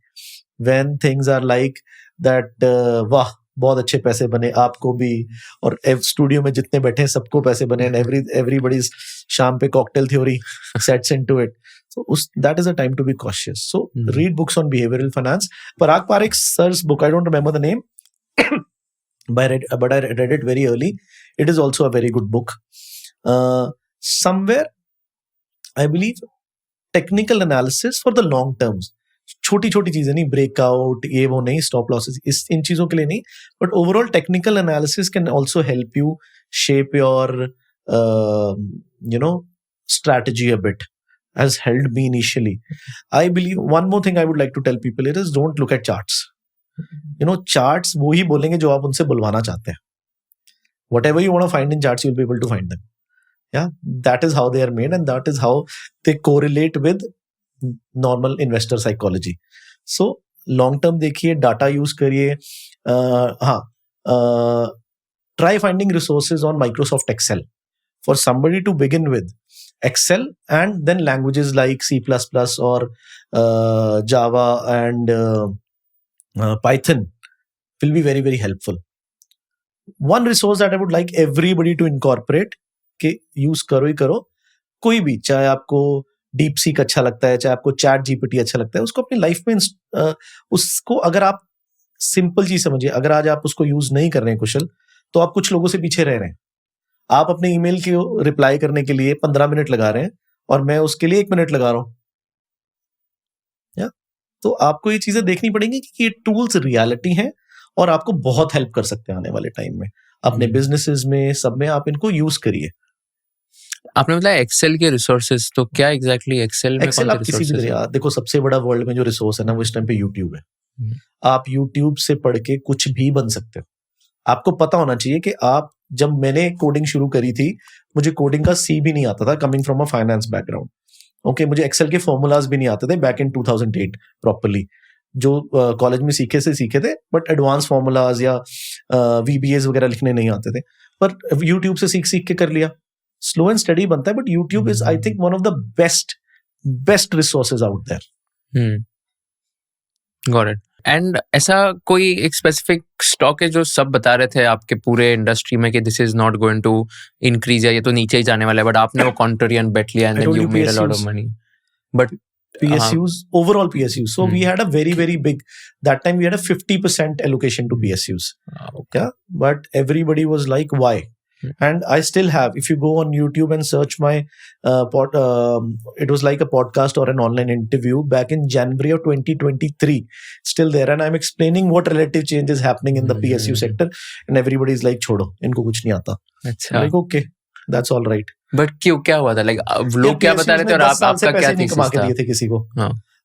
B: when things are like that, wow, बहुत अच्छे पैसे बने आपको भी, और स्टूडियो में जितने बैठे हैं सबको पैसे बने, एंड एवरीबडी शाम पे cocktail theory sets into it. So that is a time to be cautious. So read books on behavioral finance. Parag Parikh's sir's book, I don't remember the name, but I read it very early. It is also a very good book. Somewhere, I believe, technical analysis for the long terms. छोटी छोटी चीजें नहीं, breakout ये वो नहीं, stop losses in चीजों के लिए नहीं, but overall technical analysis can also help U shape your strategy a bit. Has helped me initially. I believe one more thing I would like to tell people is don't look at charts. Charts वो ही बोलेंगे जो आप उनसे बुलवाना चाहते हैं. Whatever you want to find in charts, you'll be able to find them. Yeah, that is how they are made, and that is how they correlate with normal investor psychology. So long term देखिए, data use करिए. Try finding resources on Microsoft Excel for somebody to begin with. Excel, and then languages like C++ or Java and Python will be very, very helpful. One resource that I would like everybody to incorporate, कि use करो ही करो, कोई भी, चाहे आपको DeepSeek अच्छा लगता है, चाहे आपको ChatGPT अच्छा लगता है, उसको अपनी लाइफ में उसको अगर आप सिंपल चीज समझिए, अगर आज आप उसको यूज नहीं कर रहे हैं कुशल, तो आप कुछ लोगों से पीछे रह रहे हैं. आप अपने ईमेल के रिप्लाई करने के लिए 15 मिनट लगा रहे हैं और मैं उसके लिए 1 मिनट लगा रहा हूं. तो आपको ये चीजें देखनी पड़ेंगी कि ये टूल्स रियलिटी हैं और आपको बहुत हेल्प कर सकते हैं आने वाले टाइम में, अपने बिजनेसेस में, सब में आप इनको यूज करिए.
A: आपने बताया एक्सेल के रिसोर्सेज, तो क्या एग्जैक्टली एक्सेल में
B: एक्सेल आप किसी भी तरह, देखो सबसे बड़ा वर्ल्ड में जो रिसोर्स है ना, वो इस टाइम पे यूट्यूब है. आप यूट्यूब से पढ़ के कुछ भी बन सकते हो. आपको पता होना चाहिए कि आप, जब मैंने कोडिंग शुरू करी थी, मुझे कोडिंग का सी भी नहीं आता था, coming from a finance background. Okay, मुझे एक्सेल के फॉर्मूलाज भी नहीं आते थे बैक इन 2008 प्रॉपर्ली. जो कॉलेज में सीखे थे, बट एडवांस फॉर्मूलाज या VBAs वगैरह लिखने नहीं आते थे, पर यूट्यूब से सीख के कर लिया. स्लो एंड स्टडी बनता है, but YouTube is I think one of the best resources out there.
A: Got it. And ऐसा कोई एक स्पेसिफिक स्टॉक है जो सब बता रहे थे आपके पूरे इंडस्ट्री में कि this is not going to increase, या ये तो नीचे ही जाने वाला है, बट आपने वो कॉन्ट्रेरियन बेट लिया and then you made a lot of money. But
B: PSUs, overall PSUs. So we had a very, very big, that time we had a 50% allocation to PSUs.
A: Okay.
B: Yeah, but everybody was like, why? And I still have, if you go on YouTube and search my it was like a podcast or an online interview back in January of 2023, still there, and I'm explaining what relative change is happening in the PSU sector, and everybody is like, छोड़ो, इनको कुछ नहीं आता.
A: अच्छा.
B: Like, okay, that's all right.
A: But क्यों, क्या हुआ था? लाइक लोग क्या बता रहे थे और आपका क्या
B: नहीं कमा के दिए थे किसी को.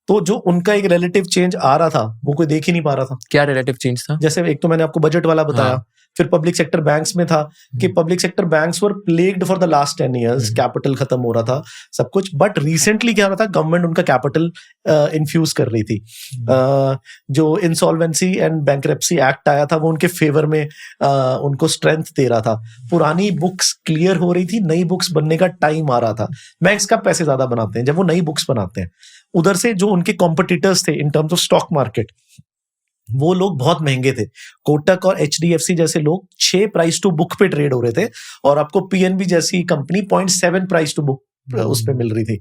B: तो जो उनका एक रिलेटिव चेंज आ रहा था, वो कोई देख ही नहीं पा रहा था.
A: क्या रिलेटिव चेंज था?
B: जैसे एक तो मैंने आपको बजट वाला बताया, फिर पब्लिक सेक्टर बैंक्स में था कि public sector banks were plagued for the last 10 years, capital खत्म हो रहा था सब कुछ. बट रिसेंटली क्या हो रहा था, गवर्नमेंट उनका कैपिटल इन्फ्यूज कर रही थी. जो इंसॉल्वेंसी एंड बैंकरप्सी एक्ट आया था, वो उनके फेवर में उनको स्ट्रेंथ दे रहा था. पुरानी बुक्स क्लियर हो रही थी, नई बुक्स बनने का टाइम आ रहा था. बैंक्स का पैसे ज्यादा बनाते हैं जब वो नई बुक्स बनाते हैं. उधर से जो उनके कॉम्पिटिटर्स थे in terms of stock market, वो लोग बहुत महंगे थे. कोटक और HDFC जैसे लोग 6 प्राइस टू बुक पे ट्रेड हो रहे थे, और आपको PNB जैसी कंपनी 0.7 प्राइस टू बुक उस पे मिल रही थी.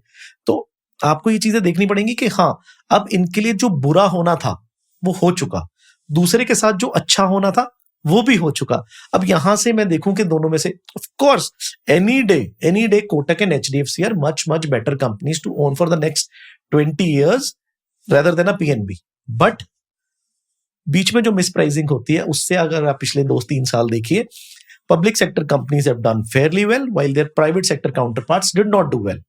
B: तो आपको ये चीजें देखनी पड़ेंगी कि हाँ, अब इनके लिए जो बुरा होना था वो हो चुका, दूसरे के साथ जो अच्छा होना था वो भी हो चुका. अब यहां से मैं देखूं कि दोनों में से, of course, any day Kotak and HDFC are much better companies to own for the next 20 years rather than a PNB. But बीच में जो मिसप्राइसिंग होती है, उससे अगर आप पिछले 2-3 साल देखिए, public sector companies have done fairly well while there private sector counterparts did not do well.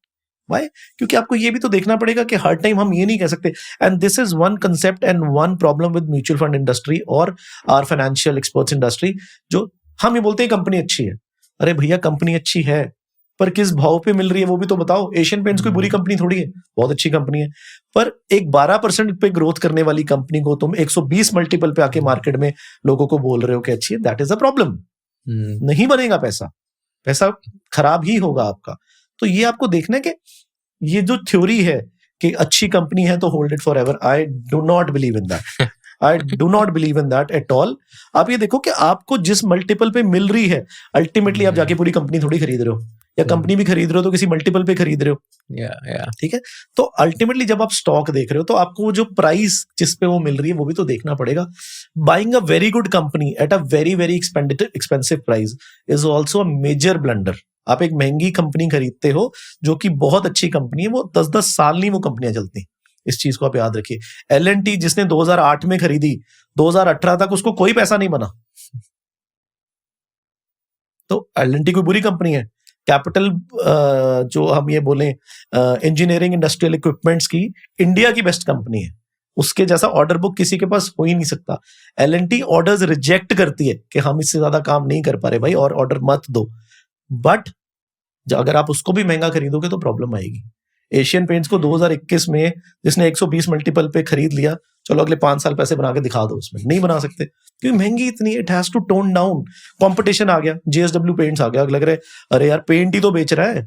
B: Why? क्योंकि आपको ये भी तो देखना पड़ेगा कि हर टाइम हम ये नहीं कह सकते. And this is one concept and one problem with mutual fund industry और आवर फाइनेंशियल एक्सपर्ट्स इंडस्ट्री. जो हम ये बोलते हैं कंपनी अच्छी है, अरे भैया कंपनी अच्छी है, पर किस भाव पे मिल रही है वो भी तो बताओ. एशियन पेंट्स कोई बुरी कंपनी थोड़ी है, बहुत अच्छी कंपनी है. पर एक 12% पे ग्रोथ करने वाली कंपनी को तुम 120 मल्टीपल पे आके मार्केट में लोगों को बोल रहे हो कि अच्छी है, दैट इज अ प्रॉब्लम. नहीं बनेगा पैसा खराब ही होगा आपका. तो ये आपको देखना है कि ये जो थ्योरी है कि अच्छी कंपनी है तो hold it for ever, I do not believe in that. I do not believe in that at all. आप ये देखो कि आपको जिस मल्टीपल पे मिल रही है, अल्टीमेटली आप जाके पूरी कंपनी थोड़ी खरीद रहे हो, या कंपनी भी खरीद रहे हो तो किसी मल्टीपल पे खरीद रहे हो. ठीक है. तो अल्टीमेटली जब आप स्टॉक देख रहे हो तो आपको वो जो प्राइस जिस पे वो मिल रही है वो भी तो देखना पड़ेगा. Buying a very good company at a very very expensive price is also a major blunder. आप एक महंगी कंपनी खरीदते हो जो कि बहुत अच्छी कंपनी है, वो 10-10 साल नहीं वो कंपनियां चलती. इस चीज को आप याद रखिए. L&T जिसने 2008 में खरीदी, 2018 तक उसको कोई पैसा नहीं बना. तो L&T कोई बुरी कंपनी है? कैपिटल जो हम ये बोले इंजीनियरिंग इंडस्ट्रियल इक्विपमेंट्स की इंडिया की बेस्ट कंपनी है. उसके जैसा ऑर्डर बुक किसी के पास हो ही नहीं सकता. L&T ऑर्डर्स रिजेक्ट करती है कि हम इससे ज्यादा काम नहीं कर पा रहे भाई, और ऑर्डर मत दो. बट अगर आप उसको भी महंगा खरीदोगे तो प्रॉब्लम आएगी. एशियन पेंट्स को 2021 में जिसने 120 मल्टीपल पे खरीद लिया, चलो अगले 5 साल पैसे बना के दिखा दो, उसमें नहीं बना सकते क्योंकि महंगी इतनी है. It has to tone down. Competition आ गया, JSW पेंट्स आ गया. लग रहा है अरे यार पेंट ही तो बेच रहा है,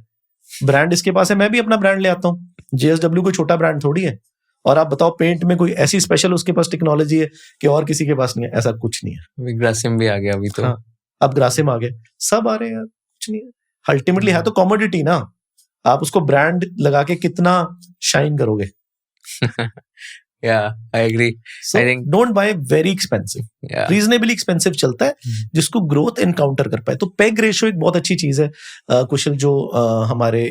B: ब्रांड इसके पास है, मैं भी अपना ब्रांड ले आता हूँ. JSW कोई छोटा ब्रांड थोड़ी है. और आप बताओ पेंट में कोई ऐसी स्पेशल उसके पास टेक्नोलॉजी है कि और किसी के पास नहीं है? ऐसा कुछ नहीं है.
A: ग्रासिम भी आ गया अभी तो.
B: हाँ, अब ग्रासिम आ गए, सब आ रहे हैं यार. कुछ नहीं है. अल्टीमेटली है तो कमोडिटी ना. आप उसको ब्रांड लगा के कितना शाइन करोगे?
A: Yeah, I agree.
B: So,
A: I think
B: don't buy very expensive.
A: yeah.
B: Reasonably expensive चलता है जिसको ग्रोथ एनकाउंटर कर पाए. तो पेग रेशियो एक बहुत अच्छी चीज है कुशल, जो हमारे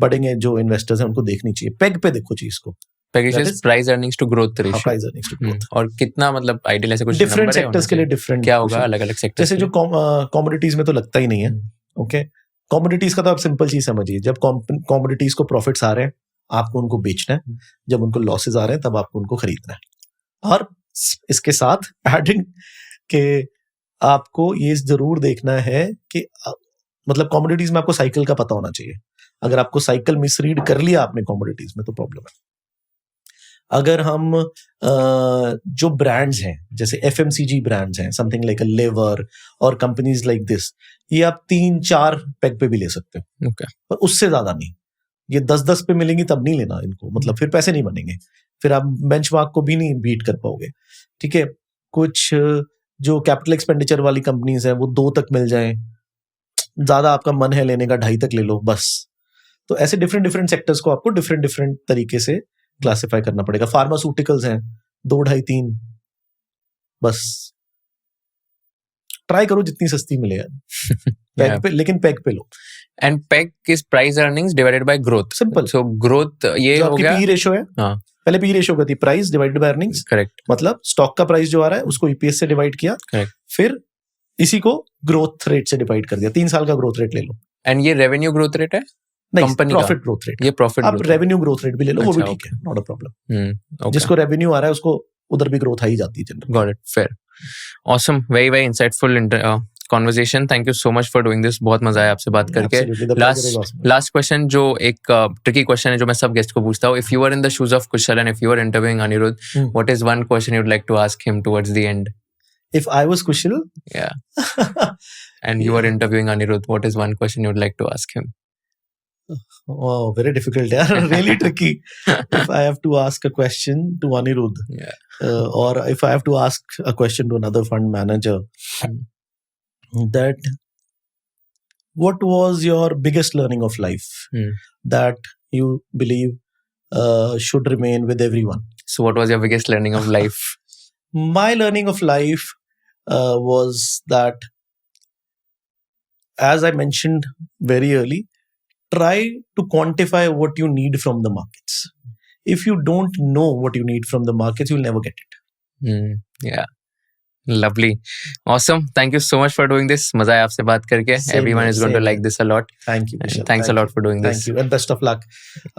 B: बढ़ेंगे जो इन्वेस्टर्स हैं उनको देखनी चाहिए. पेग पे देखो चीज को.
A: PEG ratio is price earnings to growth ratio.
B: Price earnings to growth.
A: और कितना मतलब आइडियल ऐसे कुछ
B: डिफरेंट
A: number है
B: सेक्टर्स के लिए डिफरेंट
A: क्या होगा अलग अलग सेक्टर
B: जैसे जो कमोडिटीज में तो लगता ही नहीं है. ओके, कमोडिटीज का तो आप सिंपल चीज समझिए. जब कमोडिटीज को प्रॉफिट्स आ रहे हैं आपको उनको बेचना है, जब उनको लॉसेस आ रहे हैं तब आपको उनको खरीदना है. और इसके साथ एडिंग के आपको ये जरूर देखना है कि मतलब कमोडिटीज में आपको साइकिल का पता होना चाहिए. अगर आपको साइकिल मिसरीड कर लिया आपने कमोडिटीज में तो प्रॉब्लम है. अगर हम जो ब्रांड्स हैं जैसे FMCG ब्रांड्स हैं, समथिंग लाइक अ लेवर और कंपनीज लाइक दिस, ये आप 3-4 पेग पे भी ले सकते हो.
A: Okay.
B: पर उससे ज्यादा नहीं. ये 10-10 पे मिलेंगी तब नहीं लेना इनको, मतलब फिर पैसे नहीं बनेंगे, फिर आप बेंचमार्क को भी नहीं बीट कर पाओगे. ठीक है. कुछ जो कैपिटल एक्सपेंडिचर वाली कंपनीज हैं वो 2 तक मिल जाएं, ज्यादा आपका मन है लेने का 2.5 तक ले लो बस. तो ऐसे डिफरेंट सेक्टर्स को आपको डिफरेंट तरीके से क्लासिफाई करना पड़ेगा. फार्मास्यूटिकल्स हैं 2, 2.5, 3 बस. ट्राई करो जितनी सस्ती मिले यार. पेग पे, लेकिन पेग पे लो.
A: And PEG is price earnings divided by growth.
B: Simple.
A: So growth ये
B: जो
A: हो
B: आपकी
A: गया.
B: पी रेशियो है,
A: हाँ.
B: पहले पी रेशियो का थी price divided by earnings.
A: Correct.
B: मतलब स्टॉक का प्राइस जो आ रहा है उसको EPS से डिवाइड किया,
A: Correct.
B: फिर इसी को ग्रोथ रेट से डिवाइड कर दिया. 3 साल का ग्रोथ रेट ले लो.
A: एंड ये रेवेन्यू ग्रोथ रेट है
B: नहीं,
A: कंपनी का?
B: Profit growth rate.
A: ये प्रॉफिट
B: आप रेवेन्यू ग्रोथ रेट भी ले लो, वो भी
A: अच्छा,
B: ठीक है, नॉट अ प्रॉब्लम.
A: okay.
B: जिसको रेवेन्यू आ रहा है उसको उधर भी ग्रोथ आ ही जाती है generally.
A: Got it. Fair. Awesome. Very very insightful conversation. Thank you so much for doing this. बहुत मजा आया आपसे बात करके.
B: Absolutely, the pleasure is awesome.
A: Last question जो एक tricky question है जो मैं सब गेस्ट को पूछता हूँ. If you were in the shoes of Kushal and if you were interviewing Anirudh, what is one question you'd like to ask him towards the end?
B: If I was Kushal,
A: Yeah. And you were interviewing Anirudh, what is one question you'd like to ask him?
B: oh, very difficult, yeah. Really tricky. If I have to ask a question to Anirudh,
A: Yeah.
B: or if I have to ask a question to another fund manager, that what was your biggest learning of life that you believe should remain with everyone?
A: So what was your biggest learning of life?
B: My learning of life was that, as I mentioned very early, try to quantify what you need from the markets. If you don't know what you need from the markets, you'll never get it.
A: Yeah. Lovely. Awesome. Thank you so much for doing this. मजा आया आपसे बात करके.
B: Same
A: Everyone
B: here,
A: is going to
B: same
A: like
B: here.
A: this a lot.
B: Thank you,
A: And
B: Vishal.
A: thanks a lot for doing this.
B: Thank you and best of luck.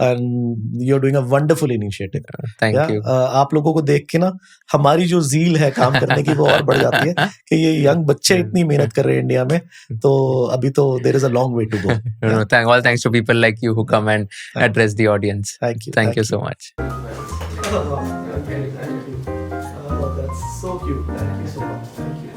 B: And you're doing a wonderful initiative.
A: Thank
B: Yeah,
A: you.
B: आप लोगों को देख के ना हमारी जो zeal है काम करने की वो और बढ़ जाती है कि ये यंग बच्चे इतनी मेहनत कर रहे हैं इंडिया में, तो अभी तो there is a long way to go.
A: No, all thanks to people like you who come and address the audience.
B: Thank you.
A: Thank you so much.
B: Oh, that's so cute. Thank you so much. Thank you.